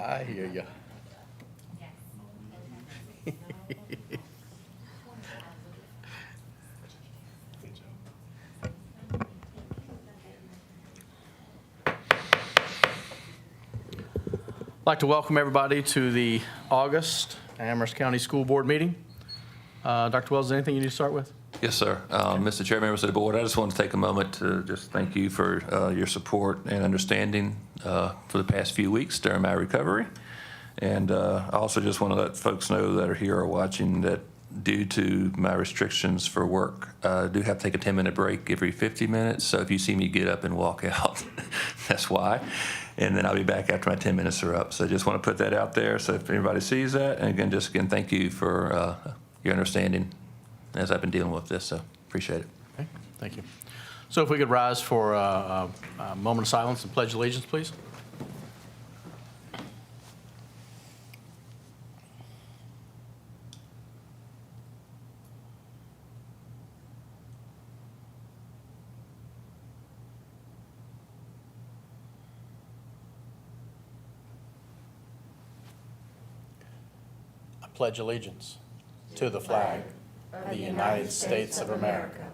I hear you. I'd like to welcome everybody to the August Amherst County School Board meeting. Dr. Wells, anything you need to start with? Yes, sir. Mr. Chair, members of the board, I just want to take a moment to just thank you for your support and understanding for the past few weeks during my recovery. And I also just want to let folks know that are here or watching that due to my restrictions for work, I do have to take a 10-minute break every 50 minutes. So if you see me get up and walk out, that's why. And then I'll be back after my 10 minutes are up. So I just want to put that out there so if anybody sees that. And again, thank you for your understanding as I've been dealing with this. So appreciate it. Okay, thank you. So if we could rise for a moment of silence and pledge allegiance, please. I pledge allegiance to the flag of the United States of America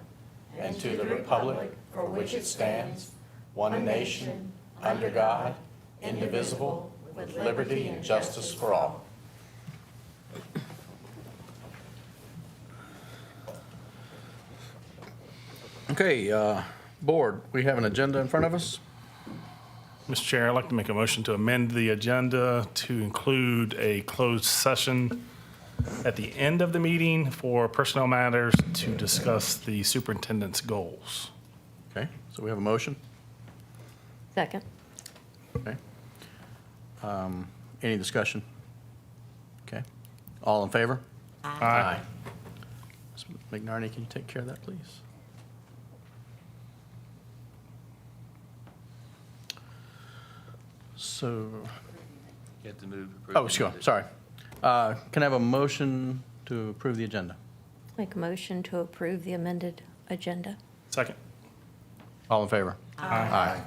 and to the republic for which it stands, one nation, under God, indivisible, with liberty and justice for all. Okay, board, we have an agenda in front of us. Mr. Chair, I'd like to make a motion to amend the agenda to include a closed session at the end of the meeting for personnel matters to discuss the superintendent's goals. Okay, so we have a motion. Second. Okay. Any discussion? Okay. All in favor? Aye. Ms. McNarney, can you take care of that, please? So, You have to move. oh, sure, sorry. Can I have a motion to approve the agenda? Make a motion to approve the amended agenda. Second. All in favor? Aye. Aye.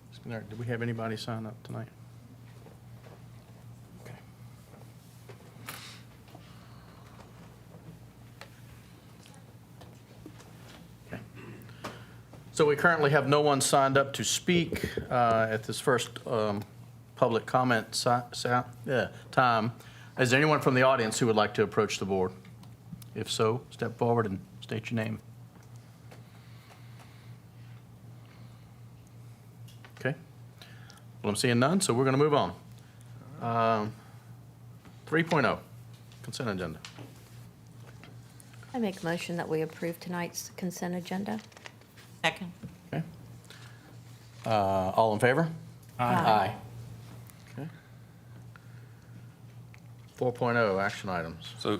Ms. McNarney, did we have anybody sign up tonight? Okay. Okay. So we currently have no one signed up to speak at this first public comment time. Is there anyone from the audience who would like to approach the board? If so, step forward and state your name. Okay. Well, I'm seeing none, so we're going to move on. 3.0, consent agenda. I make a motion that we approve tonight's consent agenda. Second. Okay. All in favor? Aye. Okay. 4.0, action items. So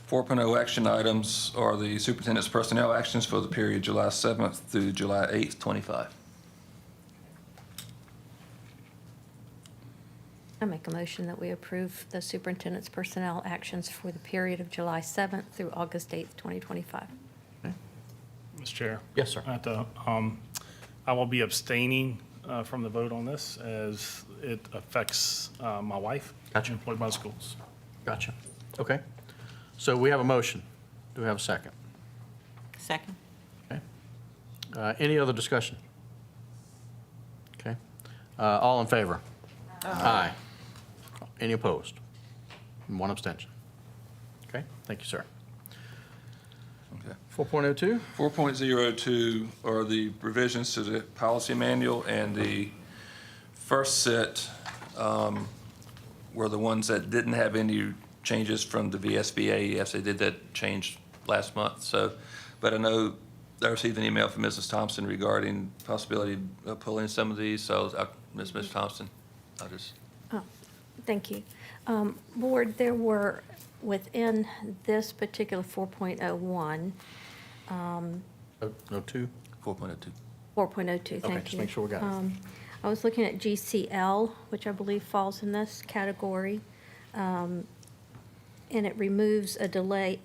4.0 action items are the superintendent's personnel actions for the period July 7th through July 8th, 25. I make a motion that we approve the superintendent's personnel actions for the period of July 7th through August 8th, 2025. Mr. Chair. Yes, sir. I will be abstaining from the vote on this as it affects my wife. Gotcha. Employed by the schools. Gotcha. Okay. So we have a motion. Do we have a second? Second. Okay. Any other discussion? Okay. All in favor? Aye. Any opposed? And one abstention. Okay. Thank you, sir. Okay. 4.02? 4.02 are the revisions to the policy manual, and the first set were the ones that didn't have any changes from the VSBA. Yes, they did that change last month. So, but I know I received an email from Mrs. Thompson regarding possibility of pulling some of these. So, Ms. Thompson, I'll just. Oh, thank you. Board, there were within this particular 4.01, No, 2? 4.02. 4.02, thank you. Okay, just make sure we got it. I was looking at GCL, which I believe falls in this category, and it removes a delay,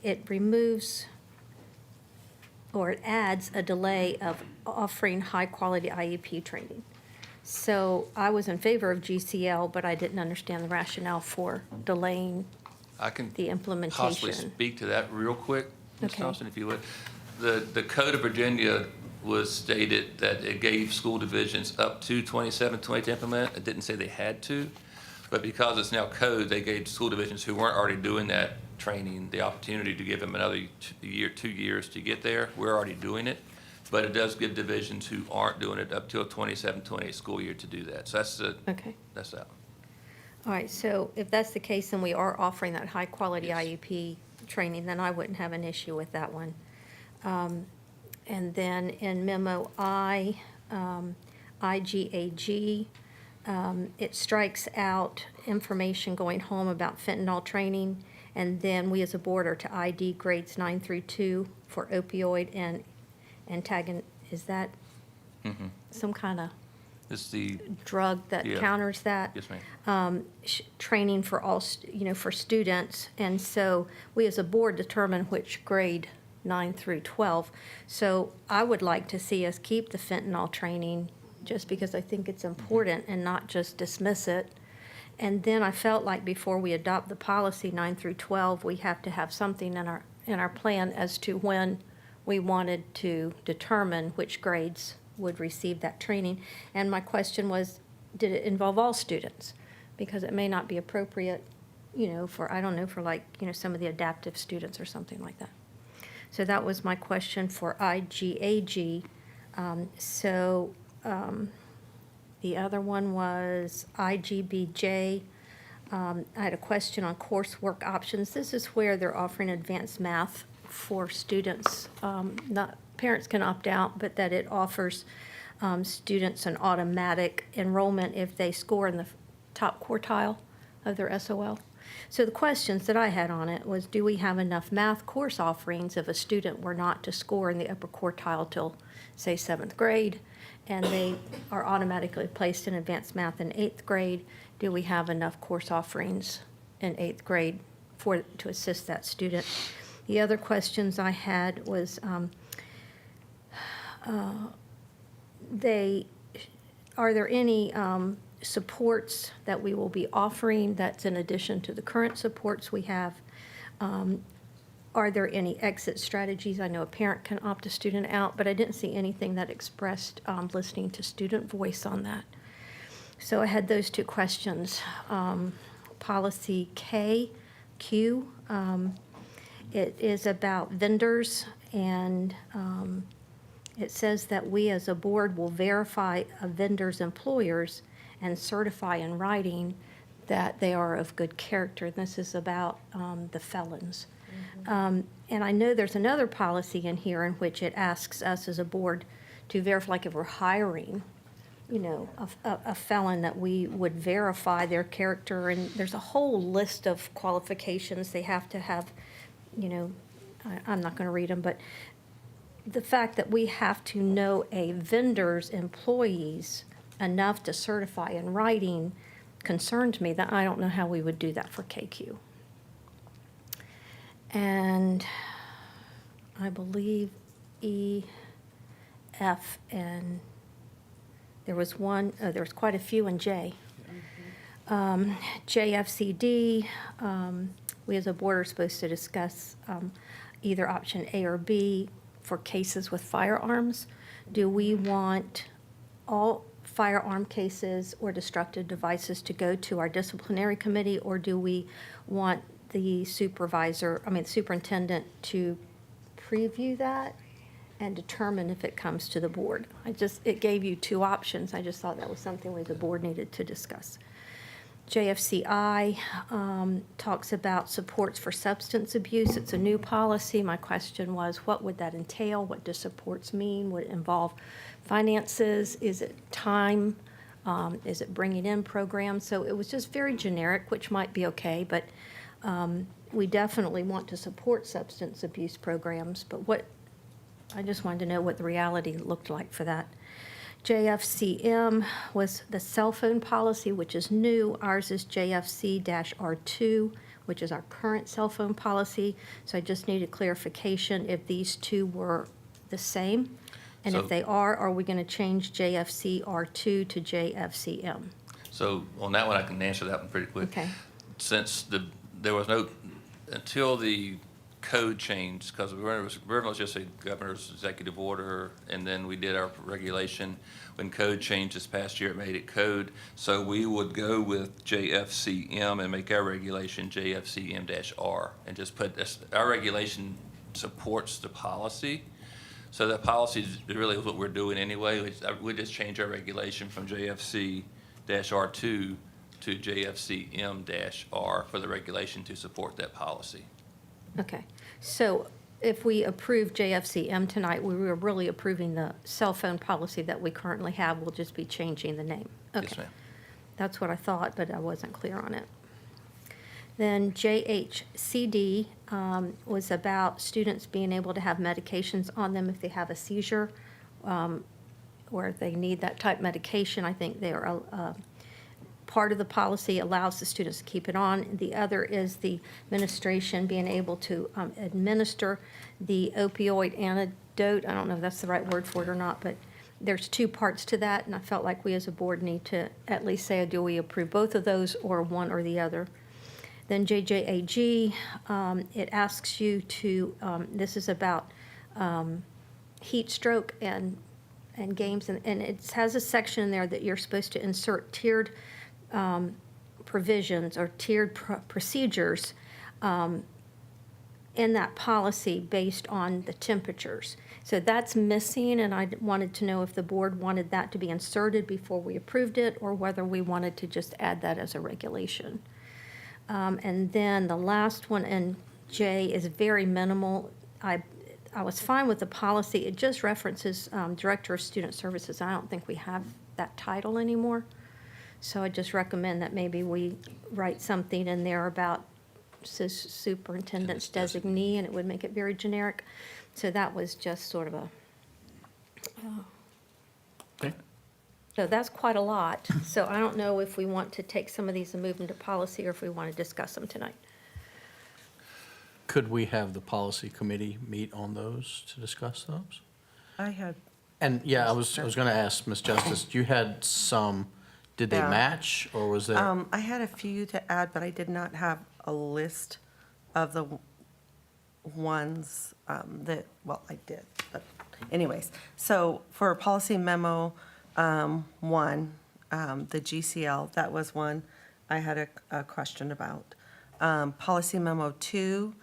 or it adds a delay of offering high-quality IEP training. So I was in favor of GCL, but I didn't understand the rationale for delaying I can the possibly implementation. speak to that real quick, Ms. Okay. Thompson, if you would. The Code of Virginia was stated that it gave school divisions up to 2720 to implement. It didn't say they had to, but because it's now code, they gave school divisions who weren't already doing that training the opportunity to give them another year, 2 years to get there. We're already doing it, but it does give divisions who aren't doing it up till 27-28 school year to do that. So Okay. that's out. All right, so if that's the case, then we are offering that high-quality IEP training, then I wouldn't have an issue with that one. And then in memo I, IGAG, it strikes out information going home about fentanyl training, and then we as a board are to ID grades 9 through 2 for opioid and antagonist. Is that some kind of It's the, drug that Yeah. counters that? yes, ma'am. Training for all, for students. And so we as a board determine which grade 9 through 12. So I would like to see us keep the fentanyl training just because I think it's important and not just dismiss it. And then I felt like before we adopt the policy 9 through 12, we have to have something in our plan as to when we wanted to determine which grades would receive that training. And my question was, did it involve all students? Because it may not be appropriate, for, I don't know, for like, some of the adaptive students or something like that. So that was my question for IGAG. The other one was IGBJ. I had a question on coursework options. This is where they're offering advanced math for students. Parents can opt out, but that it offers students an automatic enrollment if they score in the top quartile of their SOL. So the questions that I had on it was, do we have enough math course offerings if a student were not to score in the upper quartile till, say, 7th grade, and they are automatically placed in advanced math in 8th grade? Do we have enough course offerings in 8th grade to assist that student? The other questions I had was, are there any supports that we will be offering that's in addition to the current supports we have? Are there any exit strategies? I know a parent can opt a student out, but I didn't see anything that expressed listening to student voice on that. So I had those two questions. Policy KQ, it is about vendors, and it says that we as a board will verify a vendor's employers and certify in writing that they are of good character. This is about the felons. And I know there's another policy in here in which it asks us as a board to verify, like if we're hiring, a felon, that we would verify their character. And there's a whole list of qualifications they have to have, I'm not going to read them, but the fact that we have to know a vendor's employees enough to certify in writing concerned me. That I don't know how we would do that for KQ. And I believe E, F, and there was there was quite a few in J. JFCD, we as a board are supposed to discuss either option A or B for cases with firearms. Do we want all firearm cases or destructive devices to go to our disciplinary committee, or do we want the superintendent to preview that and determine if it comes to the board? It gave you two options. I just thought that was something we as a board needed to discuss. JFCI talks about supports for substance abuse. It's a new policy. My question was, what would that entail? What does supports mean? Would it involve finances? Is it time? Is it bringing in programs? So it was just very generic, which might be okay, but we definitely want to support substance abuse programs. But I just wanted to know what the reality looked like for that. JFCM was the cell phone policy, which is new. Ours is JFC-R2, which is our current cell phone policy. So I just needed clarification if these two were the same. And So- if they are we going to change JFC R2 to JFCM? So on that one, I can answer that one pretty quick. Okay. Since there was no, until the code changed, because originally it was just a governor's executive order, and then we did our regulation. When code changed this past year, it made it code. So we would go with JFCM and make our regulation JFCM-R, and just put this, our regulation supports the policy. So that policy is really what we're doing anyway. We just change our regulation from JFC-R2 to JFCM-R for the regulation to support that policy. Okay. So if we approve JFCM tonight, we were really approving the cell phone policy that we currently have. We'll just be changing the name. Yes, Okay. ma'am. That's what I thought, but I wasn't clear on it. Then JHCD was about students being able to have medications on them if they have a seizure, or if they need that type medication. I think they are part of the policy allows the students to keep it on. The other is the administration being able to administer the opioid antidote. I don't know if that's the right word for it or not, but there's two parts to that, and I felt like we as a board need to at least say, do we approve both of those or one or the other? Then JJAG, it asks you to, this is about heat stroke and games, and it has a section in there that you're supposed to insert tiered provisions or tiered procedures in that policy based on the temperatures. So that's missing, and I wanted to know if the board wanted that to be inserted before we approved it, or whether we wanted to just add that as a regulation. And then the last one in J is very minimal. I was fine with the policy. It just references Director of Student Services. I don't think we have that title anymore. So I just recommend that maybe we write something in there about superintendent's designee, and it would make it very generic. So that was just sort of a, Okay. so that's quite a lot. So I don't know if we want to take some of these and move them to policy, or if we want to discuss them tonight. Could we have the policy committee meet on those to discuss those? I had, And, yeah, I was going to ask, Ms. Justice, you had some, did they Yeah. match, or was there? I had a few to add, but I did not have a list of the ones that, well, I did, but anyways. So for policy memo one, the GCL, that was one I had a question about. Policy memo two,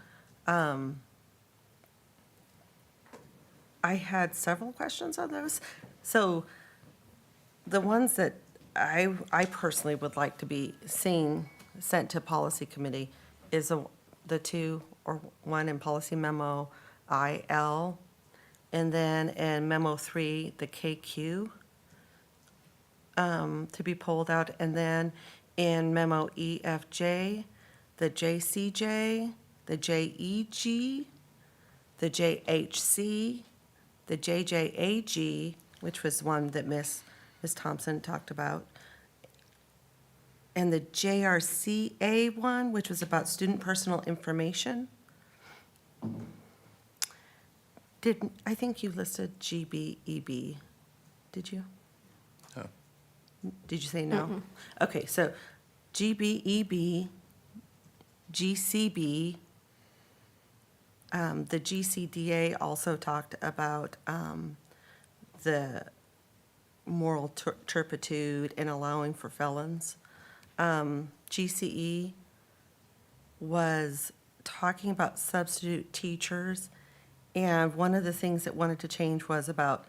I had several questions on those. So the ones that I personally would like to be seen sent to policy committee is the two or one in policy memo IL, and then in memo 3, the KQ to be pulled out, and then in memo EFJ, the JCJ, the JEG, the JHC, the JJAG, which was one that Ms. Thompson talked about, and the JRCA one, which was about student personal information. I think you listed GBEB, did you? No. Did you say no? Okay, so GBEB, GCB, the GCDA also talked about the moral turpitude and allowing for felons. GCE was talking about substitute teachers, and one of the things that wanted to change was about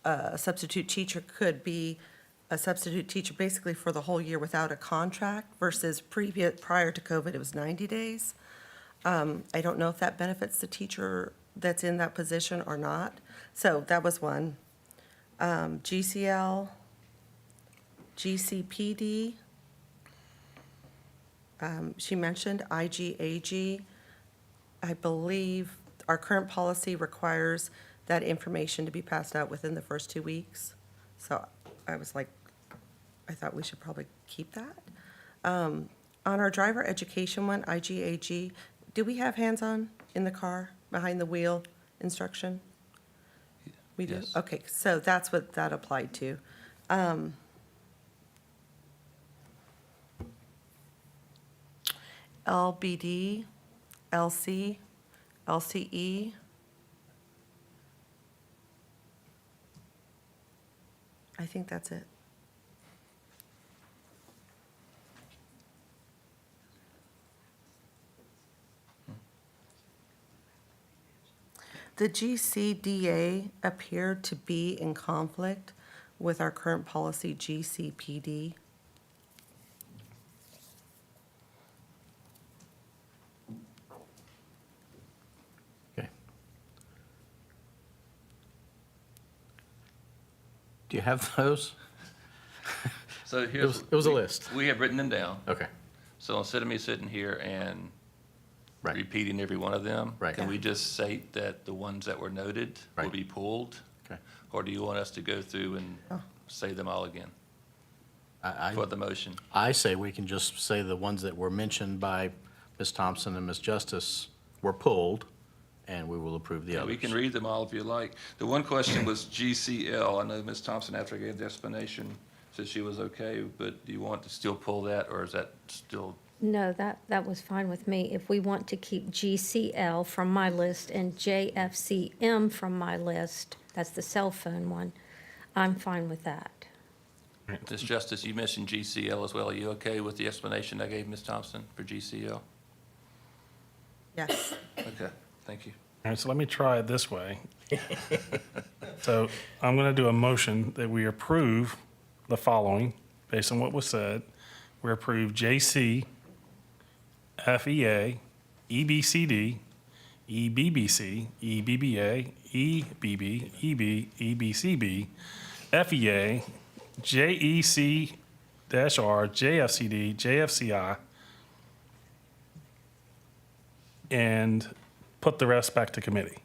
a substitute teacher could be a substitute teacher basically for the whole year without a contract versus prior to COVID, it was 90 days. I don't know if that benefits the teacher that's in that position or not. So that was one. GCL, GCPD. She mentioned IGAG. I believe our current policy requires that information to be passed out within the first 2 weeks. So I was like, I thought we should probably keep that. On our driver education one, IGAG, do we have hands-on in the car, behind the wheel instruction? We do? Yes. Okay, so that's what that applied to. LBD, LC, LCE. I think that's it. The GCDA appeared to be in conflict with our current policy GCPD. Okay. Do you have those? So here's. It was a list. We have written them down. Okay. So instead of me sitting here and Right. repeating every one of them, Right. can we just say that the ones that were noted will Right. be pulled? Okay. Or do you want us to go through and say them all again for the motion? I say we can just say the ones that were mentioned by Ms. Thompson and Ms. Justice were pulled, and we will approve the Yeah, others. we can read them all if you like. The one question was GCL. I know Ms. Thompson, after I gave the explanation, said she was okay, but do you want to still pull that, or is that still? No, that was fine with me. If we want to keep GCL from my list and JFCM from my list, that's the cell phone one, I'm fine with that. Ms. Justice, you mentioned GCL as well. Are you okay with the explanation I gave Ms. Thompson for GCL? Yes. Okay, thank you. All right, so let me try it this way. So I'm going to do a motion that we approve the following, based on what was said. We approve JC, FEA, EBCD, EBBC, EBBA, EBB, EB, EBCB, FEA, JEC-R, JFCD, JFCI, and put the rest back to committee.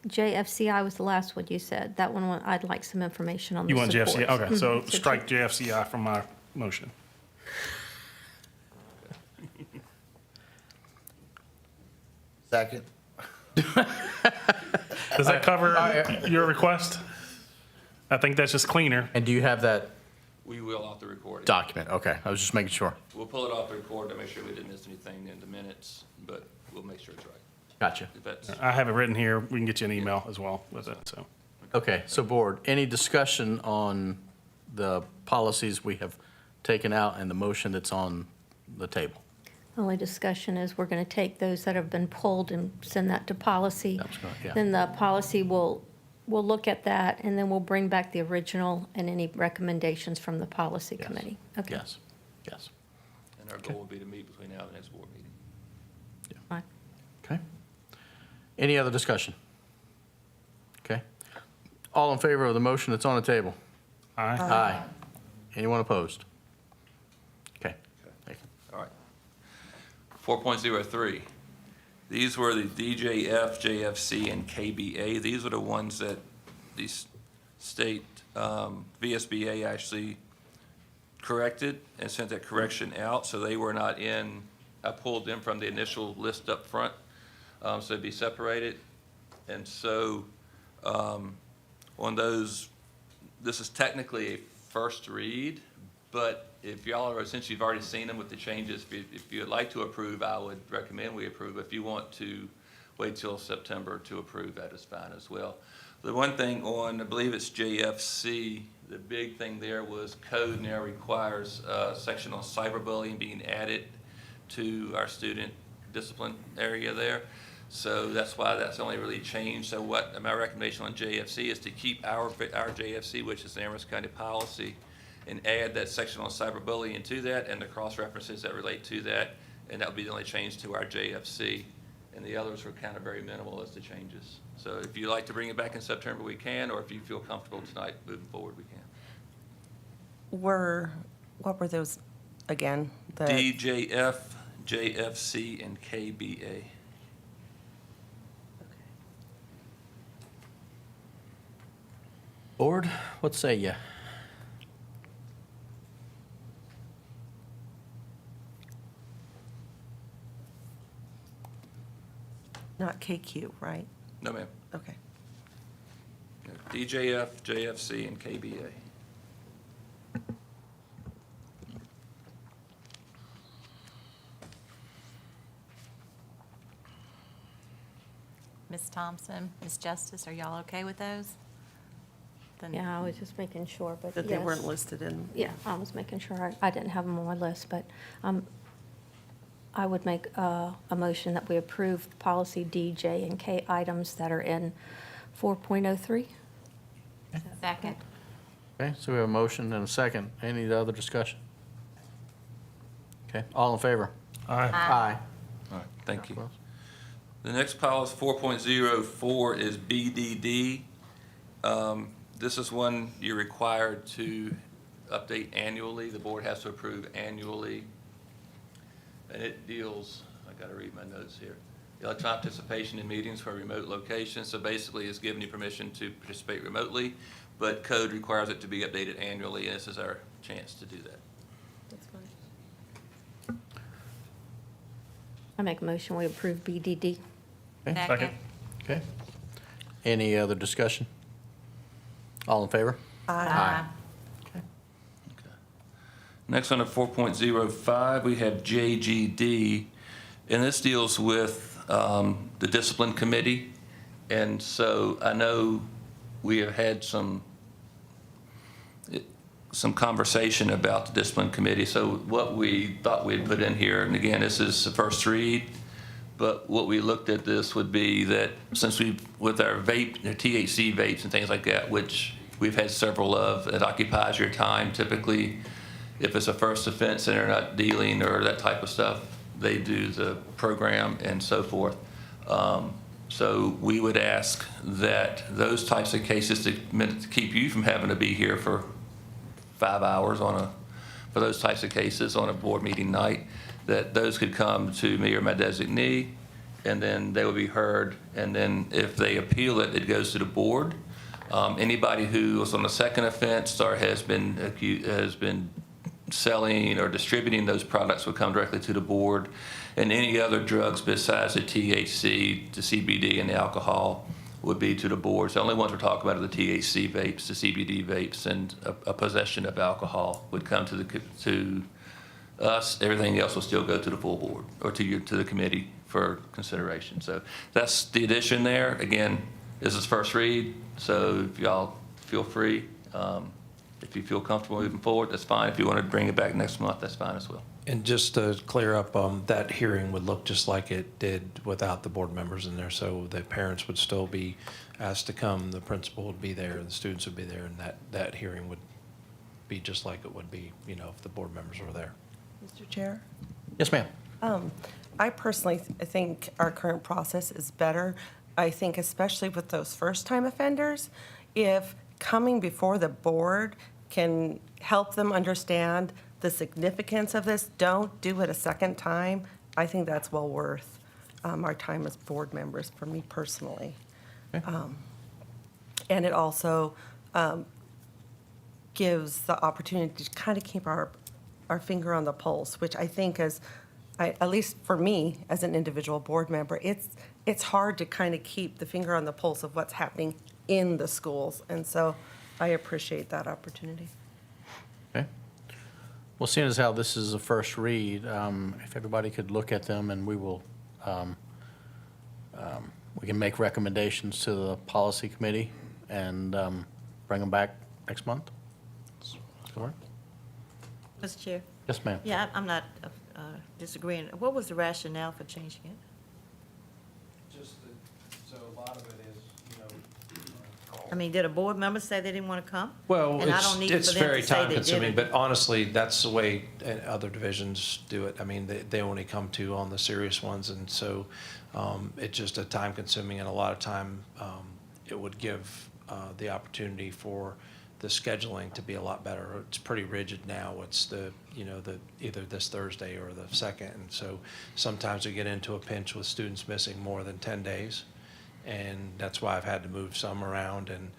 JFCI was the last one you said. That one, I'd like some information on the You want supports. JFCI? Okay, so Mhm. strike JFCI from my motion. Second. Does that cover your request? I think that's just cleaner. And do you have that We will off the recording. document? Okay, I was just making sure. We'll pull it off the record to make sure we didn't miss anything in the minutes, but we'll make sure it's right. Gotcha. If that's, I have it written here. We can get you an email as well with it, so. Okay, so board, any discussion on the policies we have taken out and the motion that's on the table? Only discussion is we're going to take those that have been pulled and send that to policy. That's good, yeah. Then the policy will look at that, and then we'll bring back the original and any recommendations from the policy Yes. committee. Okay. Yes, yes. and our goal will be to meet between now and the next board meeting. Fine. Okay. Any other discussion? Okay. All in favor of the motion that's on the table? Aye. Aye. Anyone opposed? Okay. Thank you. All right. 4.03, these were the DJF, JFC, and KBA. These are the ones that the state VSBA actually corrected and sent that correction out, so they were not in, I pulled them from the initial list up front, so they'd be separated. And so on those, this is technically a first read, but if y'all are, since you've already seen them with the changes, if you'd like to approve, I would recommend we approve. If you want to wait till September to approve, that is fine as well. The one thing on, I believe it's JFC, the big thing there was code now requires a section on cyberbullying being added to our student discipline area there. So that's why that's only really changed. So what my recommendation on JFC is to keep our JFC, which is the Amherst County policy, and add that section on cyberbullying to that and the cross-references that relate to that, and that would be the only change to our JFC. And the others were kind of very minimal as to changes. So if you'd like to bring it back in September, we can, or if you feel comfortable tonight moving forward, we can. What were those again? The- DJF, JFC, and KBA. Board, what say you? Not KQ, right? No, ma'am. Okay. DJF, JFC, and KBA. Ms. Thompson, Ms. Justice, are y'all okay with those? Then- Yeah, I was just making sure, but That they yes. weren't listed in. Yeah, I was making sure. I didn't have them on my list, but I would make a motion that we approve policy D, J, and K items that are in 4.03. Second. Okay, so we have a motion and a second. Any other discussion? Okay, all in favor? Aye. Aye. All right, thank you. The next policy, 4.04, is BDD. This is one you're required to update annually. The board has to approve annually. And it deals, I gotta read my notes here. Electronic participation in meetings for remote locations. So basically, it's giving you permission to participate remotely, but code requires it to be updated annually, and this is our chance to do that. I make a motion, we approve BDD. Second. Okay. Any other discussion? All in favor? Aye. Next on at 4.05, we have JGD, and this deals with the discipline committee. And so I know we have had some conversation about the discipline committee. So what we thought we'd put in here, and again, this is the first read, but what we looked at this would be that since with our vape, the THC vapes and things like that, which we've had several of, it occupies your time typically. If it's a first offense and they're not dealing or that type of stuff, they do the program and so forth. So we would ask that those types of cases to keep you from having to be here for 5 hours for those types of cases on a board meeting night, that those could come to me or my designee, and then they will be heard. And then if they appeal it, it goes to the board. Anybody who was on a second offense or has been selling or distributing those products would come directly to the board. And any other drugs besides the THC, the CBD, and the alcohol would be to the board. So the only ones we're talking about are the THC vapes, the CBD vapes, and a possession of alcohol would come to us. Everything else will still go to the full board or to the committee for consideration. So that's the addition there. Again, this is first read, so if y'all feel free. If you feel comfortable moving forward, that's fine. If you want to bring it back next month, that's fine as well. And just to clear up, that hearing would look just like it did without the board members in there. So the parents would still be asked to come, the principal would be there, the students would be there, and that hearing would be just like it would be, if the board members were there. Mr. Chair? Yes, ma'am. I personally think our current process is better. I think especially with those first-time offenders, if coming before the board can help them understand the significance of this, don't do it a second time. I think that's well worth our time as board members, for me personally. Okay. And it also gives the opportunity to kind of keep our finger on the pulse, which I think at least for me as an individual board member, it's hard to kind of keep the finger on the pulse of what's happening in the schools. And so I appreciate that opportunity. Okay. Well, seeing as how this is a first read, if everybody could look at them, and we will, we can make recommendations to the policy committee and bring them back next month. Does that work? Mr. Chair? Yes, ma'am. Yeah, I'm not disagreeing. What was the rationale for changing it? So a lot of it is, I mean, did a board member say they didn't want to come? Well, And I don't need it's for them to very say they time consuming, didn't. but honestly, that's the way other divisions do it. I mean, they only come to on the serious ones, and so it's just a time consuming, and a lot of time it would give the opportunity for the scheduling to be a lot better. It's pretty rigid now. It's either this Thursday or the second, and so sometimes we get into a pinch with students missing more than 10 days. And that's why I've had to move some around. And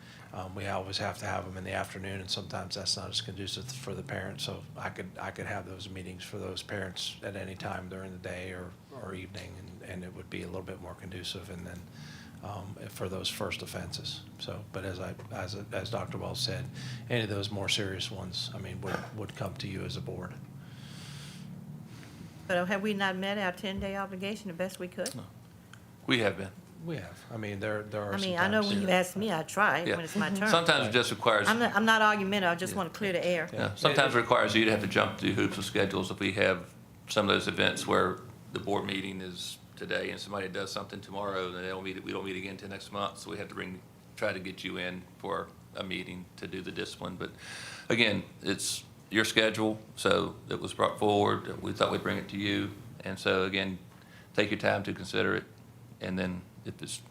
We always have to have them in the afternoon, and sometimes that's not as conducive for the parents. So I could have those meetings for those parents at any time during the day or evening, and it would be a little bit more conducive, and then for those first offenses. So, but as Dr. Wells said, any of those more serious ones, I mean, would come to you as a board. But have we not met our 10-day obligation the best we could? We have been. We have. I mean, there are I some mean, I know times- when you ask me, I try Yeah. when it's my turn. Sometimes it just requires, I'm not argumentative, I just want to clear the air. yeah, sometimes it requires you to have to jump through hoops of schedules. If we have some of those events where the board meeting is today and somebody does something tomorrow, then we don't meet again until next month. So we have to try to get you in for a meeting to do the discipline. But again, it's your schedule, so it was brought forward. We thought we'd bring it to you. And so again, take your time to consider it. And then if it's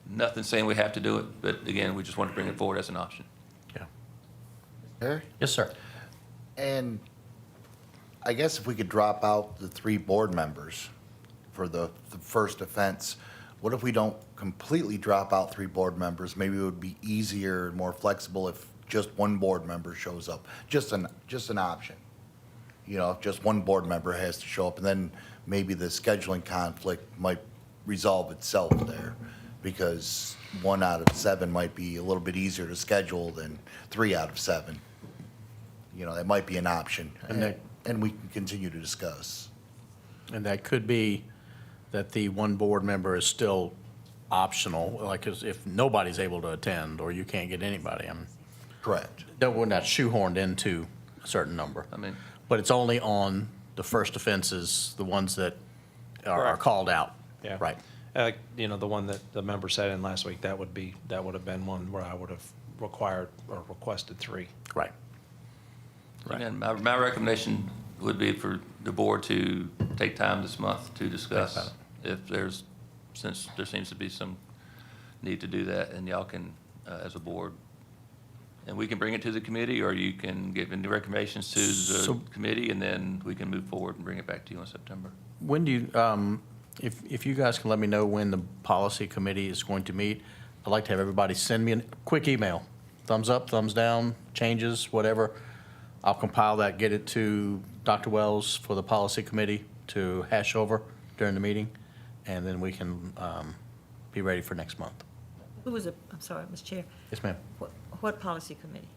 nothing saying we have to do it, but again, we just want to bring it forward as an option. Yeah. Harry? Yes, sir. And I guess if we could drop out the 3 board members for the first offense, what if we don't completely drop out 3 board members? Maybe it would be easier and more flexible if just 1 board member shows up. Just an option. You know, if just 1 board member has to show up, and then maybe the scheduling conflict might resolve itself there, because 1 out of 7 might be a little bit easier to schedule than 3 out of 7. You know, that might be an option, and we can continue to discuss. And that could be that the 1 board member is still optional, like if nobody's able to attend or you can't get anybody. Correct. That we're not shoehorned into a certain number. I mean, But it's only on the first offenses, the ones that are Correct. called out. Yeah. Right. You know, the one that the member said in last week, that would have been one where I would have required or requested 3. Right. again, my recommendation would be for the board to take time this month to discuss since there seems to be some need to do that, and y'all can, as a board, and we can bring it to the committee, or you can give any recommendations to the committee, and then we can move forward and bring it back to you in September. When do you, if you guys can let me know when the policy committee is going to meet, I'd like to have everybody send me a quick email. Thumbs up, thumbs down, changes, whatever. I'll compile that, get it to Dr. Wells for the policy committee to hash over during the meeting, and then we can be ready for next month. Who was it? I'm sorry, Mr. Chair. Yes, ma'am. What policy committee?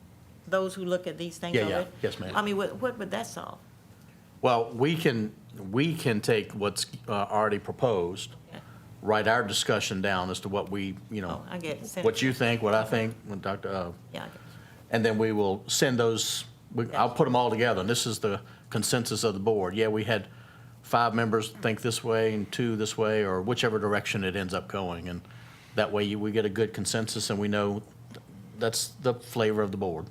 Those who look at these things Yeah, already? yes, ma'am. I mean, what would that solve? Well, we can take what's already proposed, Yeah. write our discussion down as to what we, Oh, I get it. Send what it. you think, what I think, when Dr., Yeah, I get it. and then we will send those, I'll put them all together, and this is the consensus of the board. Yeah, we had 5 members think this way and 2 this way, or whichever direction it ends up going, and that way we get a good consensus and we know that's the flavor of the board.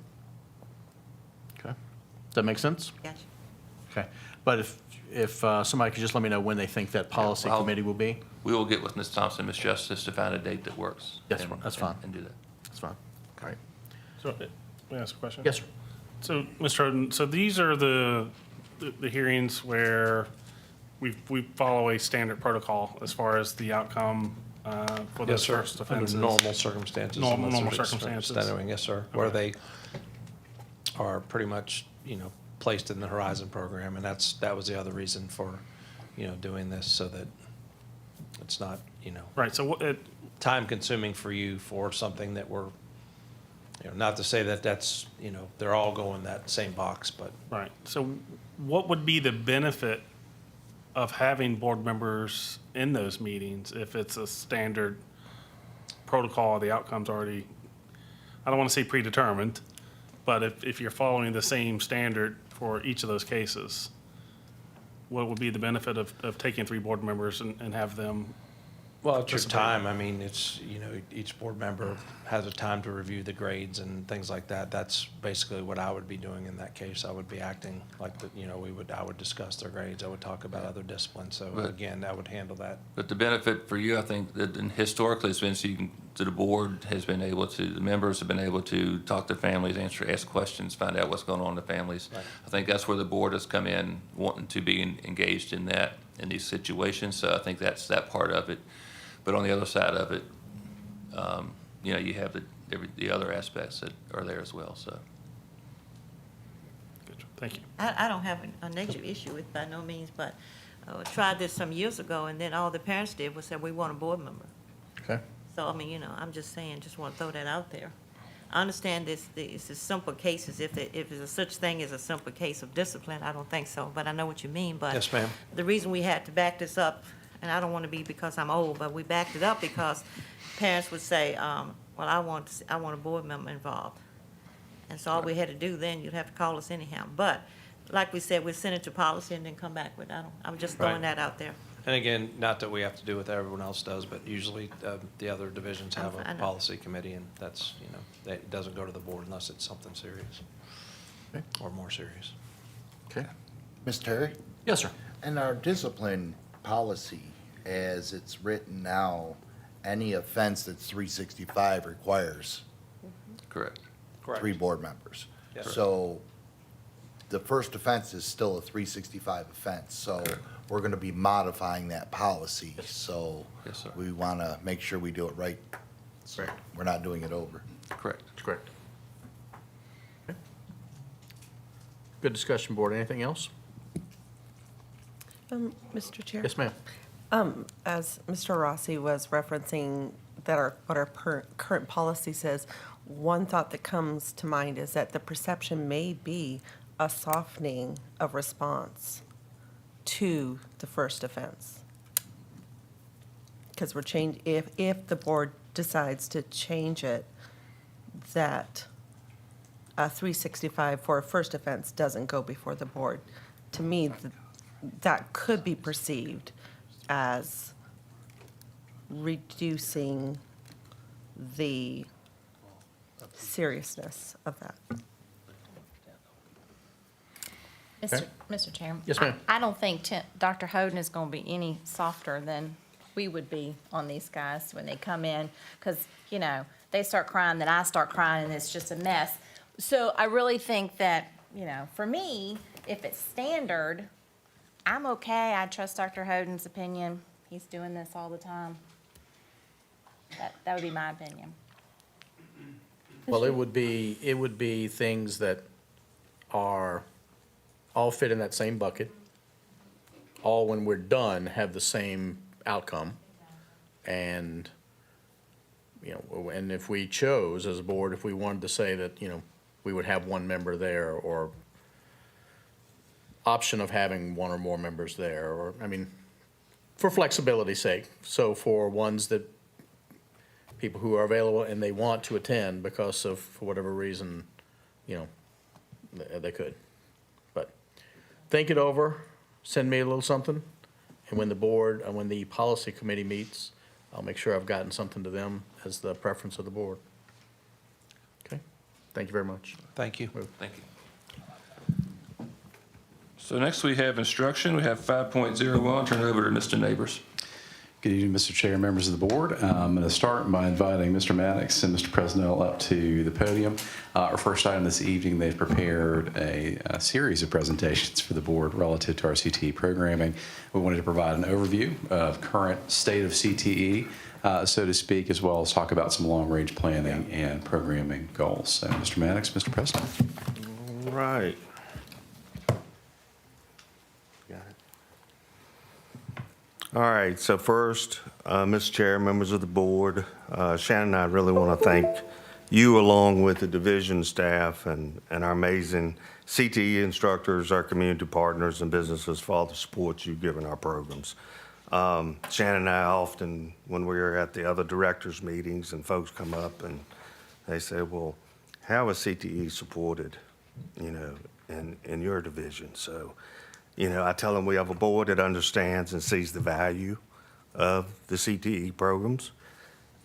Okay? Does that make sense? Gotcha. Okay. But if somebody could just let me know when they think that policy I'll- committee will be, We will get with Ms. Thompson, Ms. Justice, to find a date that works. Yes, and- that's fine. And do that. that's fine. All right. So, may I ask a question? Yes, sir. So, Mr. Oden, so these are the hearings where we follow a standard protocol as far as the outcome for those first offenses? Under normal circumstances. Normal unless there's circumstances. extenuating, yes, sir. Where Okay. they are pretty much, placed in the Horizon program, and that was the other reason for, doing this, so that it's not, Right, so time consuming for you for something that we're, not to say that that's, they're all going that same box, but right, so what would be the benefit of having board members in those meetings if it's a standard protocol, the outcome's already, I don't want to say predetermined, but if you're following the same standard for each of those cases, what would be the benefit of taking 3 board members and have them? Well, it's your participate? time. I mean, it's, each board member has a time to review the grades and things like that. That's basically what I would be doing in that case. I would be acting like, I would discuss their grades. I would talk about other disciplines. So But- again, I would handle that. But the benefit for you, I think, that historically has been the board has been able to, the members have been able to talk to families, ask questions, find out what's going on in the families. Right. I think that's where the board has come in, wanting to be engaged in these situations. So I think that's that part of it. But on the other side of it, you have the other aspects that are there as well, so. Good. Thank you. I don't have a negative issue with by no means, but tried this some years ago, and then all the parents did was say, we want a board member. Okay. So, I mean, I'm just saying, just want to throw that out there. I understand it's a simple cases, if there's a such thing as a simple case of discipline, I don't think so, but I know what you mean, but. Yes, ma'am. The reason we had to back this up, and I don't want to be because I'm old, but we backed it up because parents would say, well, I want a board member involved. And so all we had to do then, you'd have to call us anyhow. But, like we said, we'd send it to policy and then come back with, I'm just throwing Right. that out there. And again, not that we have to do what everyone else does, but usually the other divisions have I a know. policy committee, and that's, that doesn't go to the board unless it's something serious Okay. or more serious. Okay. Ms. Terry? Yes, sir. In our discipline policy, as it's written now, any offense that's 365 requires Correct. 3 board members. Yes. So the first offense is still a 365 offense, so we're going to be modifying that policy. So Yes, sir. we want to make sure we do it right. So Correct. we're not doing it over. Correct. Correct. Okay. Good discussion, board. Anything else? Mr. Chair? Yes, ma'am. As Mr. Rossi was referencing that what our current policy says, one thought that comes to mind is that the perception may be a softening of response to the first offense. Because if the board decides to change it, that a 365 for a first offense doesn't go before the board. To me, that could be perceived as reducing the seriousness of that. Mr. Chairman? Yes, ma'am. I don't think Dr. Hoden is going to be any softer than we would be on these guys when they come in, because, they start crying, then I start crying, and it's just a mess. So I really think that, for me, if it's standard, I'm okay. I trust Dr. Hoden's opinion. He's doing this all the time. That would be my opinion. Well, it would be things that are, all fit in that same bucket. All, when we're done, have the same outcome. And, and if we chose as a board, if we wanted to say that, we would have one member there, or option of having one or more members there, or, for flexibility's sake. So for ones that, people who are available and they want to attend because of, for whatever reason, they could. But think it over, send me a little something, and when the policy committee meets, I'll make sure I've gotten something to them as the preference of the board. Okay? Thank you very much. Thank you. Thank you. So next we have instruction. We have 5.01. Turn it over to Mr. Neighbors. Good evening, Mr. Chair, members of the board. I'm going to start by inviting Mr. Maddox and Mr. Presnell up to the podium. Our first item this evening, they've prepared a series of presentations for the board relative to our CTE programming. We wanted to provide an overview of current state of CTE, so to speak, as well as talk about some long-range planning and programming goals. So, Mr. Maddox, Mr. Presnell. Right. Got it. All right, so first, Mr. Chair, members of the board, Shannon and I really want to thank you, along with the division staff and our amazing CTE instructors, our community partners, and businesses for all the support you've given our programs. Shannon and I often, when we are at the other directors' meetings and folks come up and they say, well, how is CTE supported, in your division? So, I tell them we have a board that understands and sees the value of the CTE programs.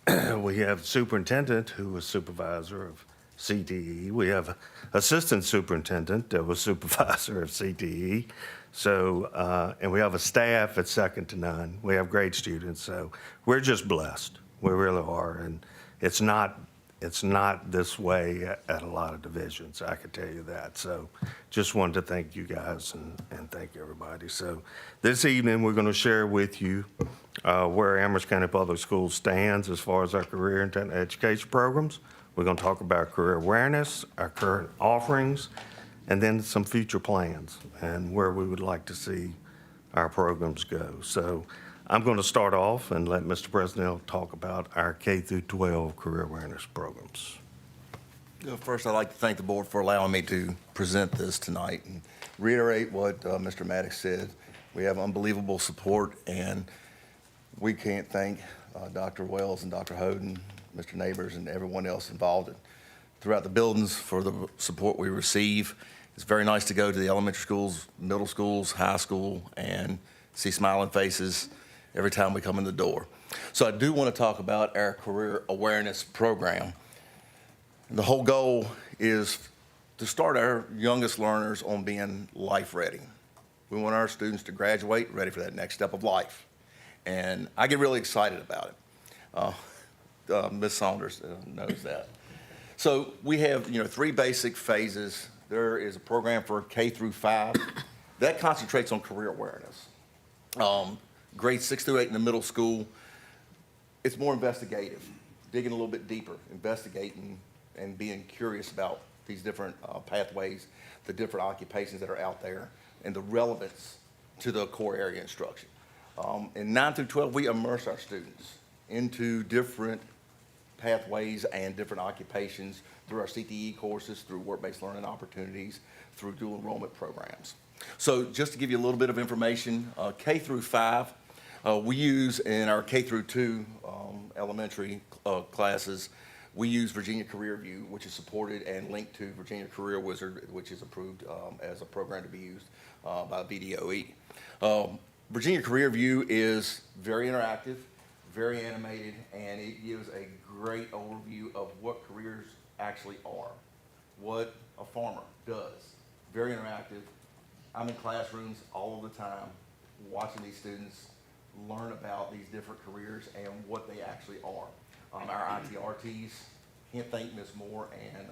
We have the superintendent who was supervisor of CTE. We have assistant superintendent that was supervisor of CTE. So, and we have a staff that's second to none. We have great students, so we're just blessed. We really are, and it's not this way at a lot of divisions, I can tell you that. So just wanted to thank you guys and thank everybody. So this evening, we're going to share with you where Amherst County Public Schools stands as far as our career and technical education programs. We're going to talk about career awareness, our current offerings, and then some future plans and where we would like to see our programs go. So I'm going to start off and let Mr. Presnell talk about our K through 12 career awareness programs. First, I'd like to thank the board for allowing me to present this tonight and reiterate what Mr. Maddox said. We have unbelievable support, and we can't thank Dr. Wells and Dr. Hoden, Mr. Neighbors, and everyone else involved throughout the buildings for the support we receive. It's very nice to go to the elementary schools, middle schools, high school, and see smiling faces every time we come in the door. So I do want to talk about our career awareness program. The whole goal is to start our youngest learners on being life ready. We want our students to graduate ready for that next step of life. And I get really excited about it. Ms. Saunders knows that. So we have, 3 basic phases. There is a program for K through 5 that concentrates on career awareness. Grades 6 through 8 in the middle school, it's more investigative, digging a little bit deeper, investigating and being curious about these different pathways, the different occupations that are out there, and the relevance to the core area instruction. In 9 through 12, we immerse our students into different pathways and different occupations through our CTE courses, through work-based learning opportunities, through dual enrollment programs. So just to give you a little bit of information, K through 5, we use in our K through 2 elementary classes, we use Virginia Career View, which is supported and linked to Virginia Career Wizard, which is approved as a program to be used by VDOE. Virginia Career View is very interactive, very animated, and it gives a great overview of what careers actually are, what a farmer does. Very interactive. I'm in classrooms all of the time watching these students learn about these different careers and what they actually are. Our ITRTs, can't thank Ms. Moore and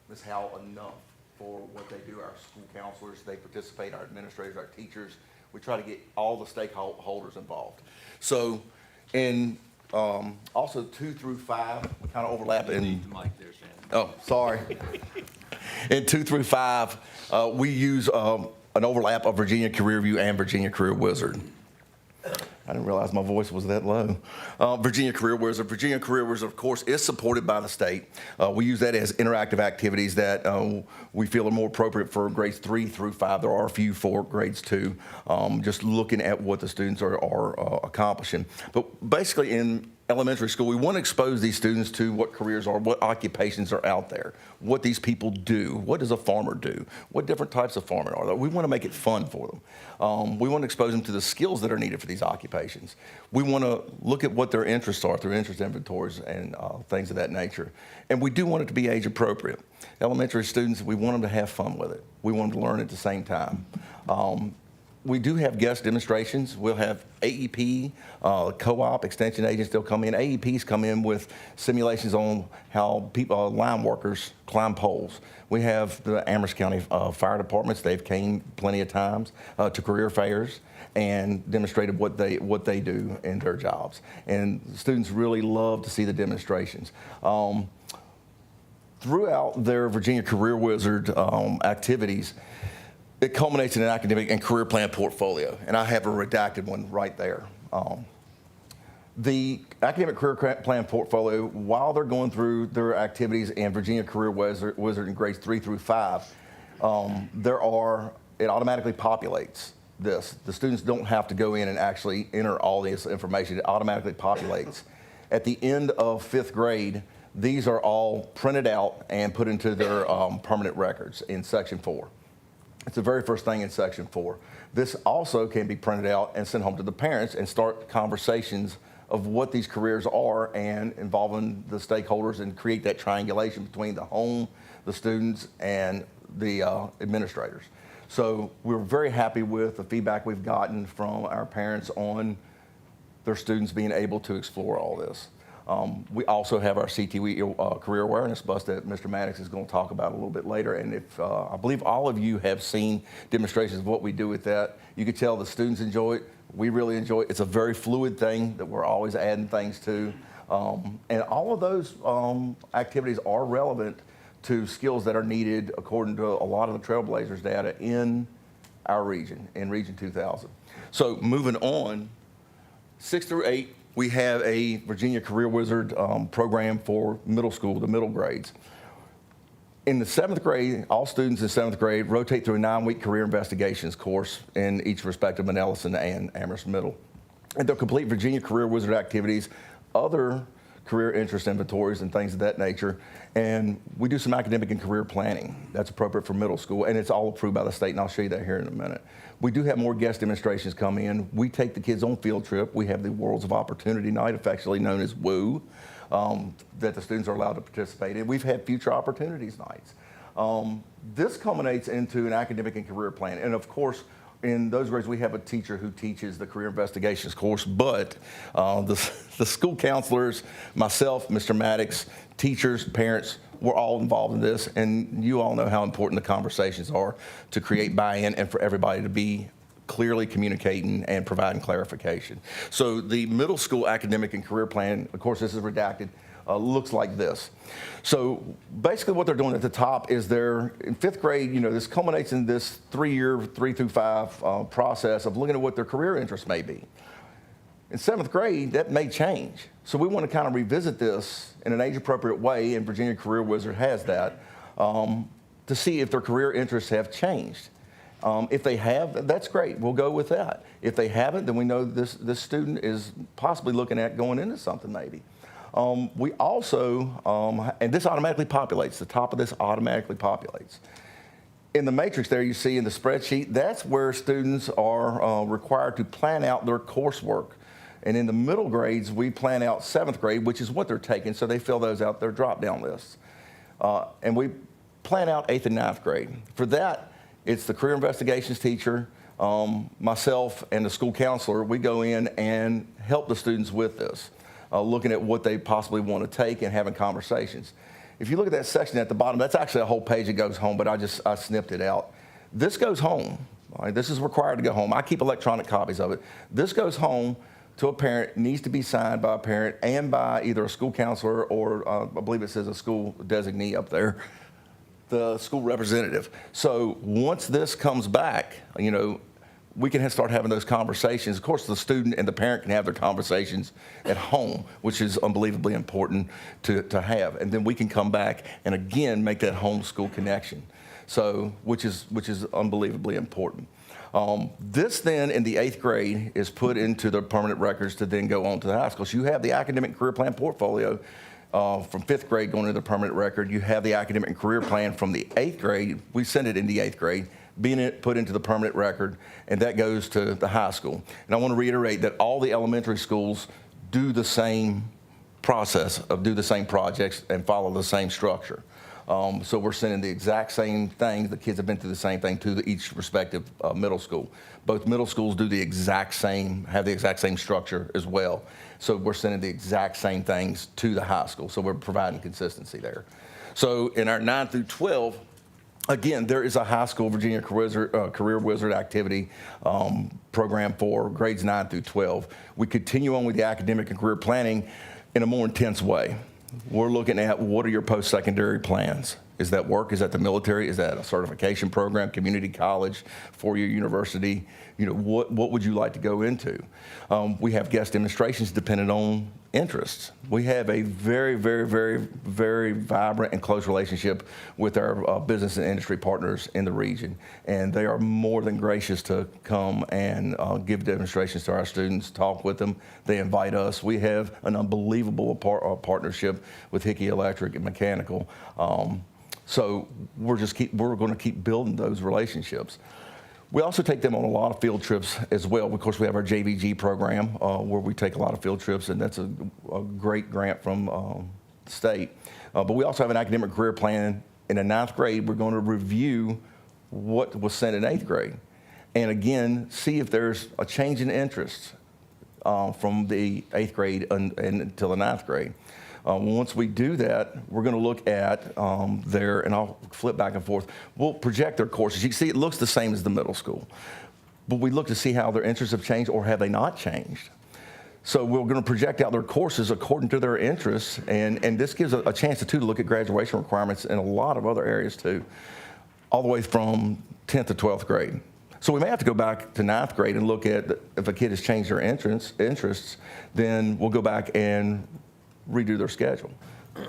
Ms. Howell enough for what they do. Our school counselors, they participate, our administrators, our teachers. We try to get all the stakeholders involved. So, in also 2 through 5, we kind of overlap in. Oh, sorry. In 2 through 5, we use an overlap of Virginia Career View and Virginia Career Wizard. I didn't realize my voice was that low. Virginia Career Wizard. Virginia Career Wizard, of course, is supported by the state. We use that as interactive activities that we feel are more appropriate for grades 3 through 5. There are a few for grades 2, just looking at what the students are accomplishing. But basically in elementary school, we want to expose these students to what careers are, what occupations are out there, what these people do, what does a farmer do, what different types of farming are there. We want to make it fun for them. We want to expose them to the skills that are needed for these occupations. We want to look at what their interests are through interest inventories and things of that nature. And we do want it to be age appropriate. Elementary students, we want them to have fun with it. We want them to learn at the same time. We do have guest demonstrations. We'll have AEP, co-op, extension agents, they'll come in. AEPs come in with simulations on how people, line workers climb poles. We have the Amherst County Fire Departments. They've came plenty of times to career fairs and demonstrated what they do in their jobs. And students really love to see the demonstrations. Throughout their Virginia Career Wizard activities, it culminates in an academic and career plan portfolio, and I have a redacted one right there. The academic career plan portfolio, while they're going through their activities in Virginia Career Wizard in grades 3 through 5, it automatically populates this. The students don't have to go in and actually enter all this information. It automatically populates. At the end of 5th grade, these are all printed out and put into their permanent records in Section 4. It's the very first thing in Section 4. This also can be printed out and sent home to the parents and start conversations of what these careers are and involving the stakeholders and create that triangulation between the home, the students, and the administrators. So we're very happy with the feedback we've gotten from our parents on their students being able to explore all this. We also have our CTE career awareness bus that Mr. Maddox is going to talk about a little bit later. And if I believe all of you have seen demonstrations of what we do with that, you can tell the students enjoy it. We really enjoy it. It's a very fluid thing that we're always adding things to. And all of those activities are relevant to skills that are needed according to a lot of the Trailblazers data in our region, in Region 2000. So moving on, 6 through 8, we have a Virginia Career Wizard program for middle school, the middle grades. In the 7th grade, all students in 7th grade rotate through a 9-week career investigations course in each respective Manellison and Amherst Middle. And they'll complete Virginia Career Wizard activities, other career interest inventories and things of that nature. And we do some academic and career planning that's appropriate for middle school, and it's all approved by the state, and I'll show you that here in a minute. We do have more guest demonstrations come in. We take the kids on field trip. We have the Worlds of Opportunity Night, affectionately known as WOO, that the students are allowed to participate in. We've had Future Opportunities Nights. This culminates into an academic and career plan. And of course, in those grades, we have a teacher who teaches the career investigations course, but the school counselors, myself, Mr. Maddox, teachers, parents, we're all involved in this, and you all know how important the conversations are to create buy-in and for everybody to be clearly communicating and providing clarification. So the middle school academic and career plan, of course, this is redacted, looks like this. So basically what they're doing at the top is they're, in 5th grade, this culminates in this 3-year, 3 through 5 process of looking at what their career interests may be. In 7th grade, that may change. So we want to kind of revisit this in an age-appropriate way, and Virginia Career Wizard has that, to see if their career interests have changed. If they have, that's great. We'll go with that. If they haven't, then we know this student is possibly looking at going into something maybe. We also, and this automatically populates, the top of this automatically populates. In the matrix there you see in the spreadsheet, that's where students are required to plan out their coursework. And in the middle grades, we plan out 7th grade, which is what they're taking, so they fill those out, their drop-down lists. And we plan out 8th and 9th grade. For that, it's the career investigations teacher, myself, and the school counselor. We go in and help the students with this, looking at what they possibly want to take and having conversations. If you look at that section at the bottom, that's actually a whole page that goes home, but I snipped it out. This goes home. All right, this is required to go home. I keep electronic copies of it. This goes home to a parent, needs to be signed by a parent and by either a school counselor or I believe it says a school designee up there, the school representative. So once this comes back, we can start having those conversations. Of course, the student and the parent can have their conversations at home, which is unbelievably important to have. And then we can come back and again make that homeschool connection. So, which is unbelievably important. This then in the 8th grade is put into the permanent records to then go on to the high school. So you have the academic career plan portfolio from 5th grade going into the permanent record. You have the academic and career plan from the 8th grade. We send it in the 8th grade, being put into the permanent record, and that goes to the high school. And I want to reiterate that all the elementary schools do the same process of do the same projects and follow the same structure. So we're sending the exact same things. The kids have been through the same thing to each respective middle school. Both middle schools do the exact same, have the exact same structure as well. So we're sending the exact same things to the high school. So we're providing consistency there. So in our 9 through 12, again, there is a high school Virginia Career Wizard activity program for grades 9 through 12. We continue on with the academic and career planning in a more intense way. We're looking at what are your post-secondary plans? Is that work? Is that the military? Is that a certification program, community college, four-year university? What would you like to go into? We have guest demonstrations dependent on interests. We have a very, very, very, very vibrant and close relationship with our business and industry partners in the region. And they are more than gracious to come and give demonstrations to our students, talk with them. They invite us. We have an unbelievable partnership with Hickey Electric and Mechanical. So we're going to keep building those relationships. We also take them on a lot of field trips as well. Of course, we have our JVG program where we take a lot of field trips, and that's a great grant from the state. But we also have an academic career plan. In the 9th grade, we're going to review what was sent in 8th grade. And again, see if there's a change in interest from the 8th grade until the 9th grade. Once we do that, we're going to look at and I'll flip back and forth. We'll project their courses. You can see it looks the same as the middle school, but we look to see how their interests have changed or have they not changed. So we're going to project out their courses according to their interests, and this gives a chance to look at graduation requirements in a lot of other areas too, all the way from 10th to 12th grade. So we may have to go back to 9th grade and look at if a kid has changed their interests, then we'll go back and redo their schedule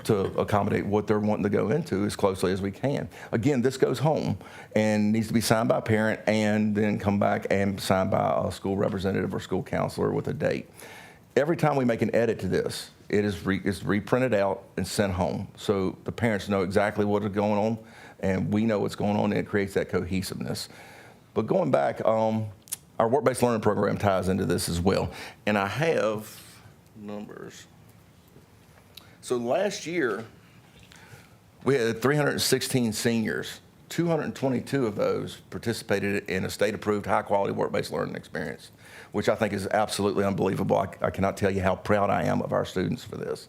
to accommodate what they're wanting to go into as closely as we can. Again, this goes home and needs to be signed by a parent and then come back and signed by a school representative or school counselor with a date. Every time we make an edit to this, it's reprinted out and sent home. So the parents know exactly what is going on and we know what's going on, and it creates that cohesiveness. But going back, our work-based learning program ties into this as well. And I have numbers. So last year, we had 316 seniors. 222 of those participated in a state-approved, high-quality work-based learning experience, which I think is absolutely unbelievable. I cannot tell you how proud I am of our students for this.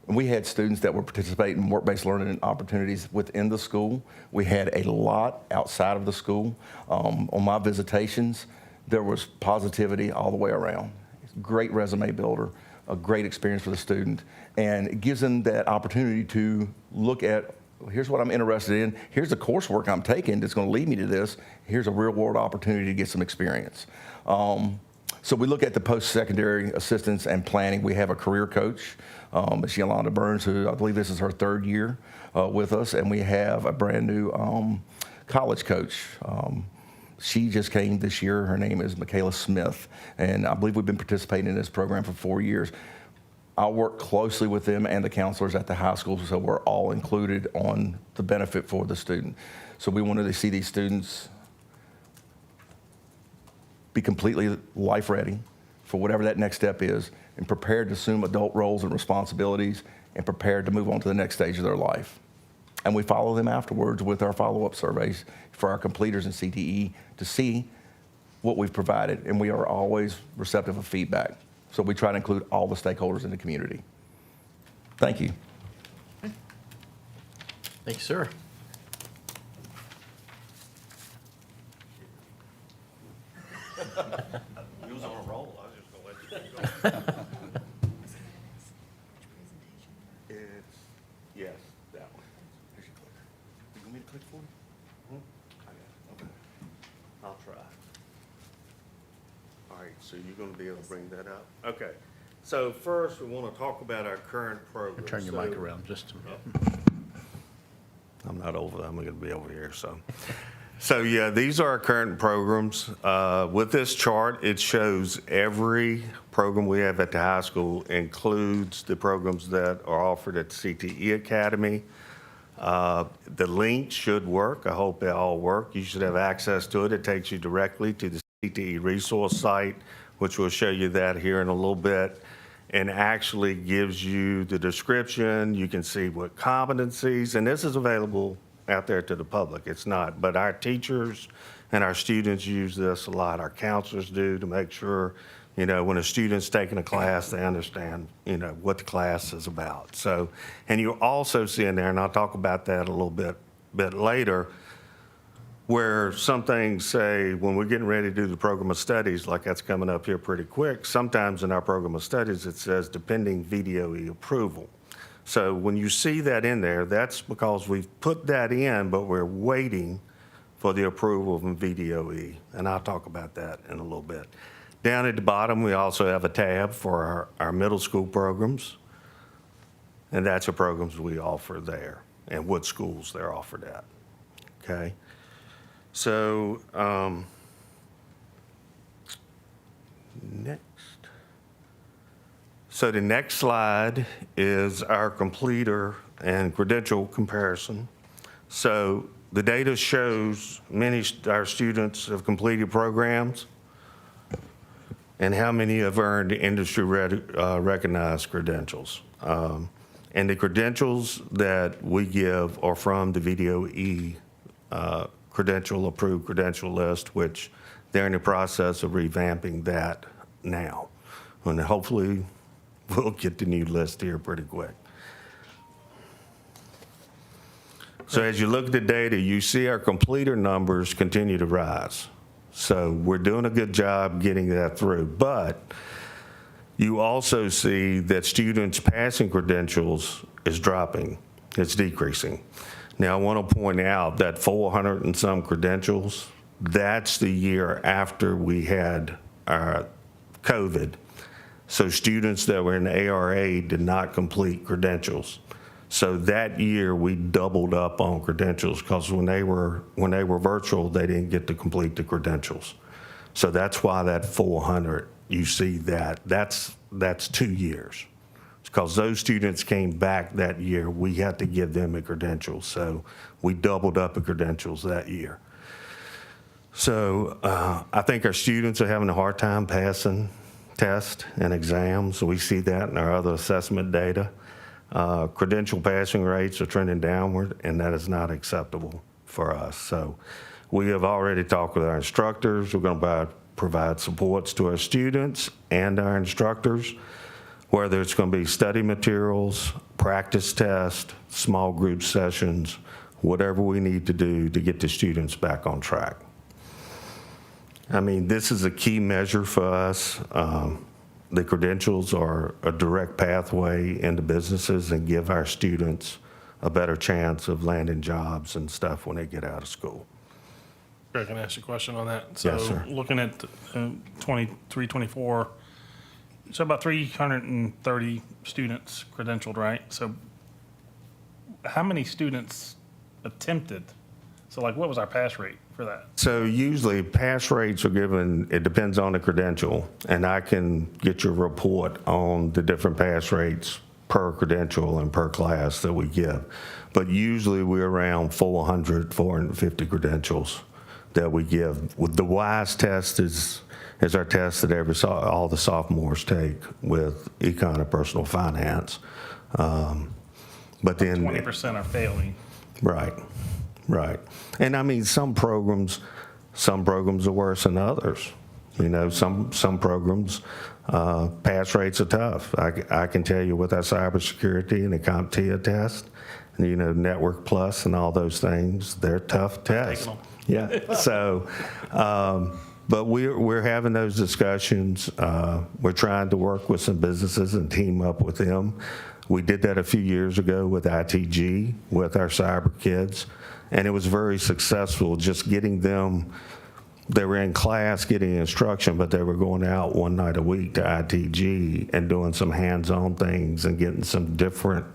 We had students that were participating in work-based learning opportunities within the school. We had a lot outside of the school. On my visitations, there was positivity all the way around. Great resume builder, a great experience for the student, and it gives them that opportunity to look at, here's what I'm interested in, here's the coursework I'm taking that's going to lead me to this, here's a real-world opportunity to get some experience. So we look at the post-secondary assistance and planning. We have a career coach, Ms. Yolanda Burns, who I believe this is her 3rd year with us, and we have a brand new college coach. She just came this year. Her name is Michaela Smith, and I believe we've been participating in this program for 4 years. I'll work closely with them and the counselors at the high school, so we're all included on the benefit for the student. So we wanted to see these students be completely life ready for whatever that next step is, and prepared to assume adult roles and responsibilities, and prepared to move on to the next stage of their life. And we follow them afterwards with our follow-up surveys for our completers in CTE to see what we've provided, and we are always receptive of feedback. So we try to include all the stakeholders in the community. Thank you. Thank you, sir. You was on a roll. I was just going to let you go. It's, yes, that one. Here's your clicker. You want me to click for you? I got it. Okay. I'll try. All right, so you're going to be able to bring that up? Okay. So first, we want to talk about our current program. Turn your mic around just a minute. I'm not over there. I'm going to be over here, so. So yeah, these are our current programs. With this chart, it shows every program we have at the high school includes the programs that are offered at the CTE Academy. The link should work. I hope they all work. You should have access to it. It takes you directly to the CTE resource site, which will show you that here in a little bit, and actually gives you the description. You can see what competencies, and this is available out there to the public. It's not, but our teachers and our students use this a lot. Our counselors do, to make sure, you know, when a student's taking a class, they understand, you know, what the class is about. So, and you also see in there, and I'll talk about that a little bit later, where some things say, when we're getting ready to do the program of studies, like that's coming up here pretty quick, sometimes in our program of studies, it says depending VDOE approval. So when you see that in there, that's because we've put that in, but we're waiting for the approval from VDOE, and I'll talk about that in a little bit. Down at the bottom, we also have a tab for our middle school programs, and that's the programs we offer there and what schools they're offered at, okay? So, next. So the next slide is our completer and credential comparison. So the data shows many our students have completed programs and how many have earned industry recognized credentials. And the credentials that we give are from the VDOE approved credential list, which they're in the process of revamping that now. And hopefully we'll get the new list here pretty quick. So as you look at the data, you see our completer numbers continue to rise. So we're doing a good job getting that through. But You also see that students' passing credentials is dropping. It's decreasing. Now, I want to point out that 400 and some credentials, that's the year after we had COVID. So students that were in the ARA did not complete credentials. So that year, we doubled up on credentials because when they were virtual, they didn't get to complete the credentials. So that's why that 400, you see that. That's 2 years. Because those students came back that year, we had to give them a credential. So we doubled up the credentials that year. So I think our students are having a hard time passing tests and exams. We see that in our other assessment data. Credential passing rates are trending downward, and that is not acceptable for us. So we have already talked with our instructors. We're going to provide supports to our students and our instructors, whether it's going to be study materials, practice tests, small group sessions, whatever we need to do to get the students back on track. I mean, this is a key measure for us. The credentials are a direct pathway into businesses and give our students a better chance of landing jobs and stuff when they get out of school. Greg, can I ask you a question on that? Yes, sir. So looking at 23, 24, so about 330 students credentialed, right? So how many students attempted? So like, what was our pass rate for that? So usually pass rates are given, it depends on the credential, and I can get your report on the different pass rates per credential and per class that we give. But usually we're around 400, 450 credentials that we give. With the WISE test is our test that all the sophomores take with econ and personal finance. But then 20% are failing. Right. And I mean, some programs are worse than others. You know, some programs, pass rates are tough. I can tell you with our cybersecurity and the CompTIA test, and, you know, Network Plus and all those things, they're tough tests. Yeah. So, but we're having those discussions. We're trying to work with some businesses and team up with them. We did that a few years ago with ITG, with our cyber kids, and it was very successful just getting them. They were in class getting instruction, but they were going out one night a week to ITG and doing some hands-on things and getting some different,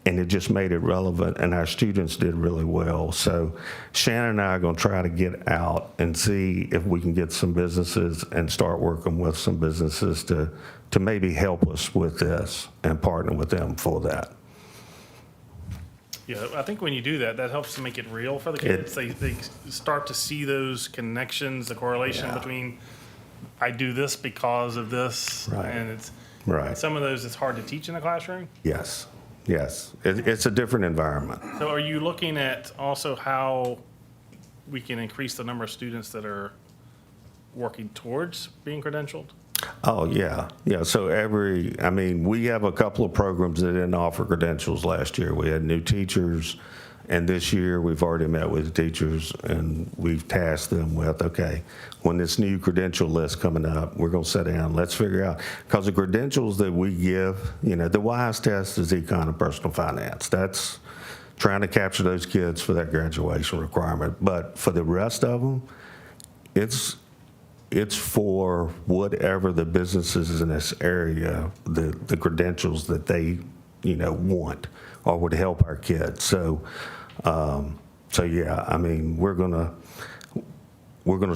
and it just made it relevant, and our students did really well. So Shannon and I are going to try to get out and see if we can get some businesses and start working with some businesses to maybe help us with this and partner with them for that. Yeah, I think when you do that, that helps to make it real for the kids. They start to see those connections, the correlation between I do this because of this, Right. and it's Right. some of those it's hard to teach in the classroom. Yes. It's a different environment. So are you looking at also how we can increase the number of students that are working towards being credentialed? Oh, yeah. So we have a couple of programs that didn't offer credentials last year. We had new teachers, and this year we've already met with the teachers and we've tasked them with, okay, when this new credential list coming up, we're going to sit down, let's figure out, because the credentials that we give, you know, the WISE test is econ and personal finance. That's trying to capture those kids for that graduation requirement. But for the rest of them, it's for whatever the businesses in this area, the credentials that they, you know, want or would help our kids. So yeah, I mean, we're gonna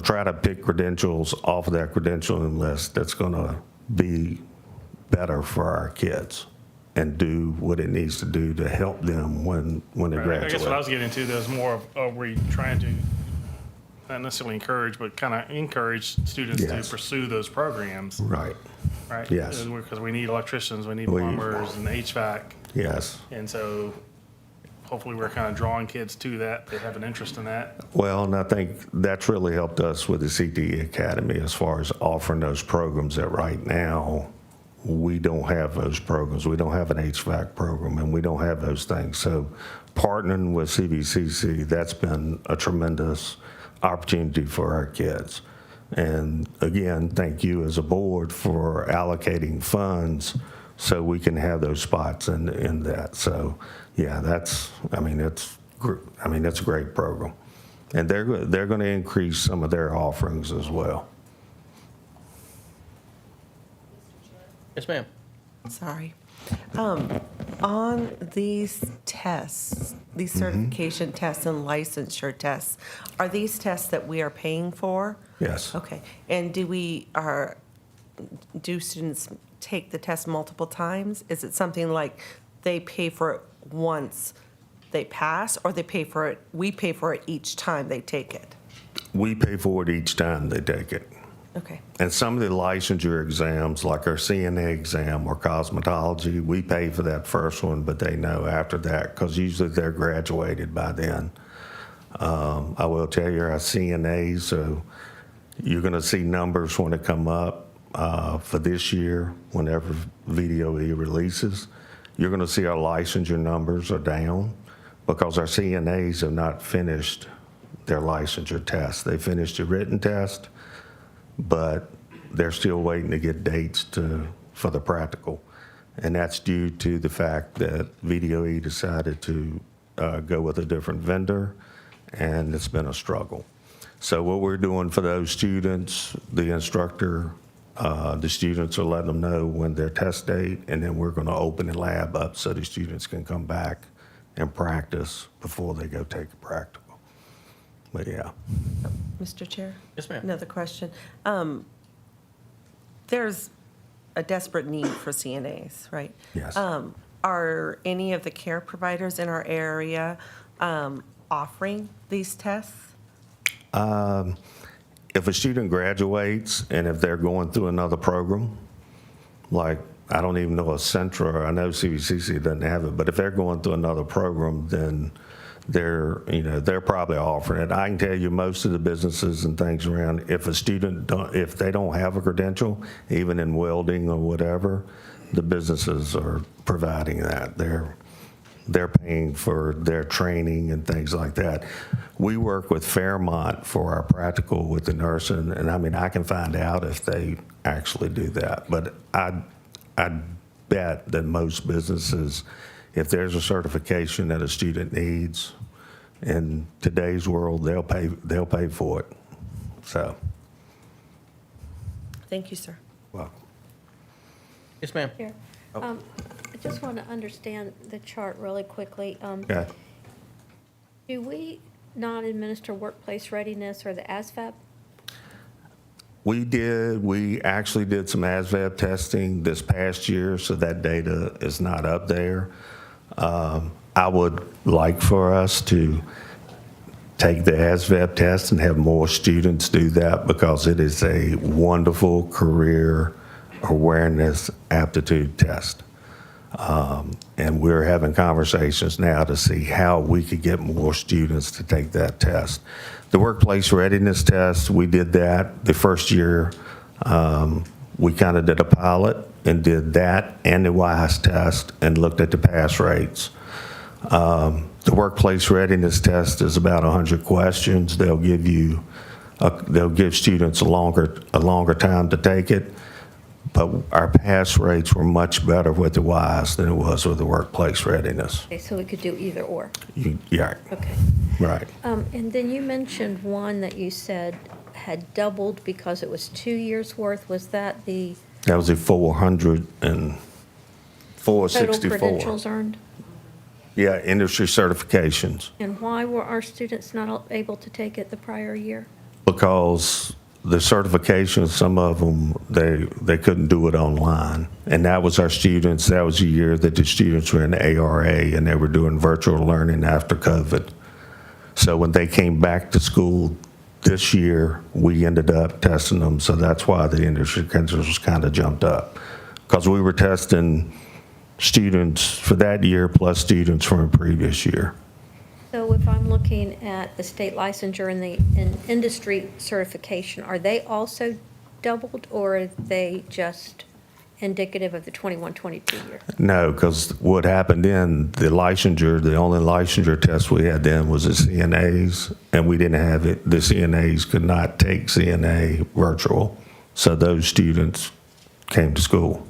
try to pick credentials off of that credentialing list that's gonna be better for our kids and do what it needs to do to help them when they graduate. I guess what I was getting into, there's more of, are we trying to not necessarily encourage, but kind of encourage students Yes. to pursue those programs, Right. right? Yes. Because we need electricians, we need plumbers and HVAC. Yes. And so hopefully we're kind of drawing kids to that. They have an interest in that. Well, and I think that's really helped us with the CTE Academy as far as offering those programs that right now we don't have those programs. We don't have an HVAC program and we don't have those things. So partnering with CVCC, that's been a tremendous opportunity for our kids. And again, thank you as a board for allocating funds so we can have those spots in that. So, yeah, that's a great program. And they're going to increase some of their offerings as well. Yes, ma'am. Sorry. On these tests, these certification tests and licensure tests, are these tests that we are paying for? Yes. Okay. And do students take the test multiple times? Is it something like they pay for it once they pass, or we pay for it each time they take it? We pay for it each time they take it. Okay. And some of the licensure exams, like our CNA exam or cosmetology, we pay for that first one, but they know after that, because usually they're graduated by then. I will tell you, our CNAs, so you're going to see numbers when it come up for this year, whenever VDOE releases. You're going to see our licensure numbers are down because our CNAs have not finished their licensure test. They finished the written test, but they're still waiting to get dates for the practical. And that's due to the fact that VDOE decided to go with a different vendor, and it's been a struggle. So what we're doing for those students, the instructor, the students are letting them know when their test date, and then we're going to open the lab up so the students can come back and practice before they go take a practical. But yeah. Mr. Chair? Yes, ma'am. Another question. There's a desperate need for CNAs, right? Yes. Are any of the care providers in our area offering these tests? If a student graduates and if they're going through another program, like I don't even know a Centra, I know CVCC doesn't have it, but if they're going through another program, then they're probably offering it. I can tell you most of the businesses and things around, if they don't have a credential, even in welding or whatever, the businesses are providing that. They're paying for their training and things like that. We work with Fairmont for our practical with the nursing, and I mean, I can find out if they actually do that. But I bet that most businesses, if there's a certification that a student needs, in today's world, they'll pay for it. So, Thank you, sir. well, Yes, ma'am. Here. I just want to understand the chart really quickly. okay. Do we not administer workplace readiness or the ASVAB? We actually did some ASVAB testing this past year, so that data is not up there. I would like for us to take the ASVAB test and have more students do that because it is a wonderful career awareness aptitude test. And we're having conversations now to see how we could get more students to take that test. The workplace readiness test, we did that the first year. We kind of did a pilot and did that and the WISE test and looked at the pass rates. The workplace readiness test is about 100 questions. They'll give students a longer time to take it. But our pass rates were much better with the WISE than it was with the workplace readiness. Okay, so we could do either or. Yeah, Okay. right. And then you mentioned one that you said had doubled because it was 2 years' worth. Was that the That was a 464. total credentials earned? Yeah, industry certifications. And why were our students not able to take it the prior year? Because the certifications, some of them, they couldn't do it online. And that was our students, that was the year that the students were in the ARA and they were doing virtual learning after COVID. So when they came back to school this year, we ended up testing them. So that's why the industry credentials kind of jumped up. Because we were testing students for that year plus students from a previous year. So if I'm looking at the state licensure and the industry certification, are they also doubled or are they just indicative of the 21-22 year? No, because what happened then, the only licensure test we had then was the CNAs, and we didn't have it. The CNAs could not take CNA virtual, so those students came to school.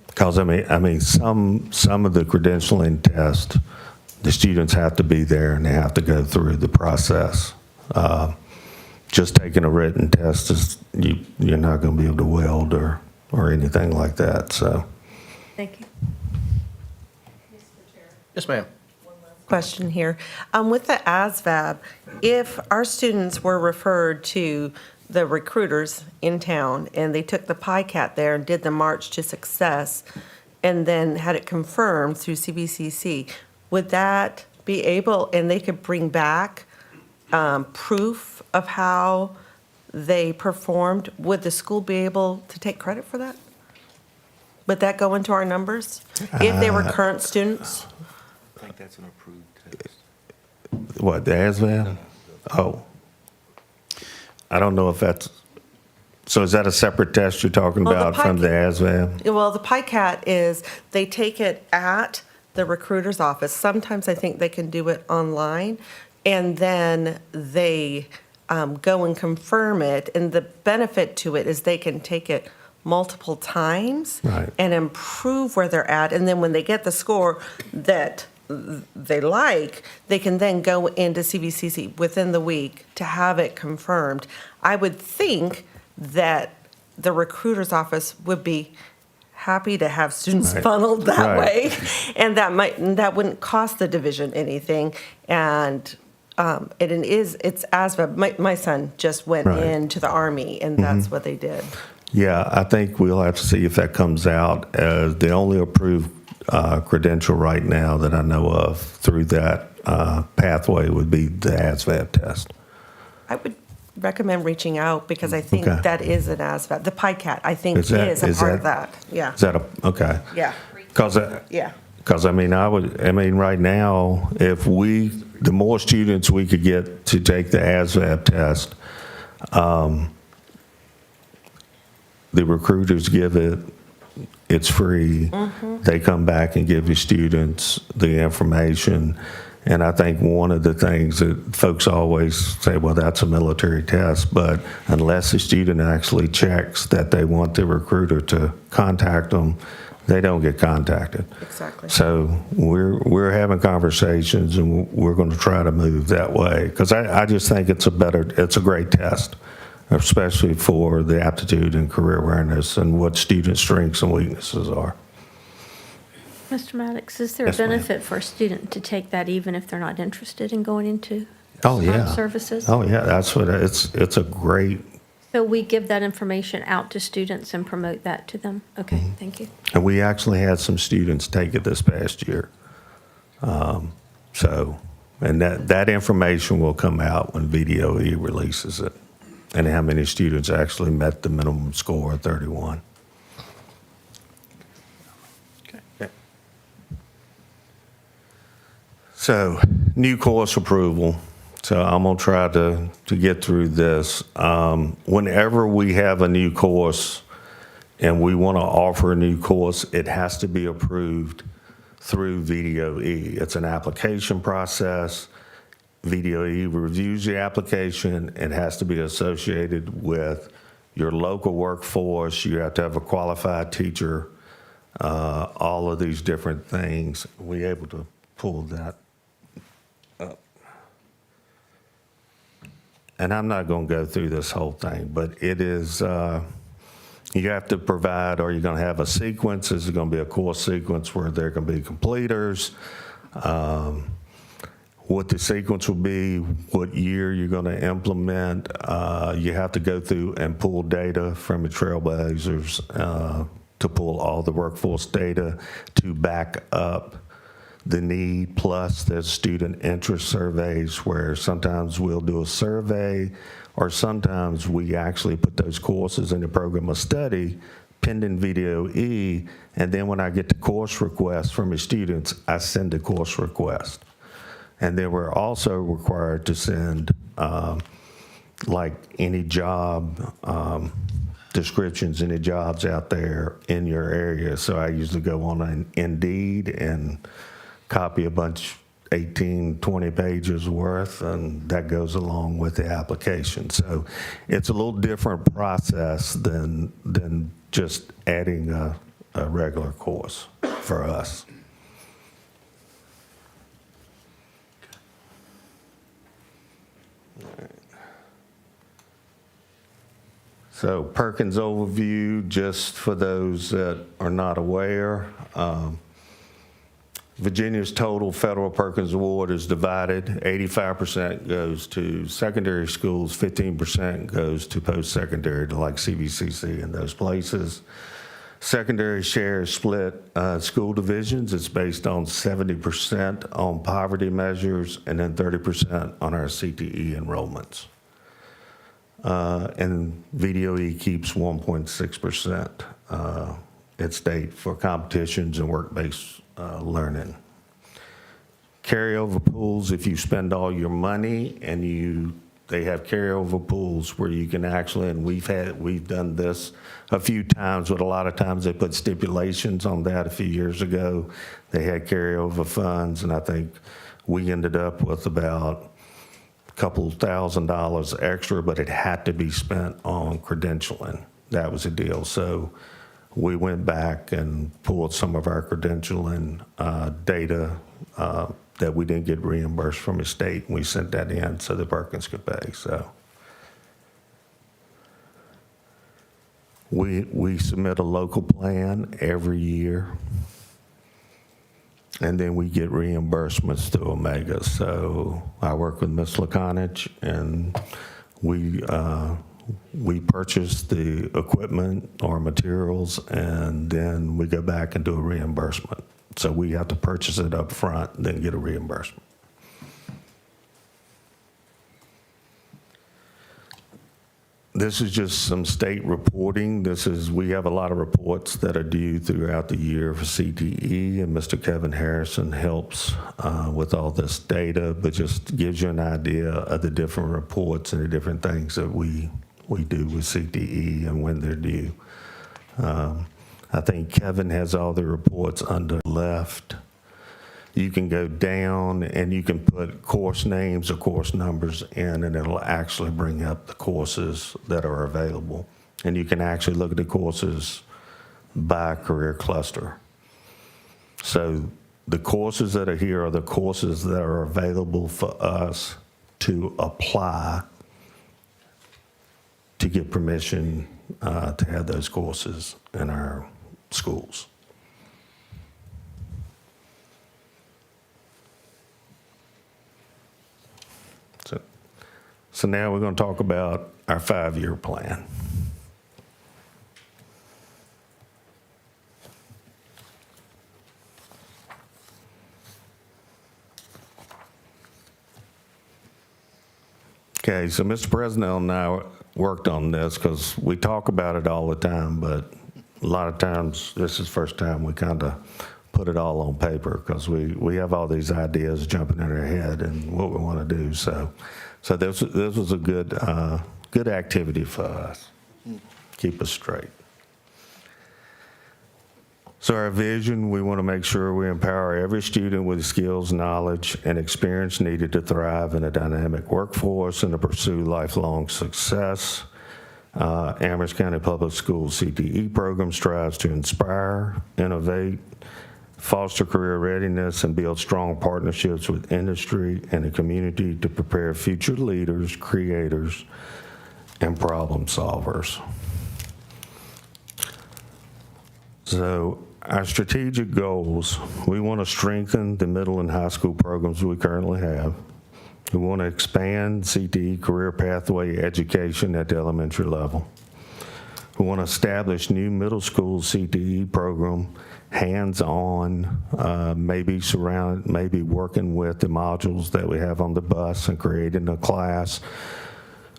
Because, I mean, some of the credentialing tests, the students have to be there and they have to go through the process. Just taking a written test is, you're not going to be able to weld or anything like that, so. Thank you. Yes, ma'am. Question here. With the ASVAB, if our students were referred to the recruiters in town and they took the PICAT there and did the March to Success and then had it confirmed through CBCC, would that be able, and they could bring back proof of how they performed, would the school be able to take credit for that? Would that go into our numbers if they were current students? I think that's an approved test. What, the ASVAB? Oh. I don't know if that's, so is that a separate test you're talking Well, the about from the ASVAB? Well, the PICAT is, they take it at the recruiter's office. Sometimes I think they can do it online, and then they go and confirm it. And the benefit to it is they can take it multiple times Right. and improve where they're at. And then when they get the score that they like, they can then go into CVCC within the week to have it confirmed. I would think that the recruiter's office would be happy to have students Right. funneled that Right. way, and that wouldn't cost the division anything. And it's ASVAB. My son just went Right. into the Army, and that's what they did. Yeah, I think we'll have to see if that comes out as the only approved credential right now that I know of through that pathway would be the ASVAB test. I would recommend reaching out because I think Okay. that is an ASVAB. The PICAT, I think, Is that- is a is part of that- that. Yeah, Is that okay? yeah, Because yeah. I mean, right now, the more students we could get to take the ASVAB test, the recruiters give it, it's free. They come back and give the students the information. And I think one of the things that folks always say, well, that's a military test, but unless the student actually checks that they want the recruiter to contact them, they don't get contacted. Exactly. So we're having conversations, and we're going to try to move that way, because I just think it's a great test, especially for the aptitude and career awareness and what student strengths and weaknesses are. Mr. Maddox, is there a Yes, ma'am. benefit for a student to take that even if they're not interested in going into Oh, yeah. services? Oh, yeah, that's what, it's a great, So we give that information out to students and promote that to them? Okay, Mm-hmm. thank you. and we actually had some students take it this past year. And that information will come out when VDOE releases it, and how many students actually met the minimum score of 31. So, new course approval. So I'm going to try to get through this. Whenever we have a new course and we want to offer a new course, it has to be approved through VDOE. It's an application process. VDOE reviews the application. It has to be associated with your local workforce. You have to have a qualified teacher, all of these different things. Are we able to pull that up? And I'm not going to go through this whole thing, but it is, you have to provide, are you going to have a sequence? Is it going to be a course sequence where there can be completers? What the sequence will be, what year you're going to implement. You have to go through and pull data from the Trailblazers to pull all the workforce data to back up the need, plus there's student interest surveys where sometimes we'll do a survey, or sometimes we actually put those courses in the program of study pending VDOE, and then when I get the course request from the students, I send the course request. And then we're also required to send like any job descriptions, any jobs out there in your area. So I usually go on an Indeed and copy a bunch, 18, 20 pages worth, and that goes along with the application. So it's a little different process than just adding a regular course for us. So Perkins overview, just for those that are not aware, Virginia's total federal Perkins Award is divided. 85% goes to secondary schools, 15% goes to post-secondary, to like CVCC and those places. Secondary share is split school divisions. It's based on 70% on poverty measures and then 30% on our CTE enrollments. And VDOE keeps 1.6% at state for competitions and work-based learning. Carryover pools, if you spend all your money and they have carryover pools where you can actually, and we've done this a few times, but a lot of times they put stipulations on that. A few years ago, they had carryover funds, and I think we ended up with about couple $1,000s extra, but it had to be spent on credentialing. That was the deal. So we went back and pulled some of our credentialing data that we didn't get reimbursed from the state, and we sent that in so the Perkins could pay. So we submit a local plan every year, and then we get reimbursements to Omega. So I work with Ms. Laconich, and we purchase the equipment or materials, and then we go back and do a reimbursement. So we have to purchase it up front, and then get a reimbursement. This is just some state reporting. We have a lot of reports that are due throughout the year for CTE, and Mr. Kevin Harrison helps with all this data, but just gives you an idea of the different reports and the different things that we do with CTE and when they're due. I think Kevin has all the reports under left. You can go down and you can put course names or course numbers in, and it'll actually bring up the courses that are available. And you can actually look at the courses by career cluster. So the courses that are here are the courses that are available for us to apply to get permission to have those courses in our schools. So now we're going to talk about our 5-year plan. Okay, so Mr. President and I worked on this because we talk about it all the time, but a lot of times this is the first time we kind of put it all on paper because we have all these ideas jumping in our head and what we want to do. So this was a good activity for us. Keep us straight. So our vision, we want to make sure we empower every student with the skills, knowledge, and experience needed to thrive in a dynamic workforce and to pursue lifelong success. Amherst County Public Schools CTE program strives to inspire, innovate, foster career readiness, and build strong partnerships with industry and the community to prepare future leaders, creators, and problem solvers. So our strategic goals, we want to strengthen the middle and high school programs we currently have. We want to expand CTE career pathway education at the elementary level. We want to establish new middle school CTE program, hands-on, maybe working with the modules that we have on the bus and creating a class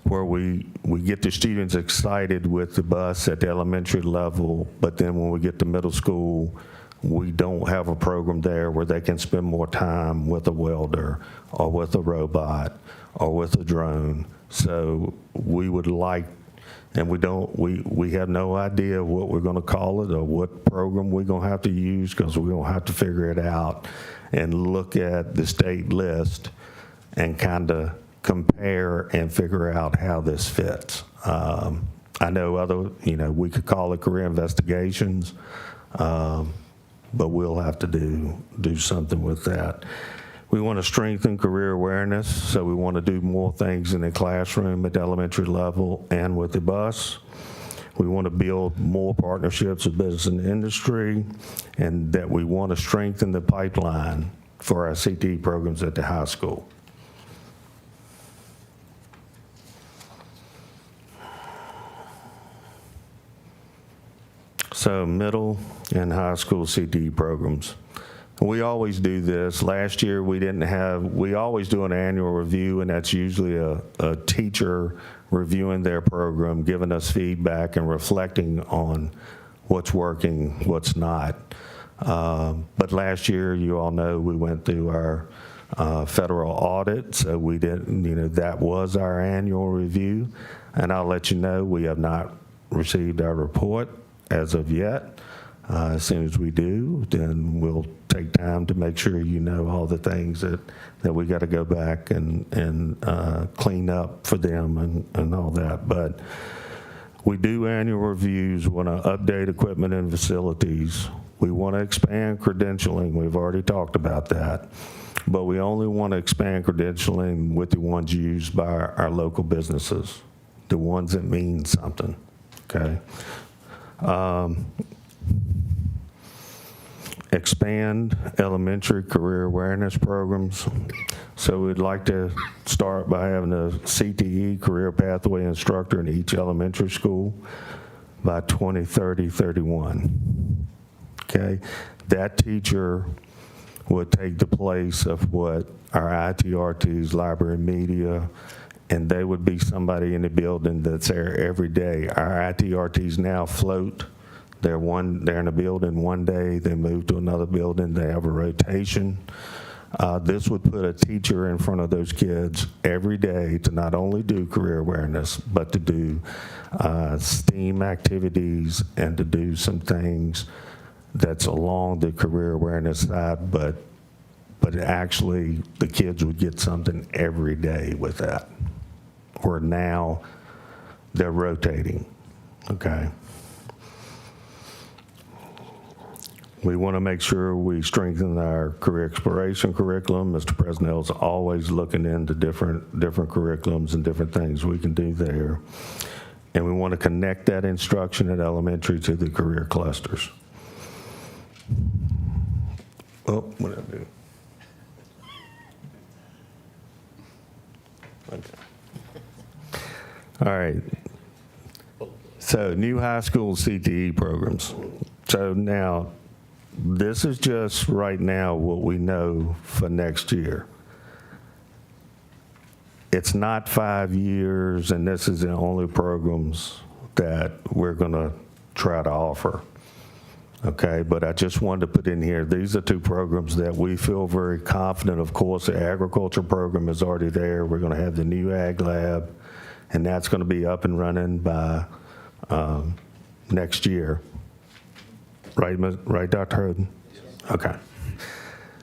where we get the students excited with the bus at the elementary level, but then when we get to middle school, we don't have a program there where they can spend more time with a welder or with a robot or with a drone. So we would like, and we have no idea what we're going to call it or what program we're going to have to use, because we're going to have to figure it out and look at the state list and kind of compare and figure out how this fits. I know we could call it career investigations, but we'll have to do something with that. We want to strengthen career awareness, so we want to do more things in the classroom at the elementary level and with the bus. We want to build more partnerships with business and industry, and that we want to strengthen the pipeline for our CTE programs at the high school. So middle and high school CTE programs. We always do this. Last year we always do an annual review, and that's usually a teacher reviewing their program, giving us feedback and reflecting on what's working, what's not. But last year, you all know, we went through our federal audit, so we didn't, that was our annual review. And I'll let you know, we have not received our report as of yet. As soon as we do, then we'll take time to make sure you know all the things that we got to go back and clean up for them and all that. But we do annual reviews, want to update equipment and facilities. We want to expand credentialing. We've already talked about that. But we only want to expand credentialing with the ones used by our local businesses, the ones that mean something, okay? Expand elementary career awareness programs. So we'd like to start by having a CTE career pathway instructor in each elementary school by 2030-31. Okay, that teacher would take the place of what our ITRTs, library and media, and they would be somebody in the building that's there every day. Our ITRTs now float. They're in a building one day, they move to another building, they have a rotation. This would put a teacher in front of those kids every day to not only do career awareness, but to do STEAM activities and to do some things that's along the career awareness side, but actually the kids would get something every day with that. Where now they're rotating, okay? We want to make sure we strengthen our career exploration curriculum. Mr. Presnell's always looking into different curriculums and different things we can do there. And we want to connect that instruction at elementary to the career clusters. Oh, what did I do? Okay. All right. So new high school CTE programs. So now, this is just right now what we know for next year. It's not 5 years, and this is the only programs that we're going to try to offer. Okay, but I just wanted to put in here, these are two programs that we feel very confident. Of course, the agriculture program is already there. We're going to have the new ag lab, and that's going to be up and running by next year. Right, Dr. Hoden? Okay.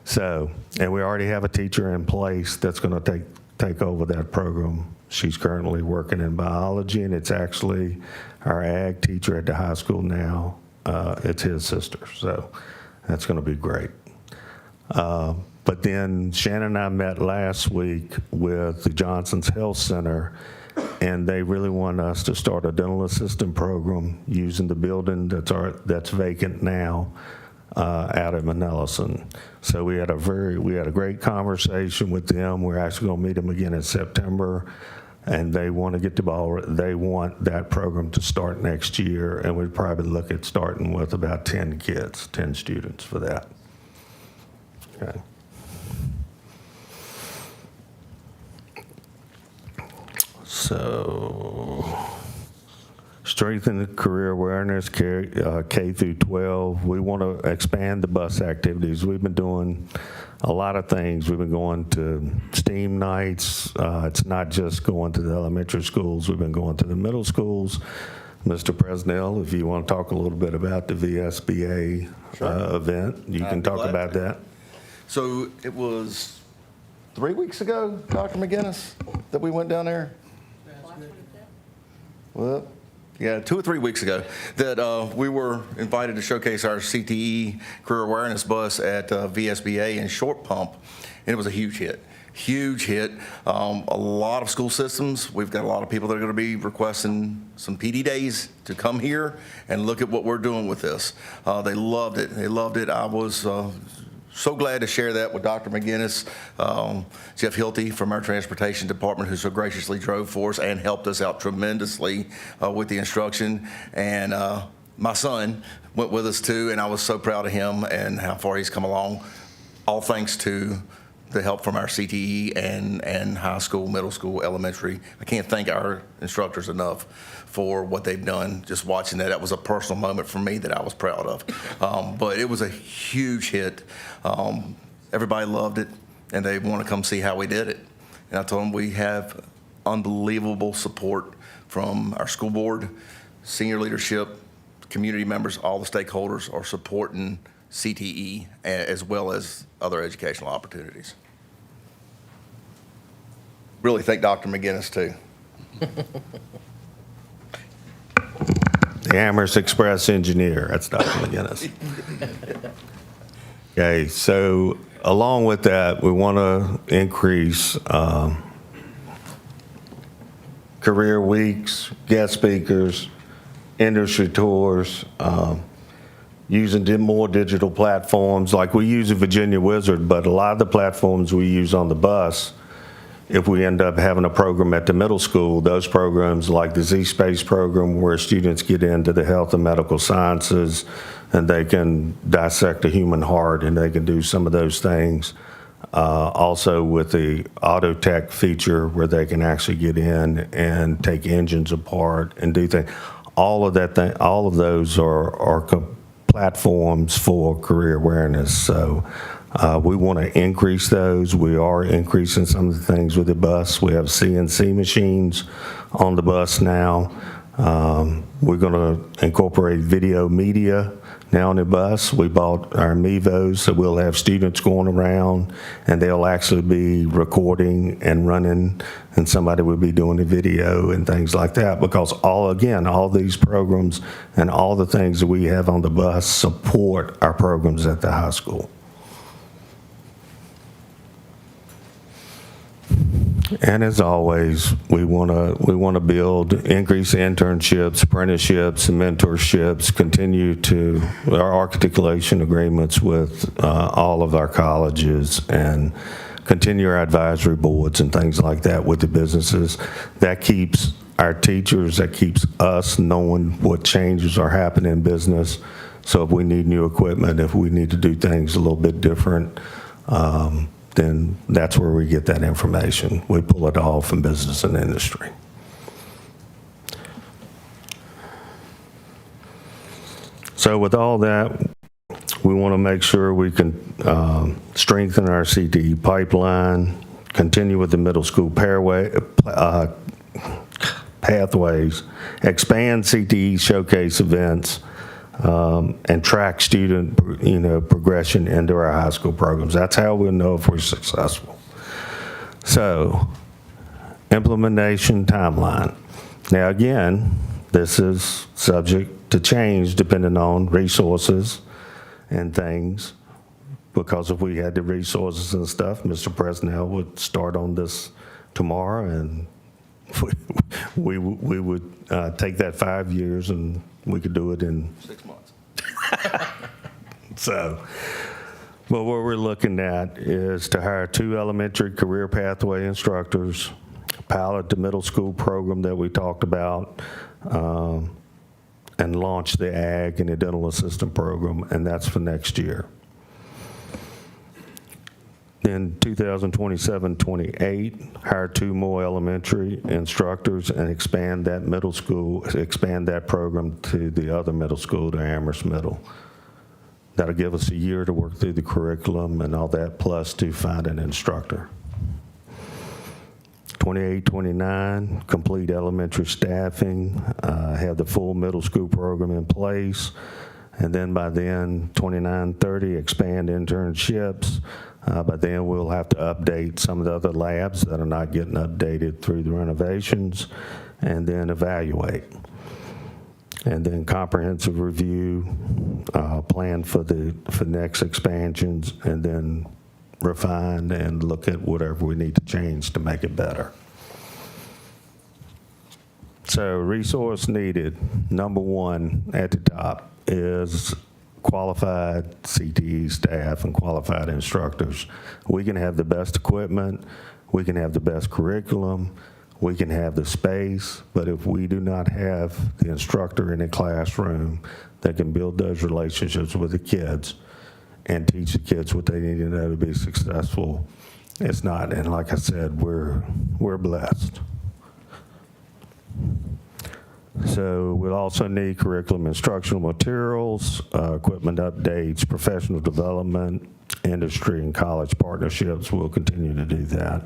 So, and we already have a teacher in place that's going to take over that program. She's currently working in biology, and it's actually our ag teacher at the high school now. It's his sister, so that's going to be great. But then Shannon and I met last week with the Johnson's Health Center, and they really want us to start a dental assistant program using the building that's vacant now out at Manelson. So we had a great conversation with them. We're actually going to meet them again in September, and they want to get the ball. They want that program to start next year, and we'd probably look at starting with about 10 kids, 10 students for that. Okay. So, strengthen the career awareness, K through 12. We want to expand the bus activities. We've been doing a lot of things. We've been going to STEAM nights. It's not just going to the elementary schools. We've been going to the middle schools. Mr. Presnell, if you want to talk a little bit about the VSBA event, you can I'd be talk glad about to. that. So it was 3 weeks ago, Dr. McGinnis, that we went down there? Well, yeah, 2 or 3 weeks ago, that we were invited to showcase our CTE Career Awareness Bus at VSBA in Short Pump, and it was a huge hit. Huge hit. A lot of school systems. We've got a lot of people that are going to be requesting some PD days to come here and look at what we're doing with this. They loved it. They loved it. I was so glad to share that with Dr. McGinnis, Jeff Hilty from our transportation department, who so graciously drove for us and helped us out tremendously with the instruction. And my son went with us too, and I was so proud of him and how far he's come along, all thanks to the help from our CTE and high school, middle school, elementary. I can't thank our instructors enough for what they've done. Just watching that, that was a personal moment for me that I was proud of. But it was a huge hit. Everybody loved it, and they want to come see how we did it. And I told them we have unbelievable support from our school board, senior leadership, community members, all the stakeholders are supporting CTE as well as other educational opportunities. Really thank Dr. McGinnis too. The Amherst Express engineer, that's Dr. McGinnis. Okay, so along with that, we want to increase career weeks, guest speakers, industry tours, using more digital platforms like we use a Virginia Wizard, but a lot of the platforms we use on the bus, if we end up having a program at the middle school, those programs like the Z-Space program where students get into the health and medical sciences and they can dissect the human heart and they can do some of those things. Also with the auto tech feature where they can actually get in and take engines apart and do things. All of that, all of those are platforms for career awareness. So we want to increase those. We are increasing some of the things with the bus. We have CNC machines on the bus now. We're going to incorporate video media now on the bus. We bought our Mevos, so we'll have students going around and they'll actually be recording and running, and somebody will be doing the video and things like that, because all these programs and all the things that we have on the bus support our programs at the high school. And as always, we want to build, increase internships, apprenticeships, and mentorships, continue to our articulation agreements with all of our colleges, and continue our advisory boards and things like that with the businesses. That keeps our teachers, that keeps us knowing what changes are happening in business. So if we need new equipment, if we need to do things a little bit different, then that's where we get that information. We pull it all from business and industry. So with all that, we want to make sure we can strengthen our CTE pipeline, continue with the middle school pathways, expand CTE showcase events, and track student, progression into our high school programs. That's how we'll know if we're successful. So, implementation timeline. Now again, this is subject to change depending on resources and things, because if we had the resources and stuff, Mr. Presnell would start on this tomorrow, and we would take that 5 years and we could do it in 6 months. So, but what we're looking at is to hire 2 elementary career pathway instructors, pilot the middle school program that we talked about, and launch the ag and the dental assistant program, and that's for next year. Then 2027-28, hire 2 more elementary instructors and expand that middle school, expand that program to the other middle school, to Amherst Middle. That'll give us a year to work through the curriculum and all that, plus to find an instructor. 28-29, complete elementary staffing, have the full middle school program in place. And then by then, 29-30, expand internships. By then, we'll have to update some of the other labs that are not getting updated through the renovations, and then evaluate. And then comprehensive review, plan for next expansions, and then refine and look at whatever we need to change to make it better. So resource needed, number one at the top is qualified CTE staff and qualified instructors. We can have the best equipment, we can have the best curriculum, we can have the space, but if we do not have the instructor in the classroom that can build those relationships with the kids and teach the kids what they need to know to be successful, it's not. And like I said, we're blessed. So we'll also need curriculum instructional materials, equipment updates, professional development, industry and college partnerships. We'll continue to do that.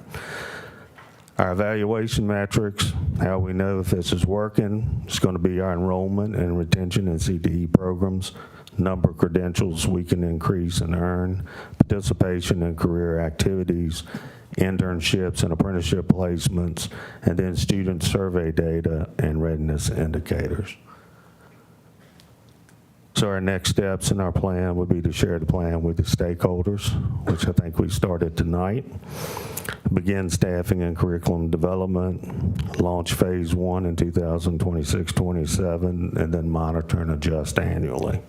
Our evaluation metrics, how we know if this is working, it's going to be our enrollment and retention in CTE programs, number of credentials we can increase and earn, participation in career activities, internships and apprenticeship placements, and then student survey data and readiness indicators. So our next steps in our plan would be to share the plan with the stakeholders, which I think we started tonight, begin staffing and curriculum development, launch phase 1 in 2026-27, and then monitor and adjust annually.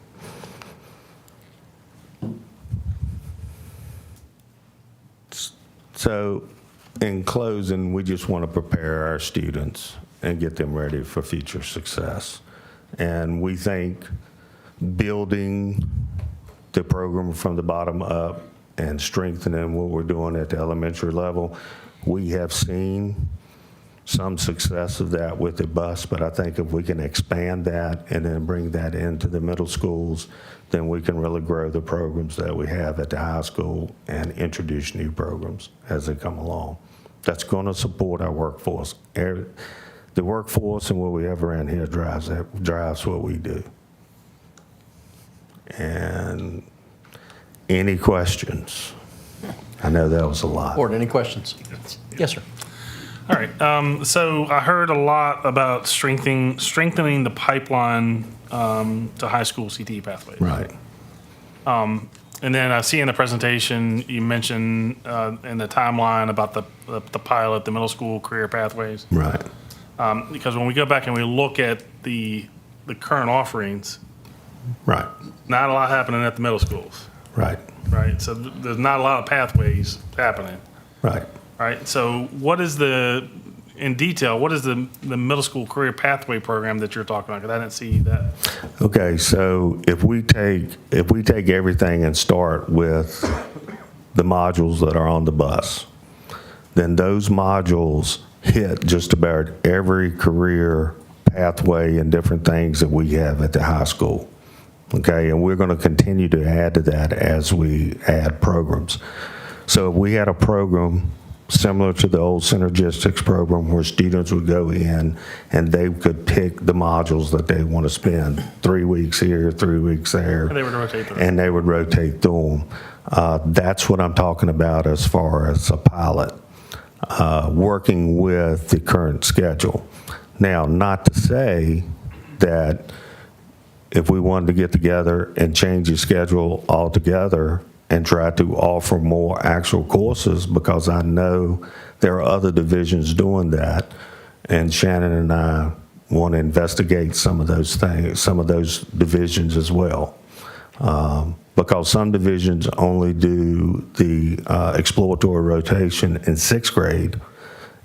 So in closing, we just want to prepare our students and get them ready for future success. And we think building the program from the bottom up and strengthening what we're doing at the elementary level, we have seen some success of that with the bus, but I think if we can expand that and then bring that into the middle schools, then we can really grow the programs that we have at the high school and introduce new programs as they come along. That's going to support our workforce. The workforce and what we have around here drives what we do. And any questions? I know that was a lot. Board, any questions? Yes, sir. All right, so I heard a lot about strengthening the pipeline to high school CTE pathways. Right. And then I see in the presentation, you mentioned in the timeline about the pilot, the middle school career pathways. Right. Because when we go back and we look at the current offerings, Right. not a lot happening at the middle schools, Right. right? So there's not a lot of pathways happening, Right. right? So what is in detail, what is the middle school career pathway program that you're talking about? Because I didn't see that. Okay, so if we take everything and start with the modules that are on the bus, then those modules hit just about every career pathway and different things that we have at the high school. Okay, and we're going to continue to add to that as we add programs. So if we had a program similar to the old synergistics program where students would go in and they could pick the modules that they want to spend 3 weeks here, 3 weeks there. And they would rotate through. And they would rotate through them. That's what I'm talking about as far as a pilot, working with the current schedule. Now, not to say that if we wanted to get together and change the schedule altogether and try to offer more actual courses, because I know there are other divisions doing that, and Shannon and I want to investigate some of those things, some of those divisions as well. Because some divisions only do the exploratory rotation in 6th grade,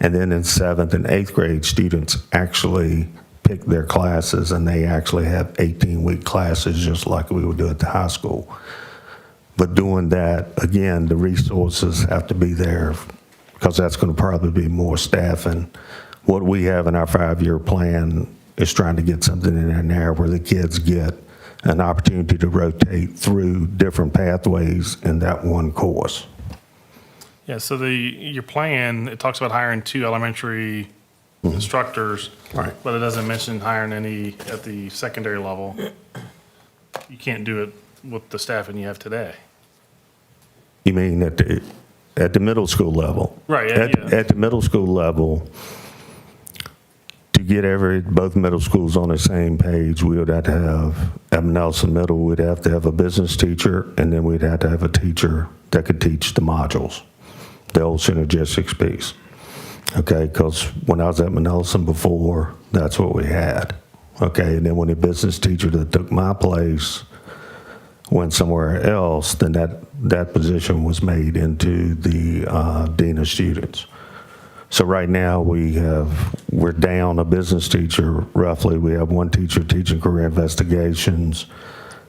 and then in 7th and 8th grade, students actually pick their classes, and they actually have 18-week classes just like we would do at the high school. But doing that, again, the resources have to be there because that's going to probably be more staffing. What we have in our 5-year plan is trying to get something in there where the kids get an opportunity to rotate through different pathways in that one course. Yeah, so your plan, it talks about hiring 2 elementary instructors, Right. but it doesn't mention hiring any at the secondary level. You can't do it with the staffing you have today. You mean at the middle school level? Right, yeah. At the middle school level, to get both middle schools on the same page, we would have to have, at Nelson Middle, we'd have to have a business teacher, and then we'd have to have a teacher that could teach the modules, the old synergistics piece. Okay, because when I was at Nelson before, that's what we had. Okay, and then when the business teacher that took my place went somewhere else, then that position was made into the dean of students. So right now we're down a business teacher roughly. We have 1 teacher teaching career investigations.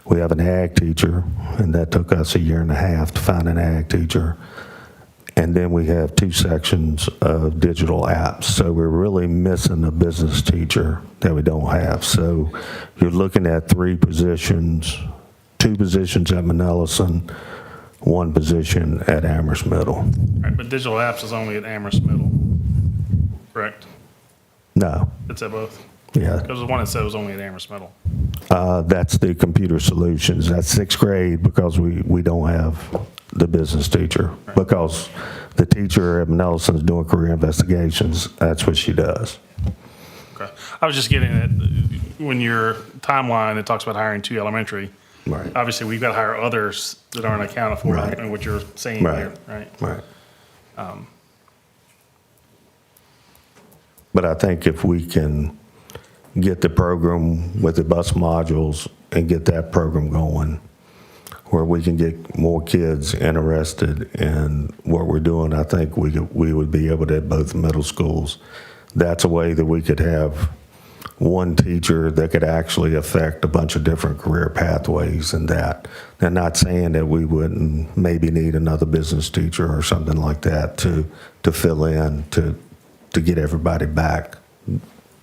We have an ag teacher, and that took us 1.5 years to find an ag teacher. And then we have 2 sections of digital apps. So we're really missing a business teacher that we don't have. So you're looking at 3 positions, 2 positions at Manellison, 1 position at Amherst Middle. Right, but digital apps is only at Amherst Middle, correct? No, It's at both? yeah. Because the one that said it was only at Amherst Middle. That's the computer solutions. That's 6th grade because we don't have the business teacher. Because the teacher at Manellison is doing career investigations, that's what she does. Okay. I was just getting at, when your timeline, it talks about hiring 2 elementary. Right. Obviously, we've got to hire others that aren't accounted for Right. in what you're saying Right. here, right? Right. But I think if we can get the program with the bus modules and get that program going, where we can get more kids interested in what we're doing, I think we would be able to at both middle schools. That's a way that we could have 1 teacher that could actually affect a bunch of different career pathways and that. They're not saying that we wouldn't maybe need another business teacher or something like that to fill in, to get everybody back.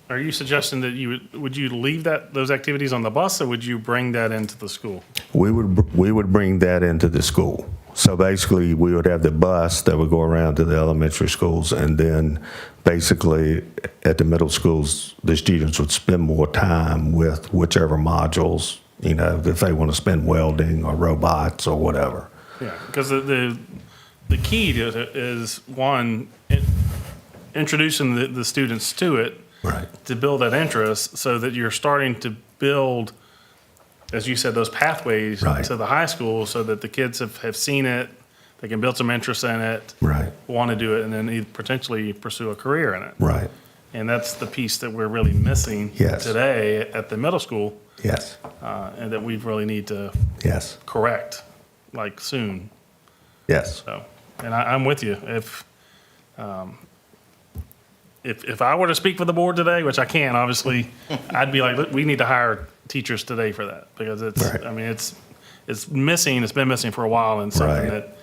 Are you suggesting that would you leave those activities on the bus, or would you bring that into the school? We would bring that into the school. So basically, we would have the bus that would go around to the elementary schools, and then basically at the middle schools, the students would spend more time with whichever modules, if they want to spend welding or robots or whatever. Yeah, because the key to it is, 1, introducing the students to it, Right. to build that interest, so that you're starting to build, as you said, those pathways Right. to the high school, so that the kids have seen it, they can build some interest in it, Right. want to do it, and then potentially pursue a career in it. Right. And that's the piece that we're really missing Yes. today at the middle school, Yes. and that we really need to Yes. correct, like, soon. Yes. So, and I'm with you. If I were to speak for the board today, which I can't, obviously, I'd be like, look, we need to hire teachers today for that, because Right. it's missing, it's been missing for a while, and something Right. that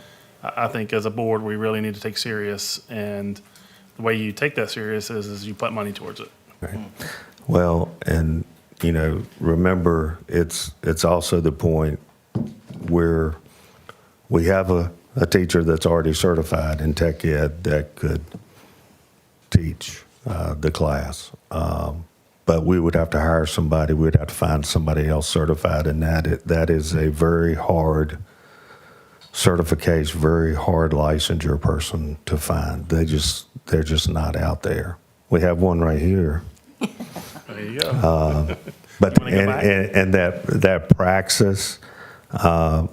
I think as a board, we really need to take serious, and the way you take that serious is you put money towards it. Right. Well, and, remember, it's also the point where we have a teacher that's already certified in tech ed that could teach the class. But we would have to hire somebody, we'd have to find somebody else certified in that. That is a very hard certification, very hard licensure person to find. They're just not out there. We have one right here. There you go. But You wanna go back? and that praxis,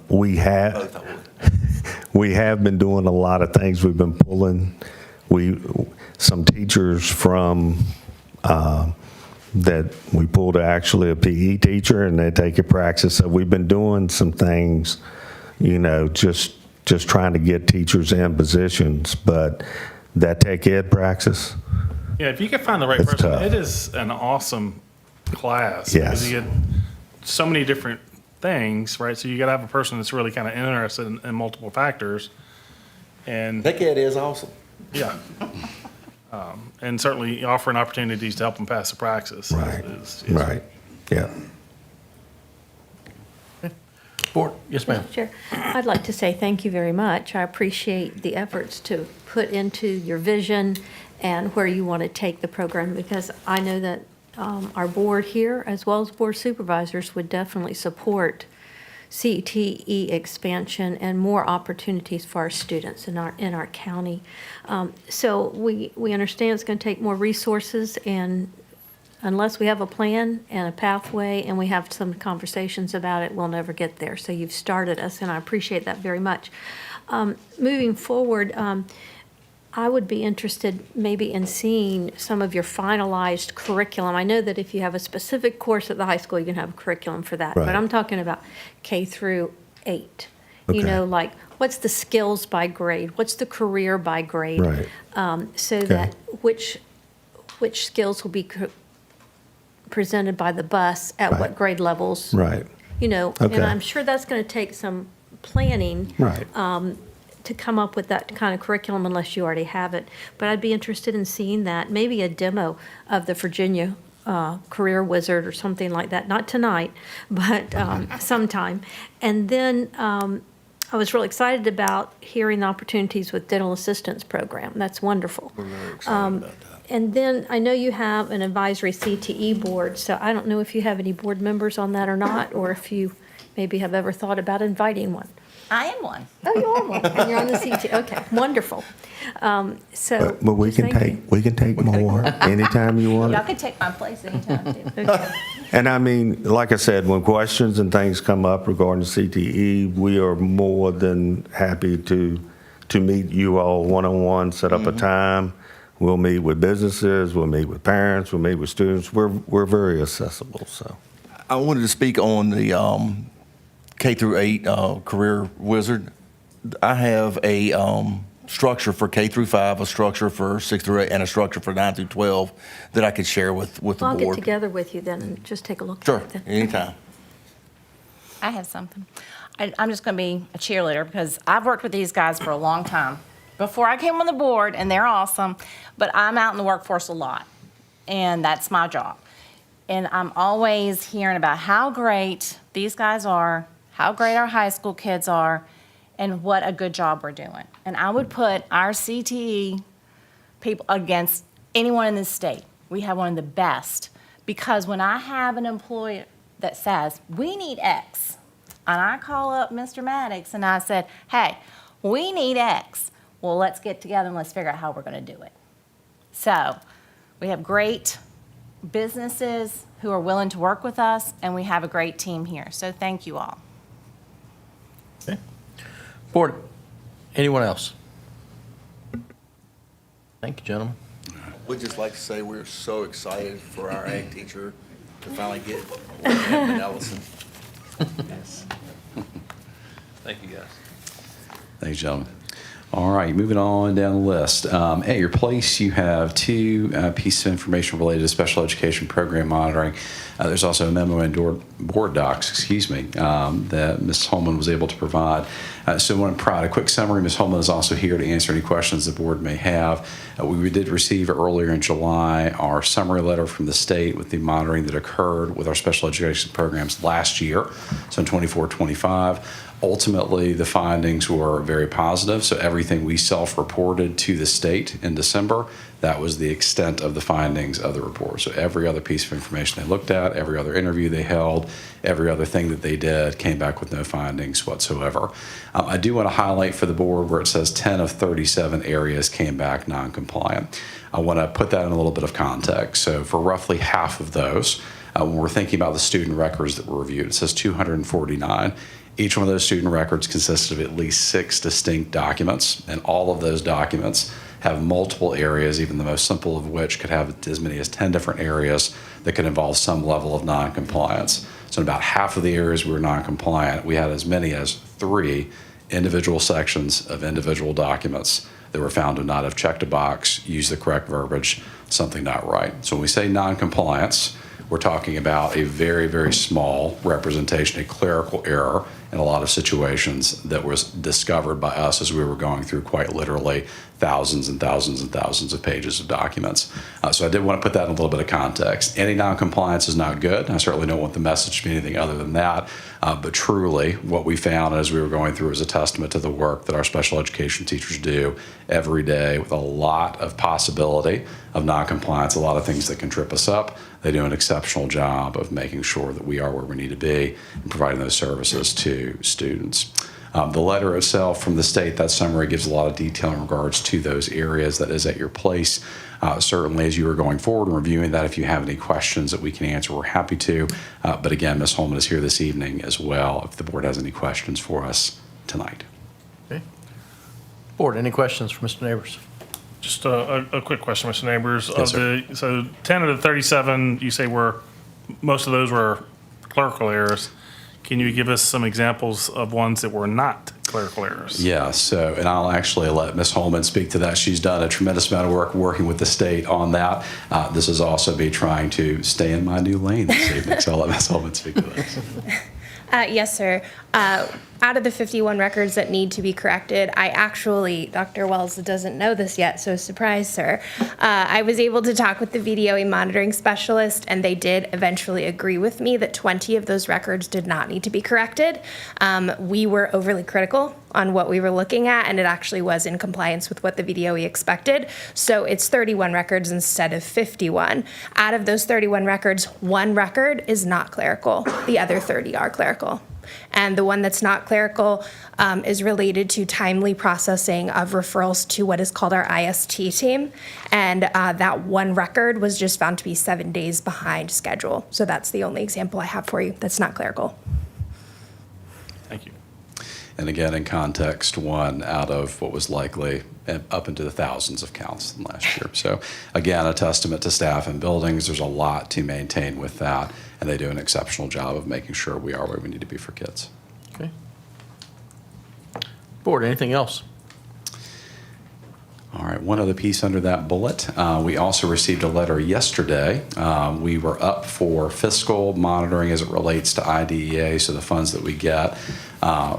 we have been doing a lot of things. We've been pulling some teachers from that we pulled actually a PE teacher, and they take a praxis. So we've been doing some things, just trying to get teachers in positions. But that tech ed praxis, Yeah, if you can find the right It's person, tough. it is an awesome class. Yes. Because you get so many different things, right? So you gotta have a person that's really kind of interested in multiple factors. And, That cat is awesome. yeah. And certainly offering opportunities to help them pass the praxis. is- yeah. Board, yes, ma'am. Mr. Chair, I'd like to say thank you very much. I appreciate the efforts to put into your vision and where you want to take the program, because I know that our board here, as well as board supervisors, would definitely support CTE expansion and more opportunities for our students in our county. So we understand it's going to take more resources, and unless we have a plan and a pathway and we have some conversations about it, we'll never get there. So you've started us, and I appreciate that very much. Moving forward, I would be interested maybe in seeing some of your finalized curriculum. I know that if you have a specific course at the high school, you can have a curriculum for that. But Right. I'm talking about K through 8. You Okay. know, like, what's the skills by grade? What's the career by grade? Right. So that which skills will be presented by the bus at what Right. grade levels? Right. You know, Okay. and I'm sure that's going to take some planning Right. to come up with that kind of curriculum unless you already have it. But I'd be interested in seeing that, maybe a demo of the Virginia Career Wizard or something like that. Not tonight, but sometime. And then I was really excited about hearing the opportunities with dental assistance program. That's wonderful. We're very excited about that. And then I know you have an advisory CTE board, so I don't know if you have any board members on that or not, or if you maybe have ever thought about inviting one. I am one. Oh, you are one, and you're on the CTE, okay, wonderful. So. But we just can thank you. we can take more anytime you want. Y'all can take my place anytime, too. Okay. And I mean, like I said, when questions and things come up regarding CTE, we are more than happy to meet you all one-on-one, set up a time. We'll meet with businesses, we'll meet with parents, we'll meet with students. We're very accessible, so. I wanted to speak on the K through 8 Career Wizard. I have a structure for K through 5, a structure for 6 through 8, and a structure for 9 through 12 that I could share with the I'll get board. together with you then and just take a look Sure, at it then. anytime. I have something. I'm just going to be a cheerleader because I've worked with these guys for a long time. Before I came on the board, and they're awesome, but I'm out in the workforce a lot, and that's my job. And I'm always hearing about how great these guys are, how great our high school kids are, and what a good job we're doing. And I would put our CTE people against anyone in this state. We have one of the best, because when I have an employer that says, we need X, and I call up Mr. Maddox and I said, hey, we need X. Well, let's get together and let's figure out how we're going to do it. So we have great businesses who are willing to work with us, and we have a great team here. So thank you all. Okay. Board, anyone else? Thank you, gentlemen. We'd just like to say we're so excited for our ag teacher to finally get in Ellison. Thank you, guys. Thanks, gentlemen. All right, moving on down the list. At your place, you have two pieces of information related to special education program monitoring. There's also a memo and board docs, that Ms. Holman was able to provide. So I want to provide a quick summary. Ms. Holman is also here to answer any questions the board may have. We did receive earlier in July our summary letter from the state with the monitoring that occurred with our special education programs last year, so in 24-25. Ultimately, the findings were very positive. So everything we self-reported to the state in December, that was the extent of the findings of the report. So every other piece of information they looked at, every other interview they held, every other thing that they did came back with no findings whatsoever. I do want to highlight for the board where it says 10 of 37 areas came back non-compliant. I want to put that in a little bit of context. So for roughly half of those, when we're thinking about the student records that were reviewed, it says 249. Each one of those student records consisted of at least 6 distinct documents, and all of those documents have multiple areas, even the most simple of which could have as many as 10 different areas that could involve some level of noncompliance. So in about half of the areas we were noncompliant, we had as many as 3 individual sections of individual documents that were found to not have checked a box, used the correct verbiage, something not right. So when we say noncompliance, we're talking about a very, very small representation, a clerical error in a lot of situations that was discovered by us as we were going through quite literally thousands and thousands and thousands of pages of documents. So I did want to put that in a little bit of context. Any noncompliance is not good. I certainly don't want the message to be anything other than that. But truly, what we found as we were going through is a testament to the work that our special education teachers do every day with a lot of possibility of noncompliance, a lot of things that can trip us up. They do an exceptional job of making sure that we are where we need to be and providing those services to students. The letter itself from the state, that summary gives a lot of detail in regards to those areas that is at your place. Certainly, as you are going forward and reviewing that, if you have any questions that we can answer, we're happy to. But again, Ms. Holman is here this evening as well if the board has any questions for us tonight. Okay. Board, any questions for Mr. Neighbors? Just a quick question, Mr. Neighbors. Yes, sir. So 10 of the 37, you say most of those were clerical errors. Can you give us some examples of ones that were not clerical errors? Yeah, so, and I'll actually let Ms. Holman speak to that. She's done a tremendous amount of work working with the state on that. This is also me trying to stay in my new lane this evening, so I'll let Ms. Holman speak to this. Yes, sir. Out of the 51 records that need to be corrected, I actually, Dr. Wells doesn't know this yet, so surprise, sir. I was able to talk with the VDOE monitoring specialist, and they did eventually agree with me that 20 of those records did not need to be corrected. We were overly critical on what we were looking at, and it actually was in compliance with what the VDOE expected. So it's 31 records instead of 51. Out of those 31 records, 1 record is not clerical. The other 30 are clerical. And the one that's not clerical is related to timely processing of referrals to what is called our IST team. And that 1 record was just found to be 7 days behind schedule. So that's the only example I have for you that's not clerical. Thank you. And again, in context, 1 out of what was likely up into the thousands of counts than last year. So again, a testament to staff and buildings. There's a lot to maintain with that, and they do an exceptional job of making sure we are where we need to be for kids. Okay. Board, anything else? All right, one other piece under that bullet. We also received a letter yesterday. We were up for fiscal monitoring as it relates to IDEA, so the funds that we get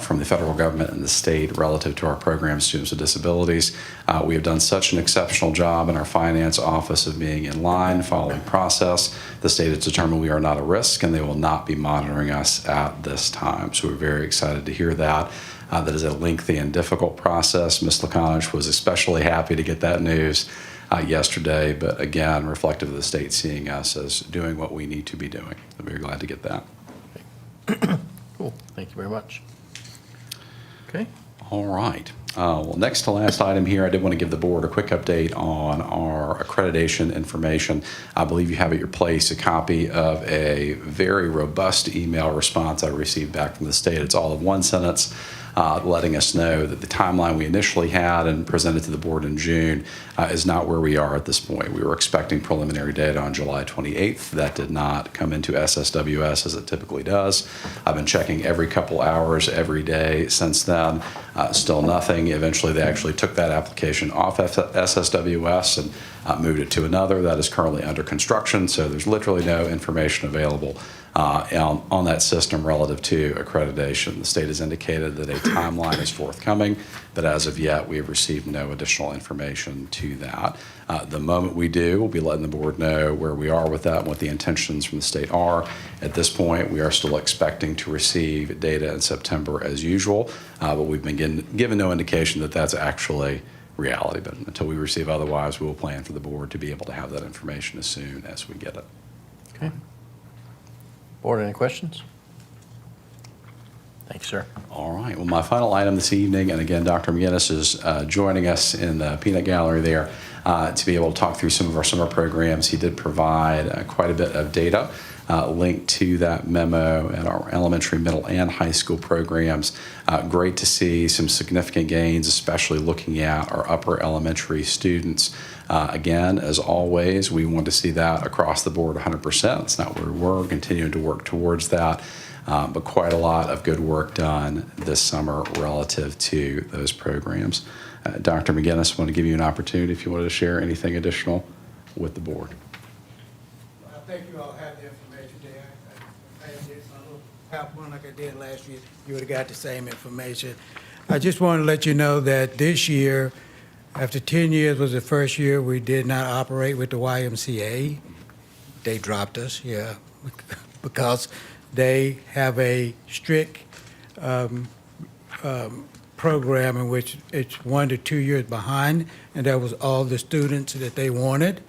from the federal government and the state relative to our program, Students with Disabilities. We have done such an exceptional job in our finance office of being in line, following process. The state has determined we are not a risk, and they will not be monitoring us at this time. So we're very excited to hear that. That is a lengthy and difficult process. Ms. Laconich was especially happy to get that news yesterday, but again, reflective of the state seeing us as doing what we need to be doing. I'm very glad to get that. Cool. Thank you very much. Okay. All right. Well, next to last item here, I did want to give the board a quick update on our accreditation information. I believe you have at your place a copy of a very robust email response I received back from the state. It's all of 1 sentence. Letting us know that the timeline we initially had and presented to the board in June is not where we are at this point. We were expecting preliminary data on July 28th. That did not come into SSWS as it typically does. I've been checking every couple hours, every day since then. Still nothing. Eventually, they actually took that application off SSWS and moved it to another that is currently under construction. So there's literally no information available on that system relative to accreditation. The state has indicated that a timeline is forthcoming, but as of yet, we have received no additional information to that. The moment we do, we'll be letting the board know where we are with that and what the intentions from the state are. At this point, we are still expecting to receive data in September as usual, but we've been given no indication that that's actually reality. But until we receive otherwise, we will plan for the board to be able to have that information as soon as we get it. Okay. Board, any questions? Thank you, sir. All right. Well, my final item this evening, and again, Dr. McGinnis is joining us in the peanut gallery there to be able to talk through some of our summer programs. He did provide quite a bit of data linked to that memo at our elementary, middle, and high school programs. Great to see some significant gains, especially looking at our upper elementary students. Again, as always, we want to see that across the board 100%. It's not where we were, continuing to work towards that. But quite a lot of good work done this summer relative to those programs. Dr. McGinnis, I want to give you an opportunity if you wanted to share anything additional with the board. think you all have the information there. I did my little PowerPoint like I did last year. You would have got the same information. I just want to let you know that this year, after 10 years was the first year we did not operate with the YMCA. They dropped us, yeah, because they have a strict program in which it's 1 to 2 years behind, and that was all the students that they wanted.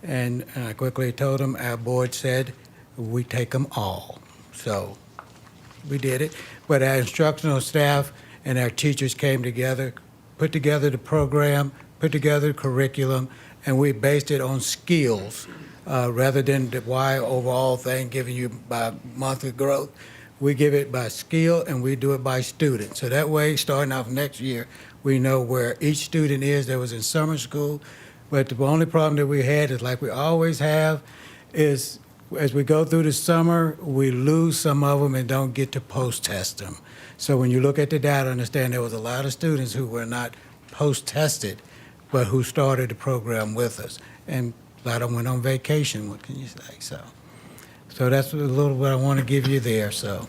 And I quickly told them, our board said, we take them all. So we did it. But our instructional staff and our teachers came together, put together the program, put together the curriculum, and we based it on skills rather than the Y overall thing given you by monthly growth. We give it by skill and we do it by student. So that way, starting off next year, we know where each student is that was in summer school. But the only problem that we had is, like we always have, is as we go through the summer, we lose some of them and don't get to post-test them. So when you look at the data, understand there was a lot of students who were not post-tested, but who started the program with us. And a lot of them went on vacation, what can you say? So that's a little what I want to give you there, so.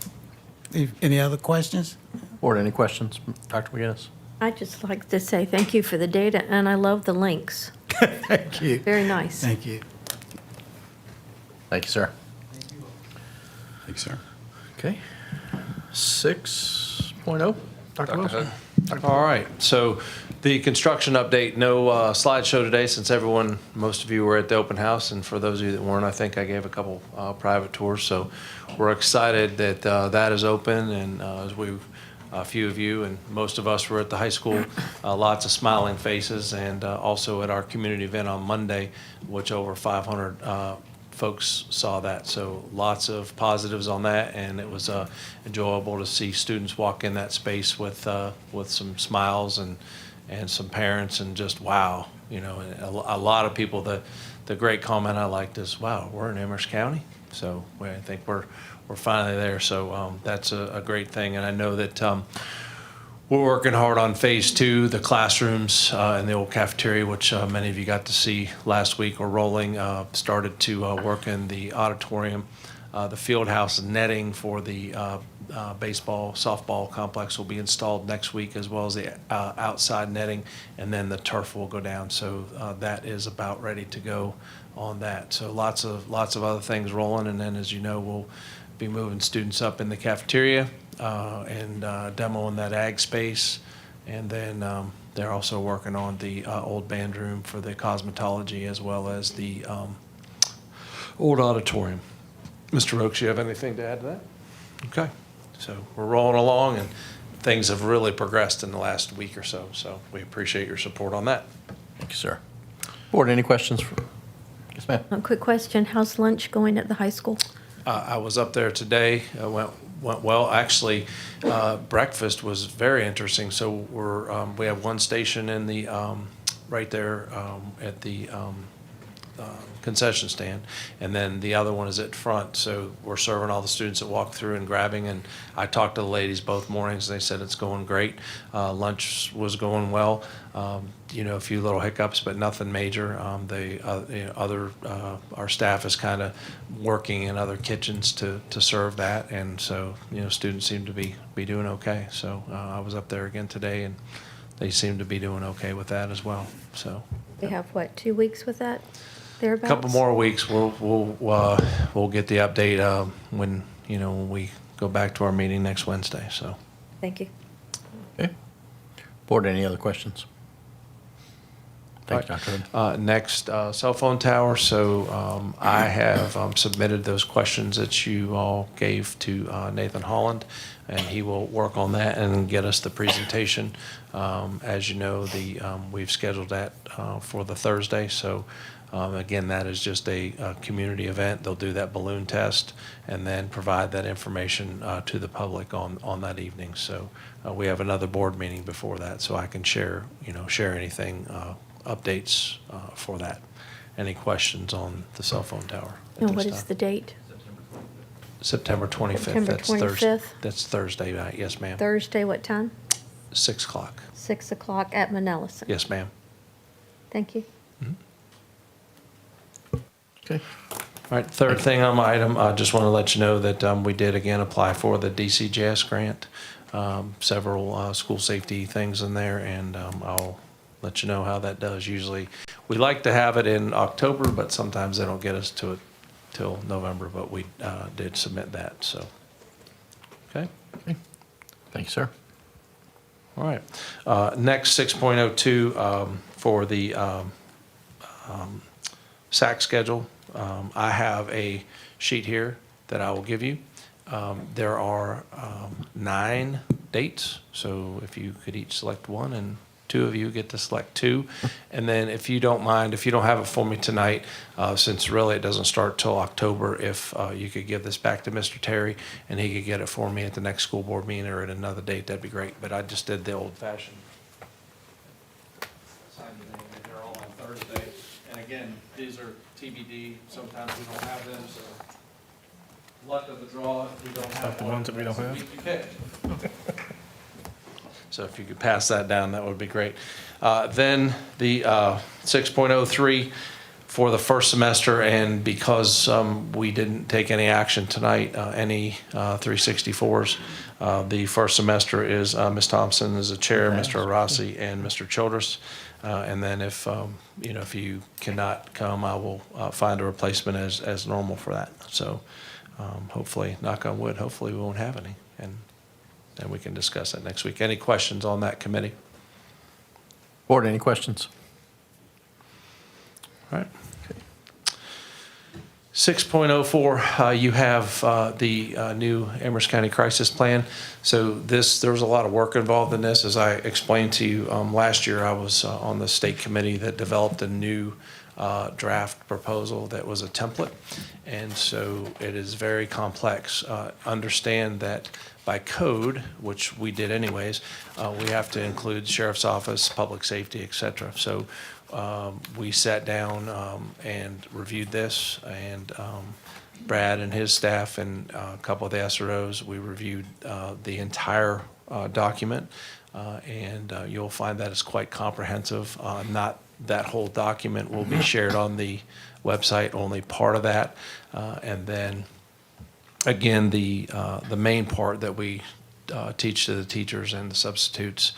Any other questions? Board, any questions? Dr. McGinnis? I'd just like to say thank you for the data, and I love the links. Thank you. Very nice. Thank you. Thank you, sir. Thank you, sir. Okay. 6.0, Dr. Wilson. Hood. All right, so the construction update, no slideshow today since most of you were at the open house, and for those of you that weren't, I think I gave a couple private tours. So we're excited that that is open, and a few of you and most of us were at the high school, lots of smiling faces, and also at our community event on Monday, which over 500 folks saw that. So lots of positives on that, and it was enjoyable to see students walk in that space with some smiles and some parents, and just wow, and a lot of people. The great comment I liked is, wow, we're in Amherst County, so I think we're finally there. So that's a great thing, and I know that we're working hard on phase 2, the classrooms in the old cafeteria, which many of you got to see last week. We're rolling, started to work in the auditorium. The field house netting for the baseball, softball complex will be installed next week, as well as the outside netting, and then the turf will go down. So that is about ready to go on that. So lots of other things rolling, and then, as you know, we'll be moving students up in the cafeteria and demoing that ag space, and then they're also working on the old band room for the cosmetology, as well as the old auditorium. Mr. Rokes, you have anything to add to that? Okay, so we're rolling along, and things have really progressed in the last week or so, so we appreciate your support on that. Thank you, sir. Board, any questions? Yes, ma'am. A quick question, how's lunch going at the high school? I was up there today, went well. Actually, breakfast was very interesting. So we have one station in the right there at the concession stand, and then the other one is at front. So we're serving all the students that walk through and grabbing. And I talked to the ladies both mornings. They said it's going great. Lunch was going well. A few little hiccups, but nothing major. Our staff is kind of working in other kitchens to serve that, and so students seem to be doing okay. So I was up there again today, and they seem to be doing okay with that as well. So We have, 2 weeks with that, a thereabouts? couple more weeks, we'll get the update when we go back to our meeting next Wednesday. So Thank you. Okay. Board, any other questions? Thanks, Dr. Hood. Next, cell phone tower. So I have submitted those questions that you all gave to Nathan Holland, and he will work on that and get us the presentation. As you know, we've scheduled that for the Thursday. So again, that is just a community event. They'll do that balloon test and then provide that information to the public on that evening. So we have another board meeting before that, so I can share anything, updates for that. Any questions on the cell phone tower? And what is the date? September 25th. September That's Thursday. 25th? That's Thursday night. Yes, ma'am. Thursday, what time? 6 o'clock. 6 o'clock at Manellison. Yes, ma'am. Thank you. Okay. All right, third thing on my item, I just want to let you know that we did again apply for the DCJS grant. Several school safety things in there, and I'll let you know how that does. Usually, we like to have it in October, but sometimes they don't get us to it till November, but we did submit that, so. Okay, Thank you, sir. all right. Next, 6.02 for the SAC schedule. I have a sheet here that I will give you. There are 9 dates, so if you could each select one, and 2 of you get to select 2. And then if you don't mind, if you don't have it for me tonight, since really it doesn't start till October, if you could give this back to Mr. Terry and he could get it for me at the next school board meeting or at another date, that'd be great. But I just did the old fashioned. They're all on Thursday. And again, these are TBD. Sometimes we don't have them, so luck of the draw, if we don't have Like the ones that we don't have? you pick. So if you could pass that down, that would be great. Then the 6.03 for the first semester, and because we didn't take any action tonight, any 364s, the first semester is Ms. Thompson is the chair, Mr. Arasi, and Mr. Childress. And then if, if you cannot come, I will find a replacement as normal for that. So hopefully, knock on wood, hopefully we won't have any. And we can discuss that next week. Any questions on that committee? Board, any questions? All right. 6.04, you have the new Amherst County Crisis Plan. So there was a lot of work involved in this. As I explained to you last year, I was on the state committee that developed a new draft proposal that was a template. And so it is very complex. Understand that by code, which we did anyways, we have to include sheriff's office, public safety, et cetera. So we sat down and reviewed this, and Brad and his staff and a couple of the SROs, we reviewed the entire document, and you'll find that it's quite comprehensive. Not that whole document will be shared on the website, only part of that. And then, again, the main part that we teach to the teachers and the substitutes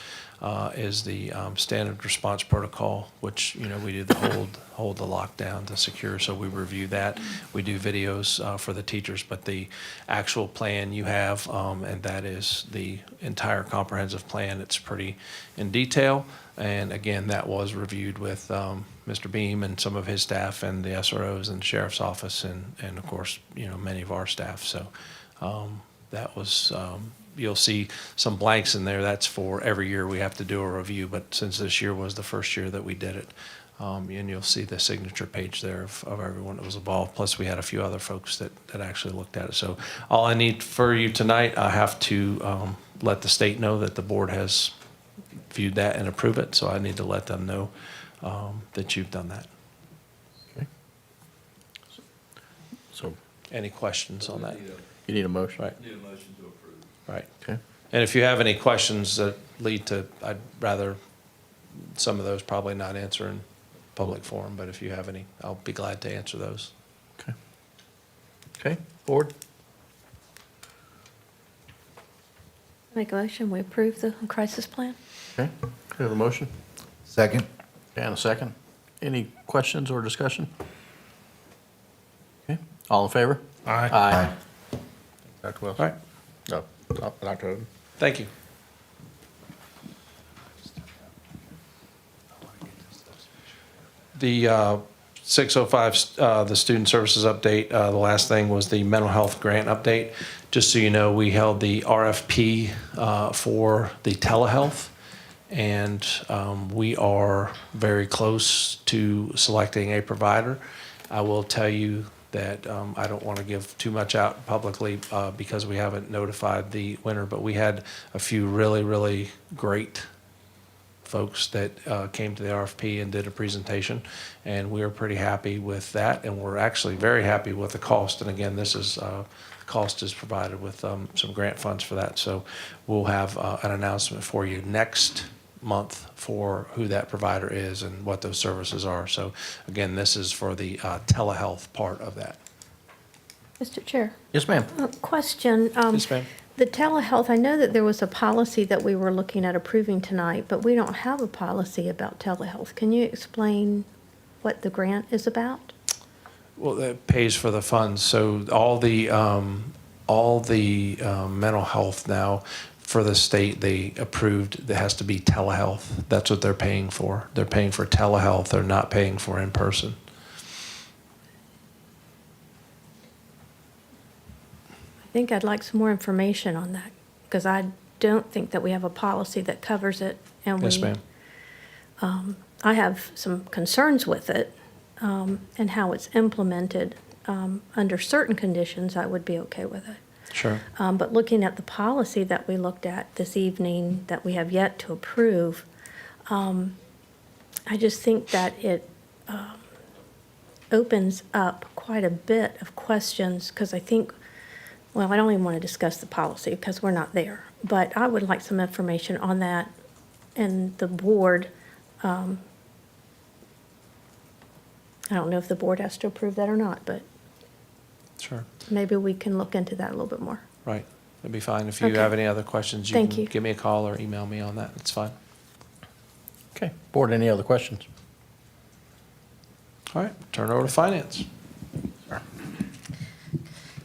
is the standard response protocol, which, we do the hold the lockdown to secure. So we review that. We do videos for the teachers, but the actual plan you have, and that is the entire comprehensive plan. It's pretty in detail. And again, that was reviewed with Mr. Beam and some of his staff and the SROs and the sheriff's office and of course, many of our staff. So that was, you'll see some blanks in there. That's for every year we have to do a review. But since this year was the first year that we did it, and you'll see the signature page there of everyone that was involved. Plus, we had a few other folks that actually looked at it. So all I need for you tonight, I have to let the state know that the board has viewed that and approved it. So I need to let them know that you've done that. Okay. So Any questions on that? you need a motion? Right. Need a motion to approve. Right. Okay. And if you have any questions that lead to, I'd rather some of those probably not answer in public forum, but if you have any, I'll be glad to answer those. Okay. Okay, board? Make a motion, we approve the crisis plan? Okay, we have a motion? Second? And a second. Any questions or discussion? Okay, all in favor? Aye. Aye. Dr. Wells? All right. No, Dr. Oden. Thank you. The 605, the student services update, the last thing was the mental health grant update. Just so you know, we held the RFP for the telehealth, and we are very close to selecting a provider. I will tell you that I don't want to give too much out publicly because we haven't notified the winner, but we had a few really, really great folks that came to the RFP and did a presentation, and we were pretty happy with that, and we're actually very happy with the cost. And again, this is cost is provided with some grant funds for that, so we'll have an announcement for you next month for who that provider is and what those services are. So again, this is for the telehealth part of that. Mr. Chair, Yes, ma'am. a question. Yes, ma'am. The telehealth, I know that there was a policy that we were looking at approving tonight, but we don't have a policy about telehealth. Can you explain what the grant is about? Well, that pays for the funds. So all the mental health now for the state, they approved, it has to be telehealth. That's what they're paying for. They're paying for telehealth. They're not paying for in-person. I think I'd like some more information on that, because I don't think that we have a policy that covers it. And Yes, ma'am. I have some concerns with it, and how it's implemented. Under certain conditions, I would be okay with it. Sure. But looking at the policy that we looked at this evening, that we have yet to approve, I just think that it opens up quite a bit of questions, because I think, well, I don't even want to discuss the policy because we're not there. But I would like some information on that, and the board, I don't know if the board has to approve that or not, but Sure. maybe we can look into that a little bit more. Right. That'd be fine. If you Okay. have any other questions, you Thank can you. give me a call or email me on that. It's fine. Okay. Board, any other questions? All right. Turn it over to finance.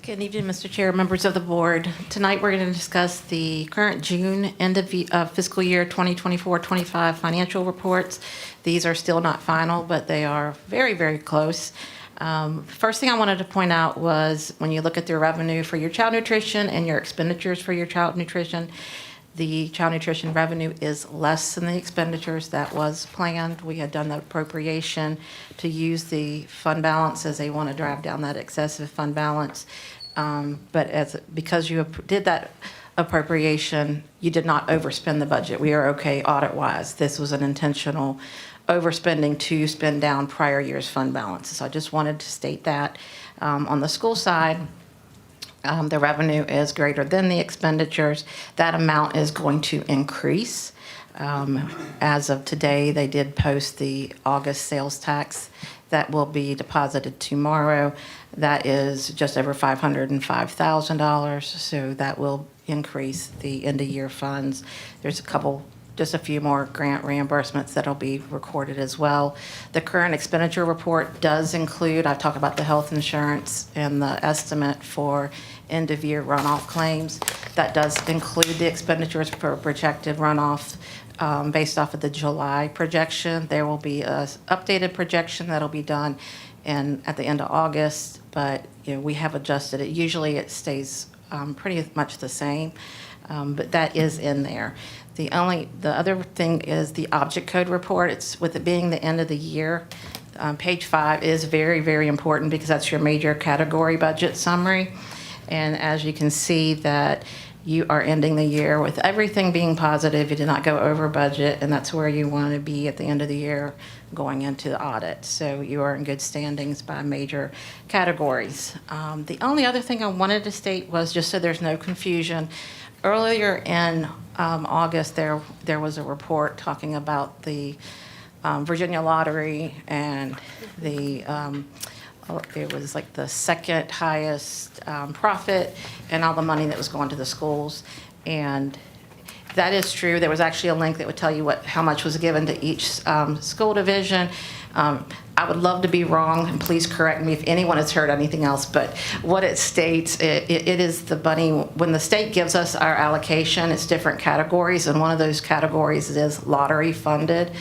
Good evening, Mr. Chair, members of the board. Tonight, we're going to discuss the current June end of fiscal year 2024-25 financial reports. These are still not final, but they are very, very close. First thing I wanted to point out was when you look at the revenue for your child nutrition and your expenditures for your child nutrition, the child nutrition revenue is less than the expenditures that was planned. We had done the appropriation to use the fund balance as they want to drive down that excessive fund balance. But because you did that appropriation, you did not overspend the budget. We are okay audit-wise. This was an intentional overspending to spend down prior year's fund balance. So I just wanted to state that. On the school side, the revenue is greater than the expenditures. That amount is going to increase. As of today, they did post the August sales tax that will be deposited tomorrow. That is just over $505,000, so that will increase the end-of-year funds. There's just a few more grant reimbursements that'll be recorded as well. The current expenditure report does include, I've talked about the health insurance and the estimate for end-of-year runoff claims. That does include the expenditures for projected runoff based off of the July projection. There will be an updated projection that'll be done at the end of August, but we have adjusted it. Usually it stays pretty much the same, but that is in there. The other thing is the object code report. It's with it being the end of the year. Page 5 is very, very important because that's your major category budget summary. And as you can see that you are ending the year with everything being positive. You did not go over budget, and that's where you want to be at the end of the year going into the audit. So you are in good standings by major categories. The only other thing I wanted to state was, just so there's no confusion, earlier in August, there was a report talking about the Virginia lottery and it was like the second highest profit and all the money that was going to the schools. And that is true. There was actually a link that would tell you how much was given to each school division. I would love to be wrong, and please correct me if anyone has heard anything else, but what it states, it is the money, when the state gives us our allocation, it's different categories, and one of those categories is lottery funded.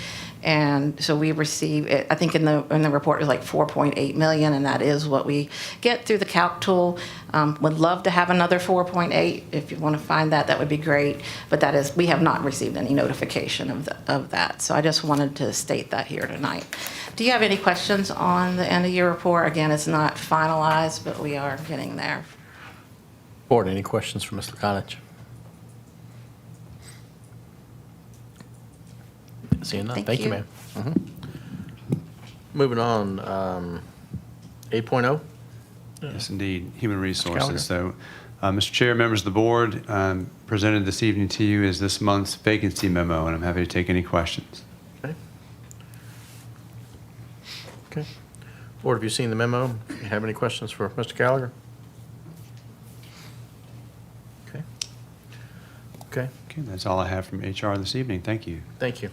And so we receive, I think in the report, it was like $4.8 million, and that is what we get through the calc tool. Would love to have another 4.8. If you want to find that, that would be great. But that is, we have not received any notification of that. So I just wanted to state that here tonight. Do you have any questions on the end of year report? Again, it's not finalized, but we are getting there. Board, any questions for Mr. Conich? Seeing none. Thank you, ma'am. Moving on, 8.0. Yes, indeed, human resources. So, Mr. Chair, members of the board, presented this evening to you is this month's vacancy memo, and I'm happy to take any questions. Okay. Board, have you seen the memo? Do you have any questions for Mr. Gallagher? Okay, Okay, that's all I have from HR this evening. Thank you. thank you.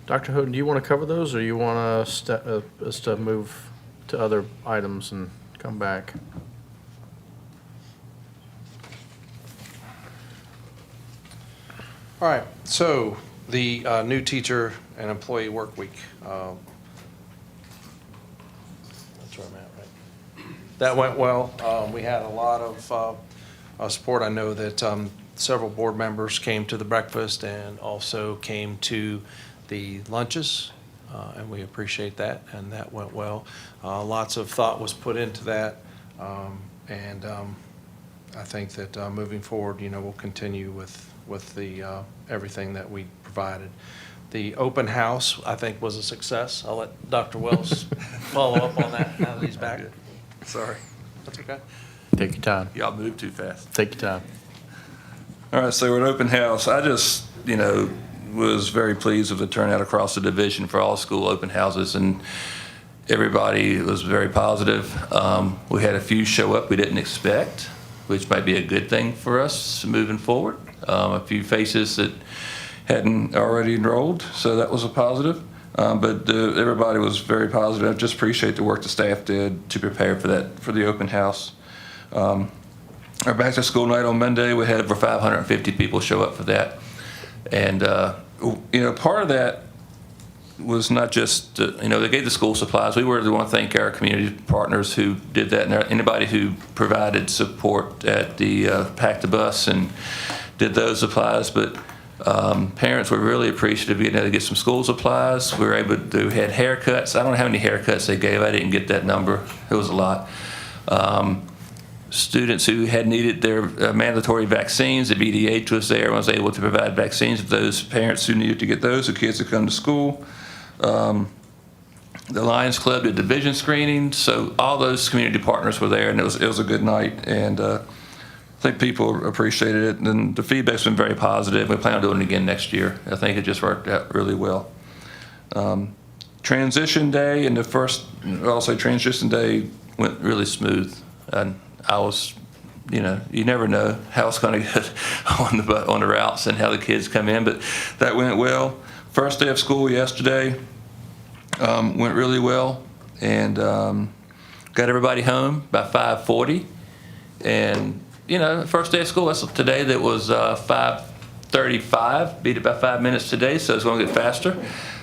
Dr. Houghton, do you want to cover those, or you want us to move to other items and come back? All right, so the new teacher and employee work week. That's where I'm at, right? That went well. We had a lot of support. I know that several board members came to the breakfast and also came to the lunches, and we appreciate that, and that went well. Lots of thought was put into that, and I think that moving forward, we'll continue with the everything that we provided. The open house, I think, was a success. I'll let Dr. Wells follow up on that now that he's back. Sorry. That's okay. Take your time. Y'all move too fast. Take your time. All right, so we're at open house. I just, was very pleased with the turnout across the division for all school open houses, and everybody was very positive. We had a few show up we didn't expect, which might be a good thing for us moving forward. A few faces that hadn't already enrolled, so that was a positive. But everybody was very positive. I just appreciate the work the staff did to prepare for that, for the open house. Our back to school night on Monday, we had over 550 people show up for that. And, part of that was not just, they gave the school supplies. We really want to thank our community partners who did that, and anybody who provided support at the Pack the Bus and did those supplies. But parents were really appreciative of being able to get some school supplies. We were able to had haircuts. I don't know how many haircuts they gave. I didn't get that number. It was a lot. Students who had needed their mandatory vaccines, the BDH was there and was able to provide vaccines to those parents who needed to get those, so kids would come to school. The Lions Club did division screening, so all those community partners were there, and it was a good night, and I think people appreciated it, and the feedback's been very positive. We plan on doing it again next year. I think it just worked out really well. Transition day and transition day went really smooth, and I was, you never know how it's going to get on the routes and how the kids come in, but that went well. First day of school yesterday went really well, and got everybody home by 5:40. And first day of school, that's today. That was 5:35. Beat it by 5 minutes today, so it's going to get faster.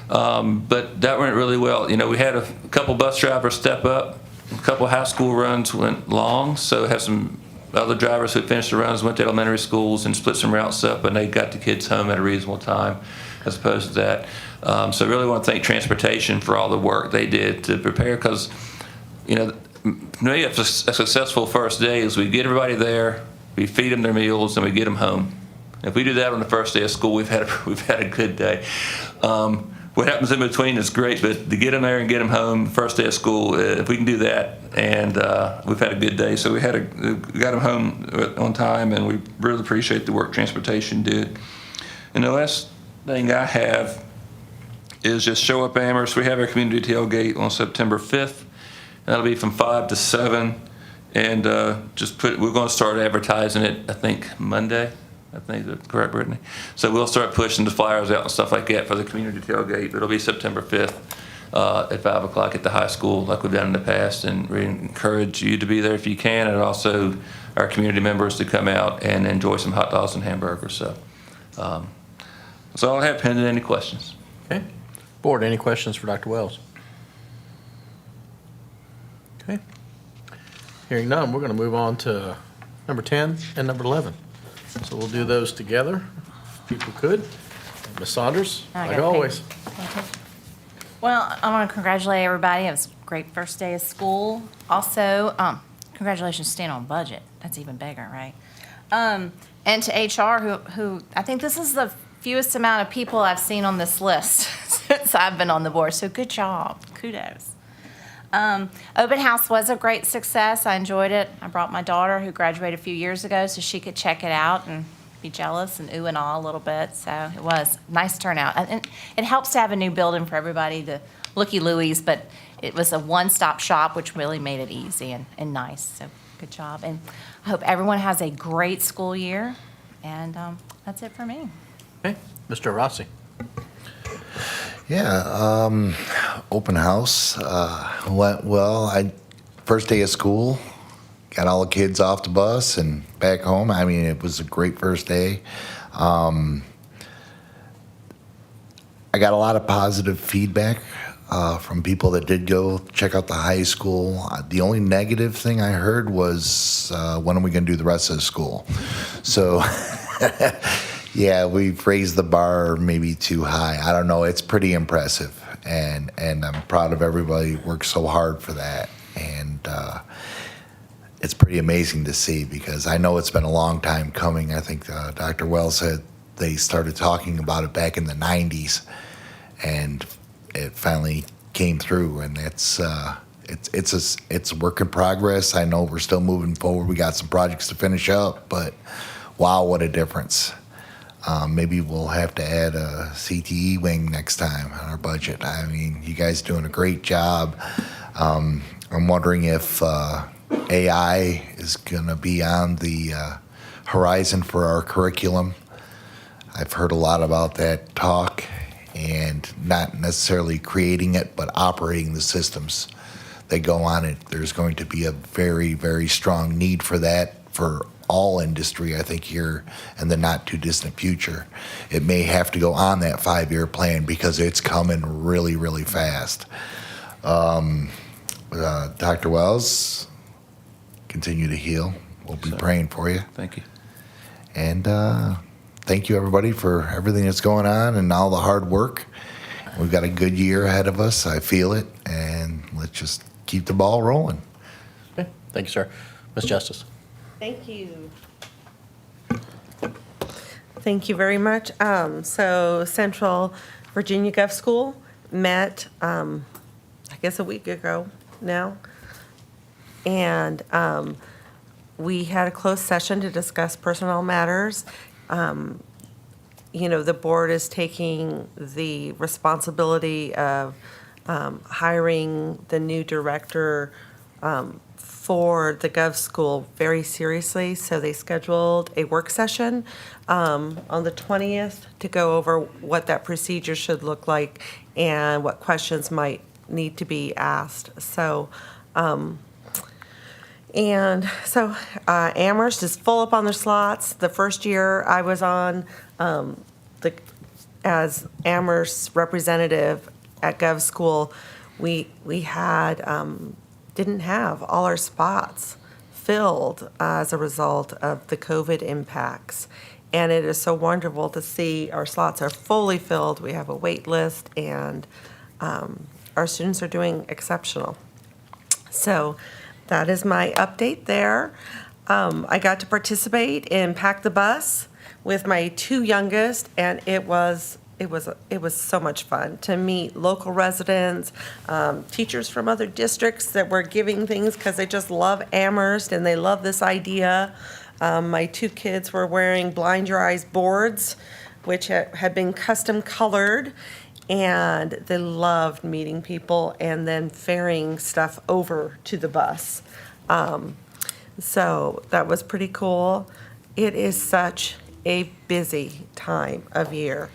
But that went really well. We had a couple bus drivers step up. A couple of high school runs went long, so have some other drivers who finished the runs, went to elementary schools and split some routes up, and they got the kids home at a reasonable time as opposed to that. So I really want to thank transportation for all the work they did to prepare, because, maybe a successful first day is we get everybody there, we feed them their meals, and we get them home. If we do that on the first day of school, we've had a good day. What happens in between is great, but to get them there and get them home first day of school, if we can do that, and we've had a good day. So we got them home on time, and we really appreciate the work transportation did. And the last thing I have is just show up Amherst. We have our community tailgate on September 5th. That'll be from 5 to 7, and we're going to start advertising it, I think, Monday. I think that's correct, Brittany. So we'll start pushing the flyers out and stuff like that for the community tailgate. It'll be September 5th at 5 o'clock at the high school, like we've done in the past, and we encourage you to be there if you can, and also our community members to come out and enjoy some hot dogs and hamburgers. So that's all I have, pending any questions. Okay. Board, any questions for Dr. Wells? Okay. Hearing none, we're going to move on to number 10 and number 11. So we'll do those together, if people could. Ms. Saunders, like always. Well, I want to congratulate everybody. It was a great first day of school. Also, congratulations staying on budget. That's even bigger, right? And to HR, who I think this is the fewest amount of people I've seen on this list since I've been on the board. So good job. Kudos. Open house was a great success. I enjoyed it. I brought my daughter, who graduated a few years ago, so she could check it out and be jealous and ooh and ah a little bit. So it was a nice turnout. And it helps to have a new building for everybody to looky-loos, but it was a one-stop shop, which really made it easy and nice. So good job. And I hope everyone has a great school year. And that's it for me. Okay, Mr. Rossi. Yeah, open house went well. First day of school, got all the kids off the bus and back home. I mean, it was a great first day. I got a lot of positive feedback from people that did go check out the high school. The only negative thing I heard was, when are we going to do the rest of the school? So, yeah, we've raised the bar maybe too high. I don't know. It's pretty impressive, and I'm proud of everybody who worked so hard for that. And it's pretty amazing to see, because I know it's been a long time coming. I think Dr. Wells said they started talking about it back in the 90s, and it finally came through. And it's a work in progress. I know we're still moving forward. We got some projects to finish up, but wow, what a difference. Maybe we'll have to add a CTE wing next time on our budget. I mean, you guys doing a great job. I'm wondering if AI is going to be on the horizon for our curriculum. I've heard a lot about that talk, and not necessarily creating it, but operating the systems that go on it. There's going to be a very, very strong need for that for all industry, I think, here in the not too distant future. It may have to go on that 5-year plan because it's coming really, really fast. Dr. Wells, continue to heal. We'll be praying for you. Thank you. And thank you, everybody, for everything that's going on and all the hard work. We've got a good year ahead of us. I feel it. And let's just keep the ball rolling. Okay, thank you, sir. Ms. Justice. Thank you. Thank you very much. So Central Virginia Gov School met, I guess a week ago now. And we had a closed session to discuss personnel matters. You know, the board is taking the responsibility of hiring the new director for the Gov School very seriously. So they scheduled a work session on the 20th to go over what that procedure should look like and what questions might need to be asked. So, Amherst is full up on their slots. The first year I was on as Amherst's representative at Gov School, we had didn't have all our spots filled as a result of the COVID impacts. And it is so wonderful to see our slots are fully filled. We have a wait list, and our students are doing exceptional. So that is my update there. I got to participate in Pack the Bus with my 2 youngest, and it was so much fun to meet local residents, teachers from other districts that were giving things because they just love Amherst and they love this idea. My 2 kids were wearing Blind Your Eyes boards, which had been custom colored, and they loved meeting people and then ferrying stuff over to the bus. So that was pretty cool. It is such a busy time of year.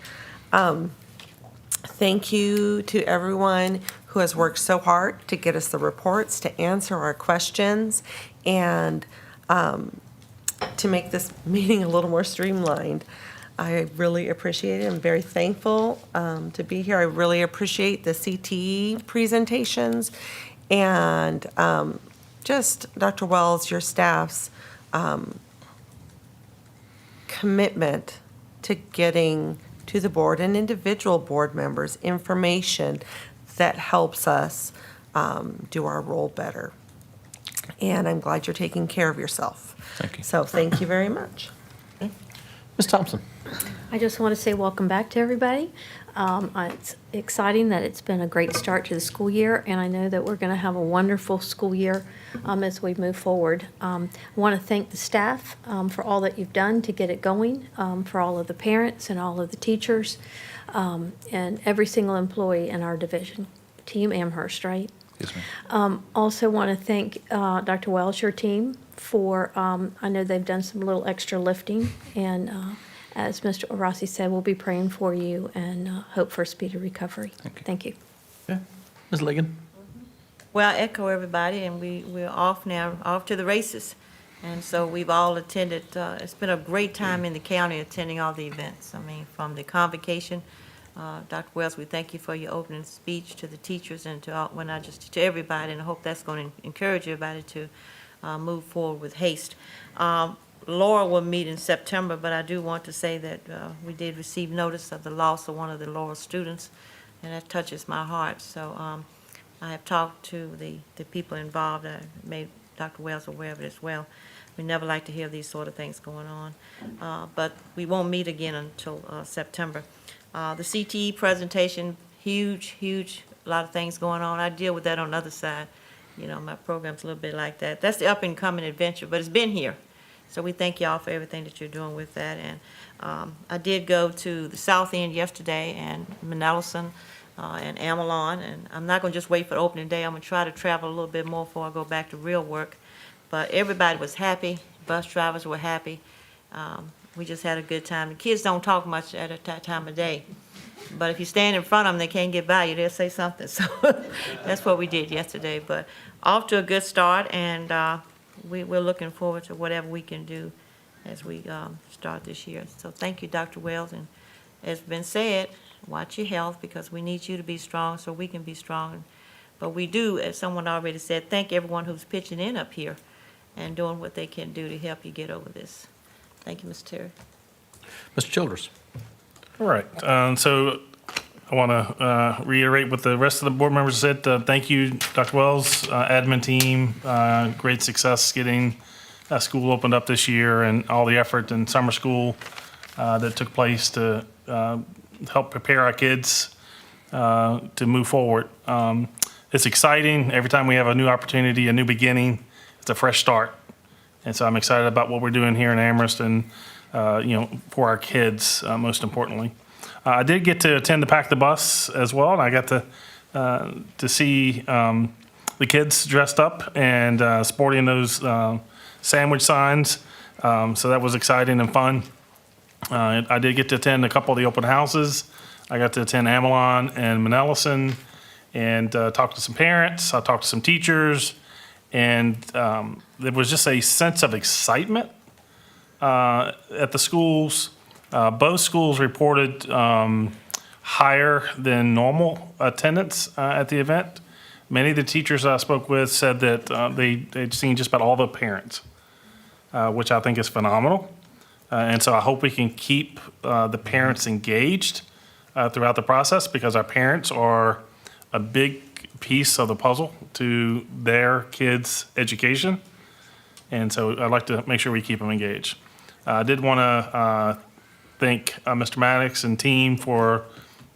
Thank you to everyone who has worked so hard to get us the reports, to answer our questions, and to make this meeting a little more streamlined. I really appreciate it. I'm very thankful to be here. I really appreciate the CTE presentations, and just Dr. Wells, your staff's commitment to getting to the board and individual board members information that helps us do our role better. And I'm glad you're taking care of yourself. Thank you. So thank you very much. Ms. Thompson. I just want to say welcome back to everybody. It's exciting that it's been a great start to the school year, and I know that we're going to have a wonderful school year as we move forward. I want to thank the staff for all that you've done to get it going, for all of the parents and all of the teachers, and every single employee in our division. Team Amherst, right? Yes, ma'am. Also want to thank Dr. Wells, your team, I know they've done some little extra lifting, and as Mr. Rossi said, we'll be praying for you and hope for a speedy recovery. Thank you. Ms. Ligon? Well, I echo everybody, and we're off now, off to the races. And so we've all attended, it's been a great time in the county attending all the events. I mean, from the convocation, Dr. Wells, we thank you for your opening speech to the teachers and to all, well, not just to everybody, and I hope that's going to encourage everybody to move forward with haste. Laura will meet in September, but I do want to say that we did receive notice of the loss of one of the Laura students, and that touches my heart. So I have talked to the people involved. I made Dr. Wells aware of it as well. We never like to hear these sort of things going on, but we won't meet again until September. The CTE presentation, huge, a lot of things going on. I deal with that on the other side. You know, my program's a little bit like that. That's the up-and-coming adventure, but it's been here. So we thank y'all for everything that you're doing with that. And I did go to the South End yesterday, and Manelson, and Amelon, and I'm not going to just wait for the opening day. I'm going to try to travel a little bit more before I go back to real work. But everybody was happy. Bus drivers were happy. We just had a good time. The kids don't talk much at that time of day. But if you stand in front of them, they can't get by you. They'll say something. So that's what we did yesterday. But off to a good start, and we're looking forward to whatever we can do as we start this year. So thank you, Dr. Wells. And as been said, watch your health, because we need you to be strong so we can be strong. But we do, as someone already said, thank everyone who's pitching in up here and doing what they can do to help you get over this. Thank you, Mr. Terry. Mr. Childers? All right, so I want to reiterate what the rest of the board members said. Thank you, Dr. Wells, admin team, great success getting school opened up this year, and all the effort in summer school that took place to help prepare our kids to move forward. It's exciting. Every time we have a new opportunity, a new beginning, it's a fresh start. And so I'm excited about what we're doing here in Amherst and, for our kids, most importantly. I did get to attend the Pack the Bus as well, and I got to see the kids dressed up and sporting those sandwich signs. So that was exciting and fun. I did get to attend a couple of the open houses. I got to attend Amelon and Manelson and talk to some parents. I talked to some teachers, and there was just a sense of excitement at the schools. Both schools reported higher than normal attendance at the event. Many of the teachers I spoke with said that they'd seen just about all the parents, which I think is phenomenal. And so I hope we can keep the parents engaged throughout the process, because our parents are a big piece of the puzzle to their kids' education. And so I'd like to make sure we keep them engaged. I did want to thank Mr. Maddox and team for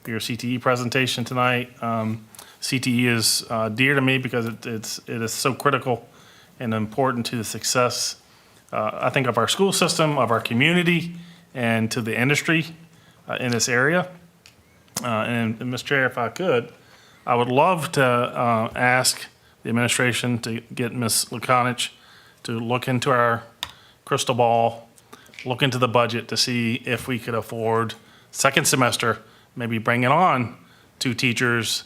your CTE presentation tonight. CTE is dear to me because it is so critical and important to the success, I think, of our school system, of our community, and to the industry in this area. And Mr. Chair, if I could, I would love to ask the administration to get Ms. Lukanich to look into our crystal ball, look into the budget to see if we could afford second semester, maybe bringing on 2 teachers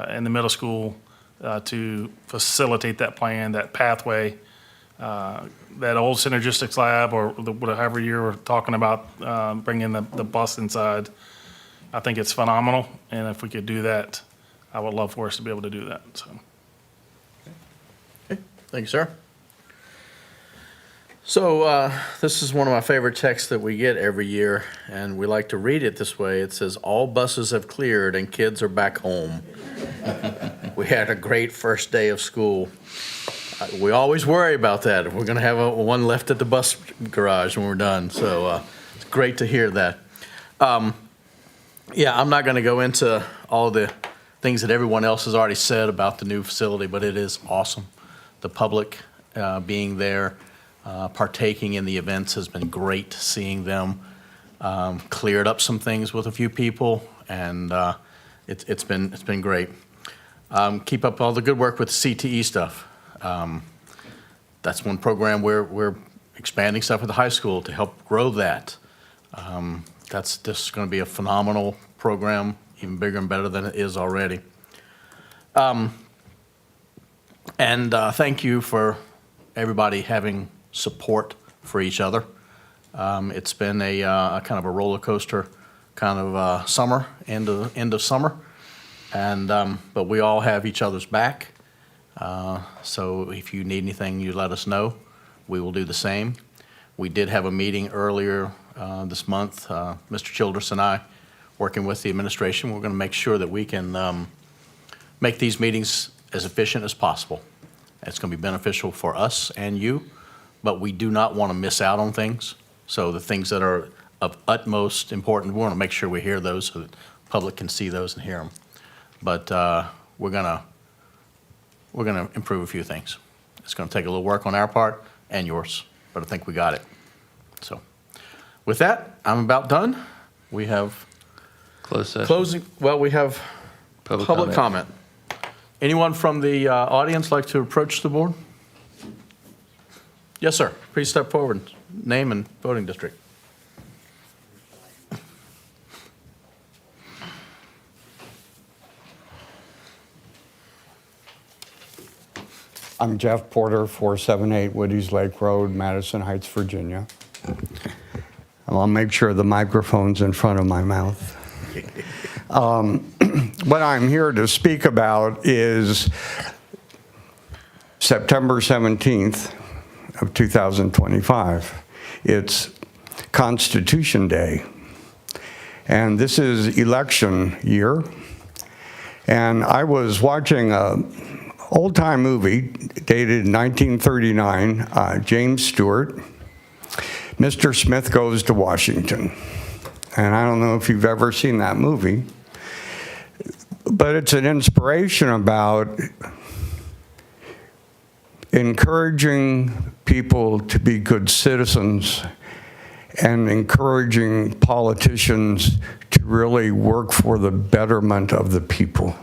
in the middle school to facilitate that plan, that pathway, that old synergistics lab, or whatever you're talking about, bringing the bus inside. I think it's phenomenal, and if we could do that, I would love for us to be able to do that. So, Thank you, sir. So this is one of my favorite texts that we get every year, and we like to read it this way. It says, "All buses have cleared and kids are back home." We had a great first day of school. We always worry about that. We're going to have one left at the bus garage when we're done. So it's great to hear that. Yeah, I'm not going to go into all the things that everyone else has already said about the new facility, but it is awesome. The public being there, partaking in the events has been great. Seeing them cleared up some things with a few people, and it's been great. Keep up all the good work with the CTE stuff. That's one program we're expanding stuff at the high school to help grow that. That's just going to be a phenomenal program, even bigger and better than it is already. And thank you for everybody having support for each other. It's been a kind of a roller coaster kind of summer, end of summer, and but we all have each other's back. So if you need anything, you let us know. We will do the same. We did have a meeting earlier this month, Mr. Childress and I, working with the administration. We're going to make sure that we can make these meetings as efficient as possible. It's going to be beneficial for us and you, but we do not want to miss out on things. So the things that are of utmost importance, we want to make sure we hear those so that the public can see those and hear them. But we're going to improve a few things. It's going to take a little work on our part and yours, but I think we got it. So with that, I'm about done. We have Closed session. closing, well, we have public comment. Anyone from the audience like to approach the board? Yes, sir. Please step forward. Name and voting district. I'm Jeff Porter, 478 Woody's Lake Road, Madison Heights, Virginia. I'll make sure the microphone's in front of my mouth. What I'm here to speak about is September 17th of 2025. It's Constitution Day. And this is election year. And I was watching a old-time movie dated 1939, James Stewart, Mr. Smith Goes to Washington. And I don't know if you've ever seen that movie, but it's an inspiration about encouraging people to be good citizens and encouraging politicians to really work for the betterment of the people.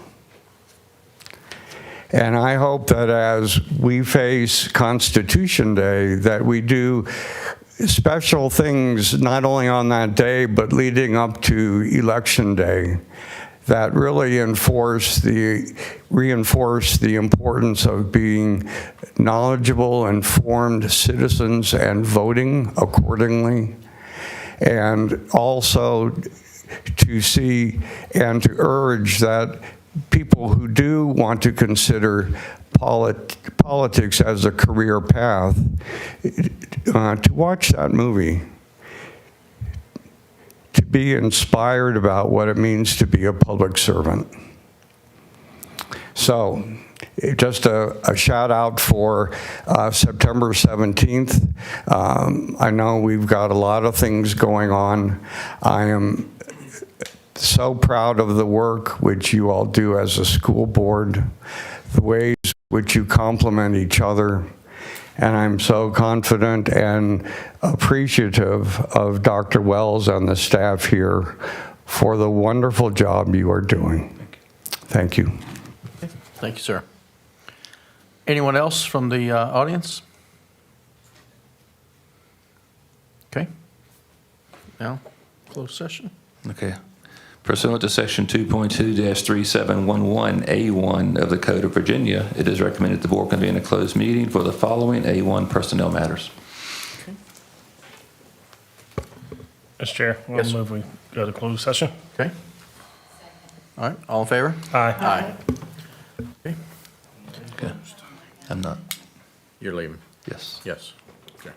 And I hope that as we face Constitution Day, that we do special things not only on that day, but leading up to Election Day, that really reinforce the importance of being knowledgeable, informed citizens and voting accordingly, and also to see and to urge that people who do want to consider politics as a career path, to watch that movie, to be inspired about what it means to be a public servant. So, just a shout out for September 17th. I know we've got a lot of things going on. I am so proud of the work which you all do as a school board, the ways which you complement each other, and I'm so confident and appreciative of Dr. Wells and the staff here for the wonderful job you are doing. Thank you. Thank you, sir. Anyone else from the audience? Okay. Now, closed session. Okay. Pursuant to Section 2.2-3711A1 of the Code of Virginia, it is recommended the board convene a closed meeting for the following A1 personnel matters. Mr. Chair, Yes, we'll move we go to closed session. Okay. All right, all in favor? Aye. Aye. Okay, Okay. I'm not. you're leaving. Yes. Yes. Okay.